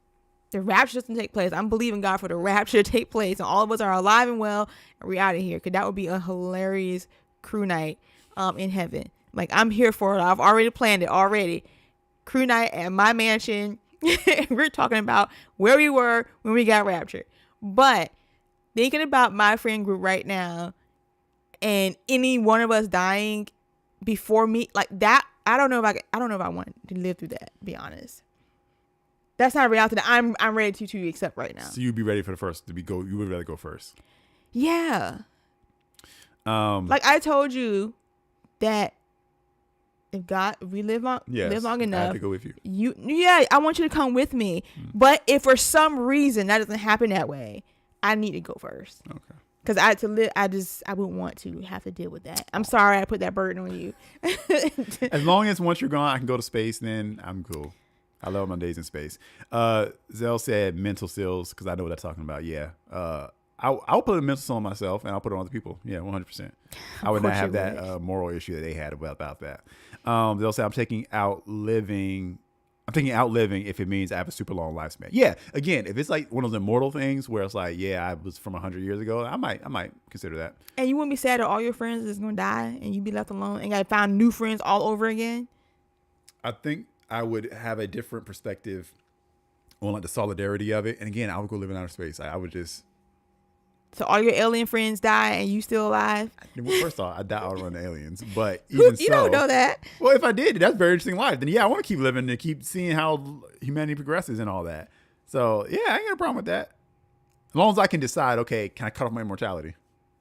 the rapture doesn't take place, I'm believing God for the rapture to take place and all of us are alive and well and we're out of here, because that would be a hilarious crew night in heaven. Like, I'm here for it. I've already planned it already. Crew night at my mansion. We're talking about where we were when we got raptured. But thinking about my friend group right now and any one of us dying before me, like that, I don't know if I want to live through that, to be honest. That's not a reality that I'm ready to accept right now. So you'd be ready for the first to be go. You would rather go first. Yeah. Like I told you that if we live long, Yes, live long I have enough, to go with you. I want you to come with me. But if for some reason that doesn't happen that way, I need to go first. Okay. Because I wouldn't want to have to deal with that. I'm sorry I put that burden on you. As long as once you're gone, I can go to space, then I'm cool. I love my days in space. Zell said mental skills, because I know what I'm talking about. Yeah. I'll put a mental skill on myself, and I'll put it on other people. Yeah, 100%. I would not have that moral issue that they had about that. They'll say I'm taking outliving if it means I have a super long lifespan. Yeah, again, if it's like one of those immortal things where it's like, yeah, I was from 100 years ago, I might consider that. And you wouldn't be sad that all your friends is gonna die and you be left alone and gotta find new friends all over again? I think I would have a different perspective on like the solidarity of it. And again, I would go live in outer space. I would just. So all your alien friends die and you still alive? Well, first off, I doubt I'll run the aliens, but even You don't know that. Well, if I did, that's a very interesting life. Then yeah, I want to keep living and keep seeing how humanity progresses and all that. So yeah, I ain't got a problem with that. As long as I can decide, okay, can I cut off my immortality?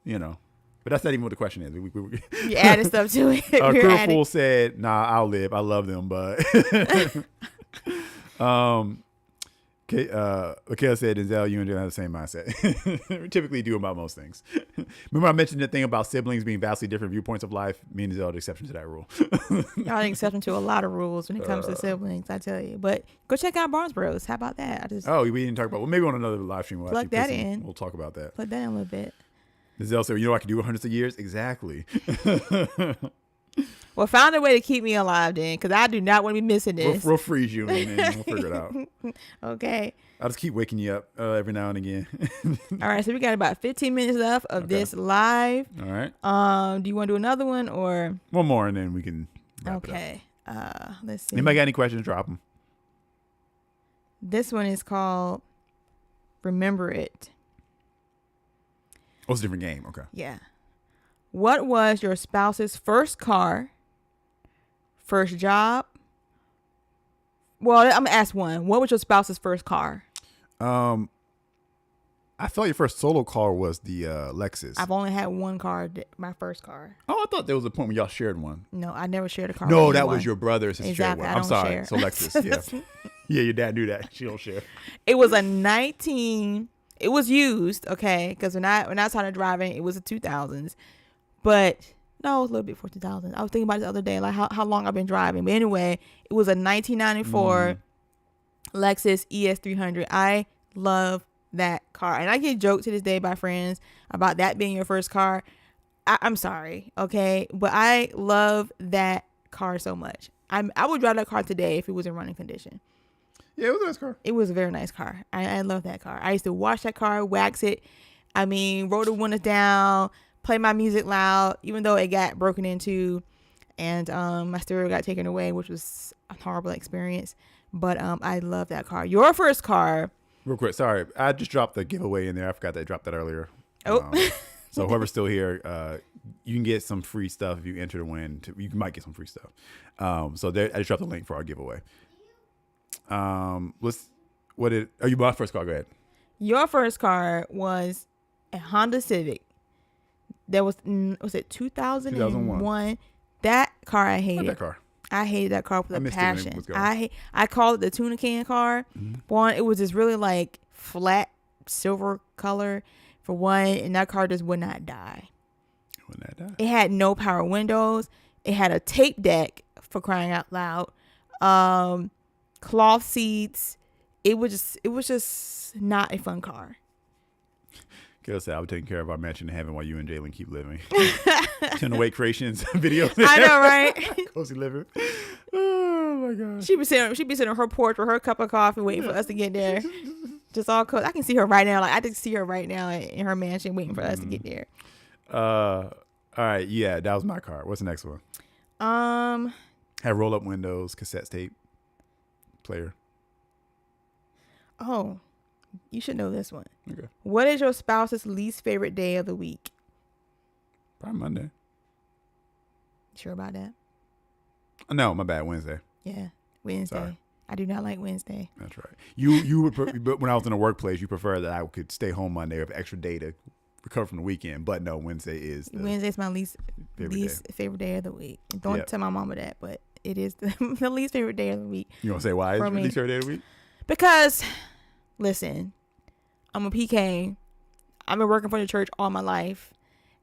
You know, but that's not even what the question is. You added stuff to it. Cruel Fool said, "Nah, I'll live. I love them, but." Mikhail said, Denzel, you and Dylan have the same mindset. We typically do about most things. Remember I mentioned the thing about siblings being vastly different viewpoints of life? Me and Denzel are the exception to that rule. Y'all are exception to a lot of rules when it comes to siblings, I tell you. But go check out Barnes Bros. How about that? We didn't talk about. Well, maybe on another live stream. Plug that in. We'll talk about that. Plug that in a little bit. Denzel said, you know, I can do hundreds of years. Exactly. Well, found a way to keep me alive then, because I do not want to be missing this. We'll freeze you and then we'll figure it out. Okay. I'll just keep waking you up every now and again. All right, so we got about 15 minutes left of this live. All right. Do you want to do another one or? One more and then we can wrap Okay. Let's see. Anybody got any questions? Drop them. This one is called Remember It. Oh, it's a different game. Okay. Yeah. What was your spouse's first car, first job? Well, I'm going to ask one. What was your spouse's first car? I thought your first solo car was the Lexus. I've only had one car, my first car. Oh, I thought there was a point where y'all shared one. No, I never shared a car. No, with that anyone. was your brother's. Exactly, Shared one. I I'm don't sorry. share. So Lexus, yeah. Yeah, your dad knew that. She don't share. It was a 19. It was used, okay, because when I started driving, it was the 2000s. But no, it was a little bit before 2000. I was thinking about it the other day, like how long I've been driving. But anyway, it was a 1994 Lexus ES300. I love that car, and I get joked to this day by friends about that being your first car. I'm sorry, okay, but I love that car so much. I would drive that car today if it was in running condition. Yeah, it was a nice car. It was a very nice car. I love that car. I used to wash that car, wax it. I mean, roll the windows down, play my music loud, even though it got broken into, and my stereo got taken away, which was a horrible experience. But I love that car. Your first car. Real quick, sorry. I just dropped the giveaway in there. I forgot that I dropped that earlier. Oh. So whoever's still here, you can get some free stuff if you enter to win. You might get some free stuff. So there, I just dropped the link for our giveaway. You bought first car? Go ahead. Your first car was a Honda Civic. That was it 2001? That car I hated. Not that car. I hated that car with a missed it when it passion. was going. I called it the tuna can car. One, it was just really like flat silver color for one, and that car just would not die. It had no power windows. It had a tape deck, for crying out loud. Cloth seats. It was just not a fun car. Kayla said, "I was taking care of our mansion in heaven while you and Jalen keep living." Turn away creations video. I know, right? Cozy living. Oh my gosh. She'd be sitting on her porch with her cup of coffee, waiting for us to get there. Just all cozy. I can see her right now. Like I just see her right now in her mansion, waiting for us to get there. All right. Yeah, that was my car. What's the next one? Had roll up windows, cassette tape player. Oh, you should know this one. Okay. What is your spouse's least favorite day of the week? Probably Monday. Sure about that? No, my bad. Wednesday. Yeah, Wednesday. Sorry. I do not like Wednesday. That's right. You would, but when I was in the workplace, you prefer that I could stay home Monday with extra day to recover from the weekend. But no, Wednesday is Wednesday's my least favorite day of the week. Don't tell my mama that, but it is the least favorite day of the week. You want to say why it's the least favorite day of the week? Because, listen, I'm a PK. I've been working for the church all my life,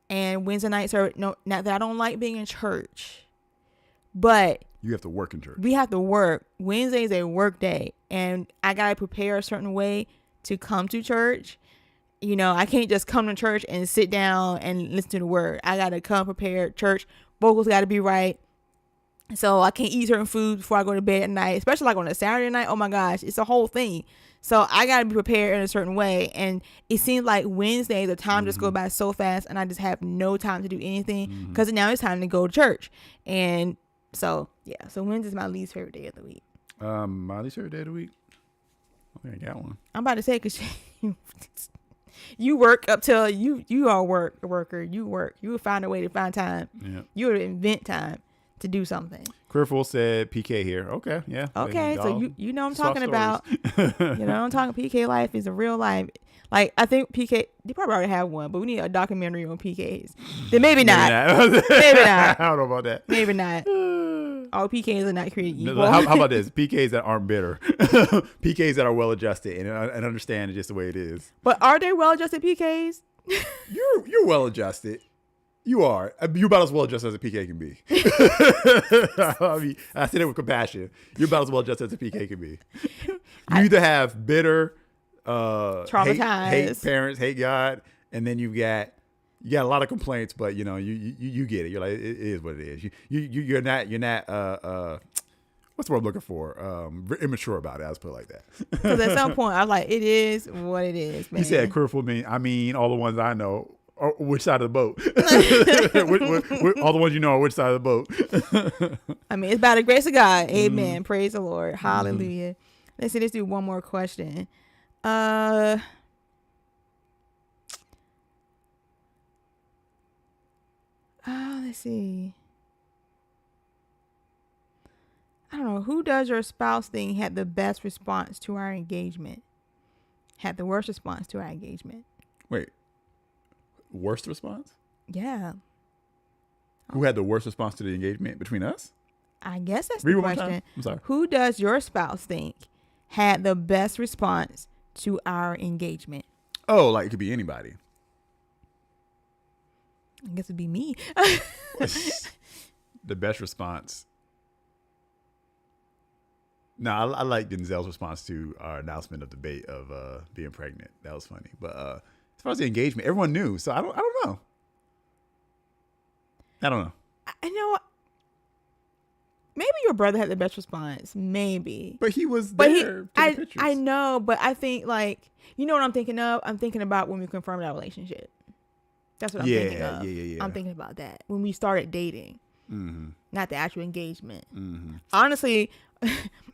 and Wednesday nights are not that I don't like being in church, but you have to work in church. We have to work. Wednesday is a work day, and I gotta prepare a certain way to come to church. You know, I can't just come to church and sit down and listen to the word. I gotta come prepared. Church vocals gotta be right. So I can't eat certain food before I go to bed at night, especially like on a Saturday night. Oh my gosh, it's a whole thing. So I gotta be prepared in a certain way, and it seems like Wednesday the time just goes by so fast, and I just have no time to do anything because now it's time to go to church. And so yeah, so Wednesday's my least favorite day of the week. My least favorite day of the week. I think I got one. I'm about to say because you work up till you are a worker. You work. You will find a way to find time. Yeah. You would invent time to do something. Cripple said PK here. Okay, yeah. Okay, so you know what I'm talking about. Stories. You know what I'm talking. PK life is a real life. Like I think PK, they probably already have one, but we need a documentary on PKs. Then maybe not. Maybe not. I don't know about that. Maybe not. All PKs are not created equal. How about this? PKs that aren't bitter. PKs that are well adjusted and understand it just the way it is. But are they well adjusted PKs? You're well adjusted. You are. You're about as well adjusted as a PK can be. I mean, I say that with compassion. You're about as well adjusted as a PK can be. You either have bitter, traumatized, hate parents, hate God, and then you got a lot of complaints, but you know you get it. You're like, it is what it is. You're not what's the word I'm looking for? Immature about it. I'll put it like that. Because at some point I was like, it is what it is, man. You said cripple me. I mean all the ones I know. Or which side of the boat? All the ones you know are which side of the boat? I mean, it's by the grace of God. Amen. Praise the Lord. Hallelujah. Let's see. Let's do one more question. Let's see. I don't know. Who does your spouse think had the best response to our engagement? had the worst response to our engagement. Wait, worst response? Yeah. Who had the worst response to the engagement between us? I guess that's Read the one more time. question. I'm sorry. Who does your spouse think had the best response to our engagement? Oh, like it could be anybody. I guess it'd be me. The best response. No, I like Denzel's response to our announcement of debate of being pregnant. That was funny. But as far as the engagement, everyone knew. So I don't know. I don't know. I know. Maybe your brother had the best response. Maybe. But he was But there. Taking pictures. I know, but I think like, you know what I'm thinking of? I'm thinking about when we confirmed our relationship. That's what I'm thinking of. Yeah. I'm thinking about that. When we started dating. Mm-hmm. Not the actual engagement. Mm-hmm. Honestly,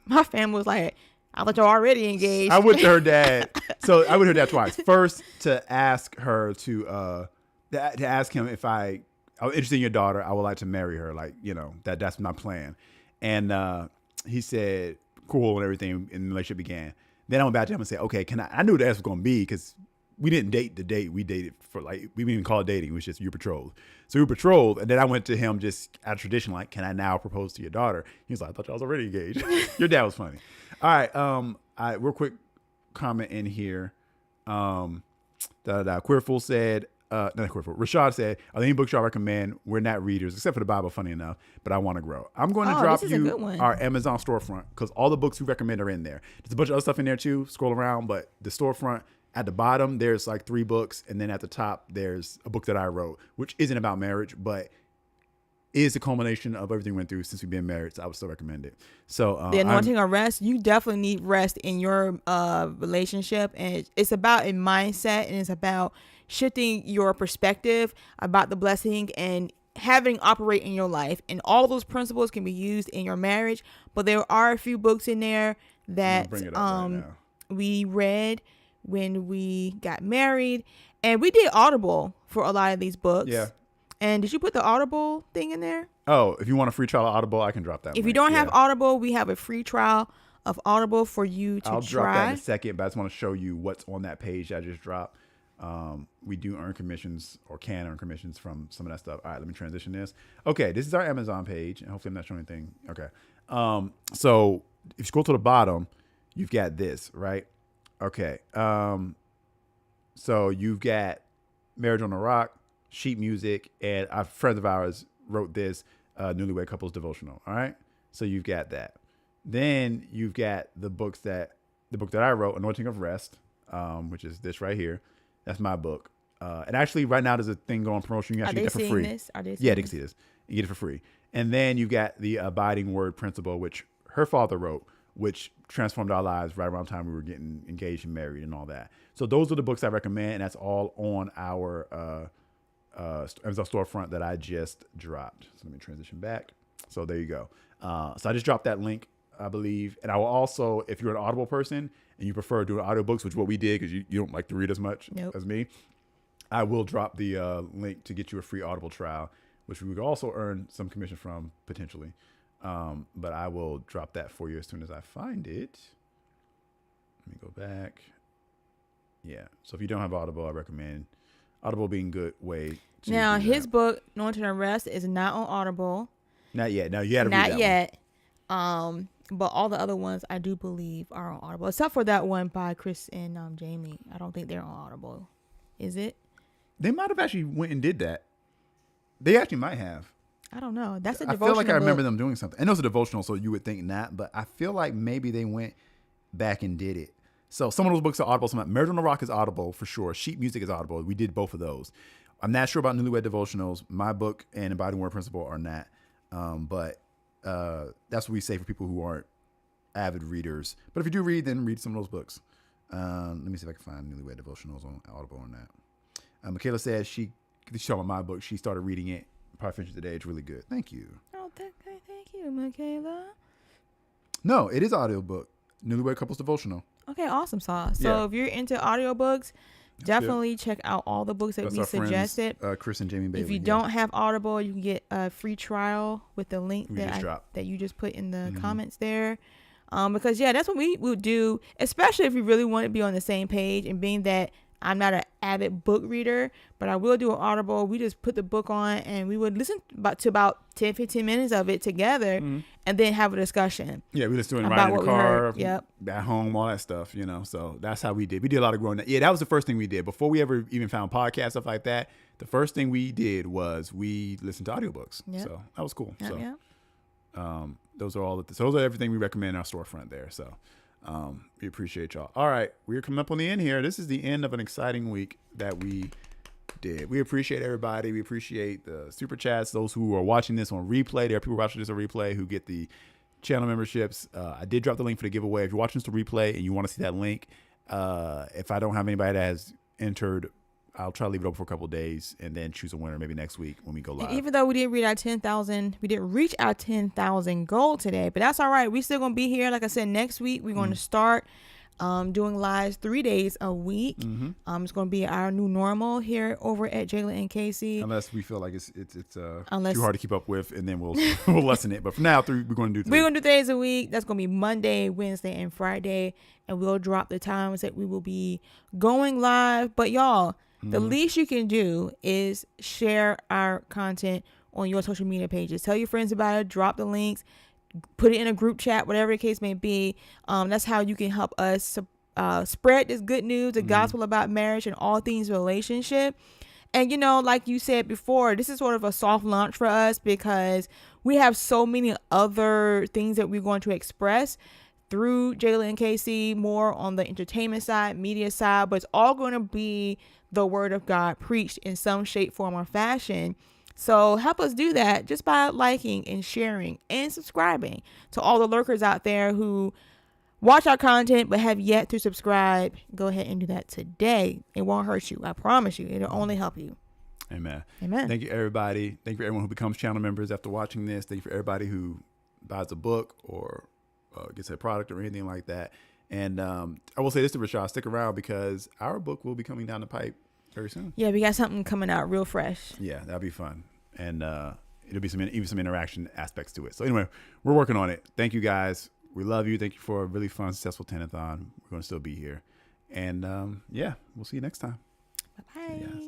my family was like, I thought you're already engaged. I went to her dad. So I went to her dad twice. First to ask her to ask him if I was interested in your daughter. I would like to marry her. Like, you know, that's my plan. And he said, cool, and everything, and the relationship began. Then I went back to him and said, okay, I knew what the answer was going to be because we didn't date the date. We dated for we didn't even call it dating. It was just you're betrothed. So we were betrothed. And then I went to him just out of tradition, like, can I now propose to your daughter? He was like, I thought y'all was already engaged. Your dad was funny. All right. Real quick comment in here. Queerful said, not Queerful. Rashad said, are there any books y'all recommend? We're not readers, except for the Bible, funny enough, but I want to grow. I'm going to drop you our Amazon storefront because all the books we recommend are in there. There's a bunch of other stuff in there too. Scroll around, but the storefront, at the bottom, there's like 3 books. And then at the top, there's a book that I wrote, which isn't about marriage, but is the culmination of everything we went through since we've been married. So I would still recommend it. So the anointing of rest, you definitely need rest in your relationship. And it's about a mindset, and it's about shifting your perspective about the blessing and having operate in your life. And all those principles can be used in your marriage. But there are a few books in there that we read when we got married, and we did Audible for a lot of these books. Yeah. And did you put the Audible thing in there? Oh, if you want a free trial of Audible, I can drop that. If you don't have Audible, we have a free trial of Audible for you to try. I'll drop that in a second, but I just want to show you what's on that page I just dropped. We do earn commissions, or can earn commissions from some of that stuff. All right, let me transition this. Okay, this is our Amazon page, and hopefully I'm not showing anything. Okay. So if you scroll to the bottom, you've got this, right? Okay. So you've got Marriage on the Rock, sheet music, and a friend of ours wrote this Newlywed Couples devotional. All right. So you've got that. Then you've got the book that I wrote, Anointing of Rest, which is this right here. That's my book. And actually right now there's a thing going promotion. You can actually get that for free. Yeah, they can see this. You get it for free. And then you've got the Abiding Word Principle, which her father wrote, which transformed our lives right around the time we were getting engaged and married and all that. So those are the books I recommend, and that's all on our Amazon storefront that I just dropped. So let me transition back. So there you go. So I just dropped that link, I believe. And I will also, if you're an Audible person and you prefer doing audiobooks, which is what we did because you don't like to read as much as me, I will drop the link to get you a free Audible trial, which we would also earn some commission from potentially. But I will drop that for you as soon as I find it. Let me go back. Yeah. So if you don't have Audible, I recommend Audible being a good way to now do his that. book, Anointing of Rest, is not on Audible. Not yet. No, you had to read that Not yet. But all the other ones I do believe are on Audible, except for that one by Chris and Jamie. I don't think they're on Audible. Is it? They might have actually went and did that. They actually might have. I don't know. That's a I devotional feel like I book. remember them doing something. I know it's a devotional, so you would think not, but I feel like maybe they went back and did it. So some of those books are Audible. Some Marriage on the Rock is Audible for sure. Sheet music is Audible. We did both of those. I'm not sure about Newlywed Devotionals. My book and Abiding Word Principle are not. But that's what we say for people who aren't avid readers. But if you do read, then read some of those books. Let me see if I can find Newlywed Devotionals on Audible or not. Michaela says she's talking about my book. She started reading it. Probably finished it today. It's really good. Thank you. Oh, thank you, Michaela. No, it is audiobook. Newlywed Couples Devotional. Okay, awesome sauce. So if you're into audiobooks, definitely check out all the books that That's we our suggested. Friends, Chris and Jamie Bailey. If you don't have Audible, you can get a free trial with the link that you just put in the comments there. Because yeah, that's what we would do, especially if we really want to be on the same page. And being that I'm not an avid book reader, but I will do an Audible. We just put the book on and we would listen to about 10, 15 minutes of it together and then have a discussion. Yeah, we just doing about riding in what the we car, heard. Yep. at home, all that stuff, you know. So that's how we did. We did a lot of growing up. Yeah, that was the first thing we did. Before we ever even found podcasts, stuff like that, the first thing we did was we listened to audiobooks. Yep. So that was cool. Yep, So yep. those are everything we recommend in our storefront there. So we appreciate y'all. All right, we're coming up on the end here. This is the end of an exciting week that we did. We appreciate everybody. We appreciate the super chats, those who are watching this on replay. There are people watching this on replay who get the channel memberships. I did drop the link for the giveaway. If you're watching this on replay and you want to see that link, if I don't have anybody that has entered, I'll try to leave it open for a couple of days and then choose a winner maybe next week when we go live. Even though we didn't reach our 10,000 goal today, but that's all right. We still gonna be here. Like I said, next week we're going to start doing lives 3 days a week. It's going to be our new normal here over at Jayla and Casey. Unless we feel like it's too Unless- hard to keep up with, and then we'll lessen it. But for now, we're going to do 3. We're going to do 3 days a week. That's going to be Monday, Wednesday, and Friday. And we'll drop the times that we will be going live. But y'all, the least you can do is share our content on your social media pages. Tell your friends about it. Drop the links. Put it in a group chat, whatever the case may be. That's how you can help us spread this good news, the gospel about marriage and all things relationship. And, you know, like you said before, this is sort of a soft launch for us because we have so many other things that we're going to express through Jayla and Casey, more on the entertainment side, media side, but it's all going to be the word of God preached in some shape, form, or fashion. So help us do that just by liking and sharing and subscribing. To all the lurkers out there who watch our content but have yet to subscribe, go ahead and do that today. It won't hurt you. I promise you. It'll only help you. Amen. Amen. Thank you, everybody. Thank you for everyone who becomes channel members after watching this. Thank you for everybody who buys a book or gets a product or anything like that. And I will say this to Rashad, stick around because our book will be coming down the pipe very soon. Yeah, we got something coming out real fresh. Yeah, that'll be fun. And it'll be even some interaction aspects to it. So anyway, we're working on it. Thank you guys. We love you. Thank you for a really fun, successful Tenathon. We're going to still be here. And yeah, we'll see you next time. Bye-bye. Yes.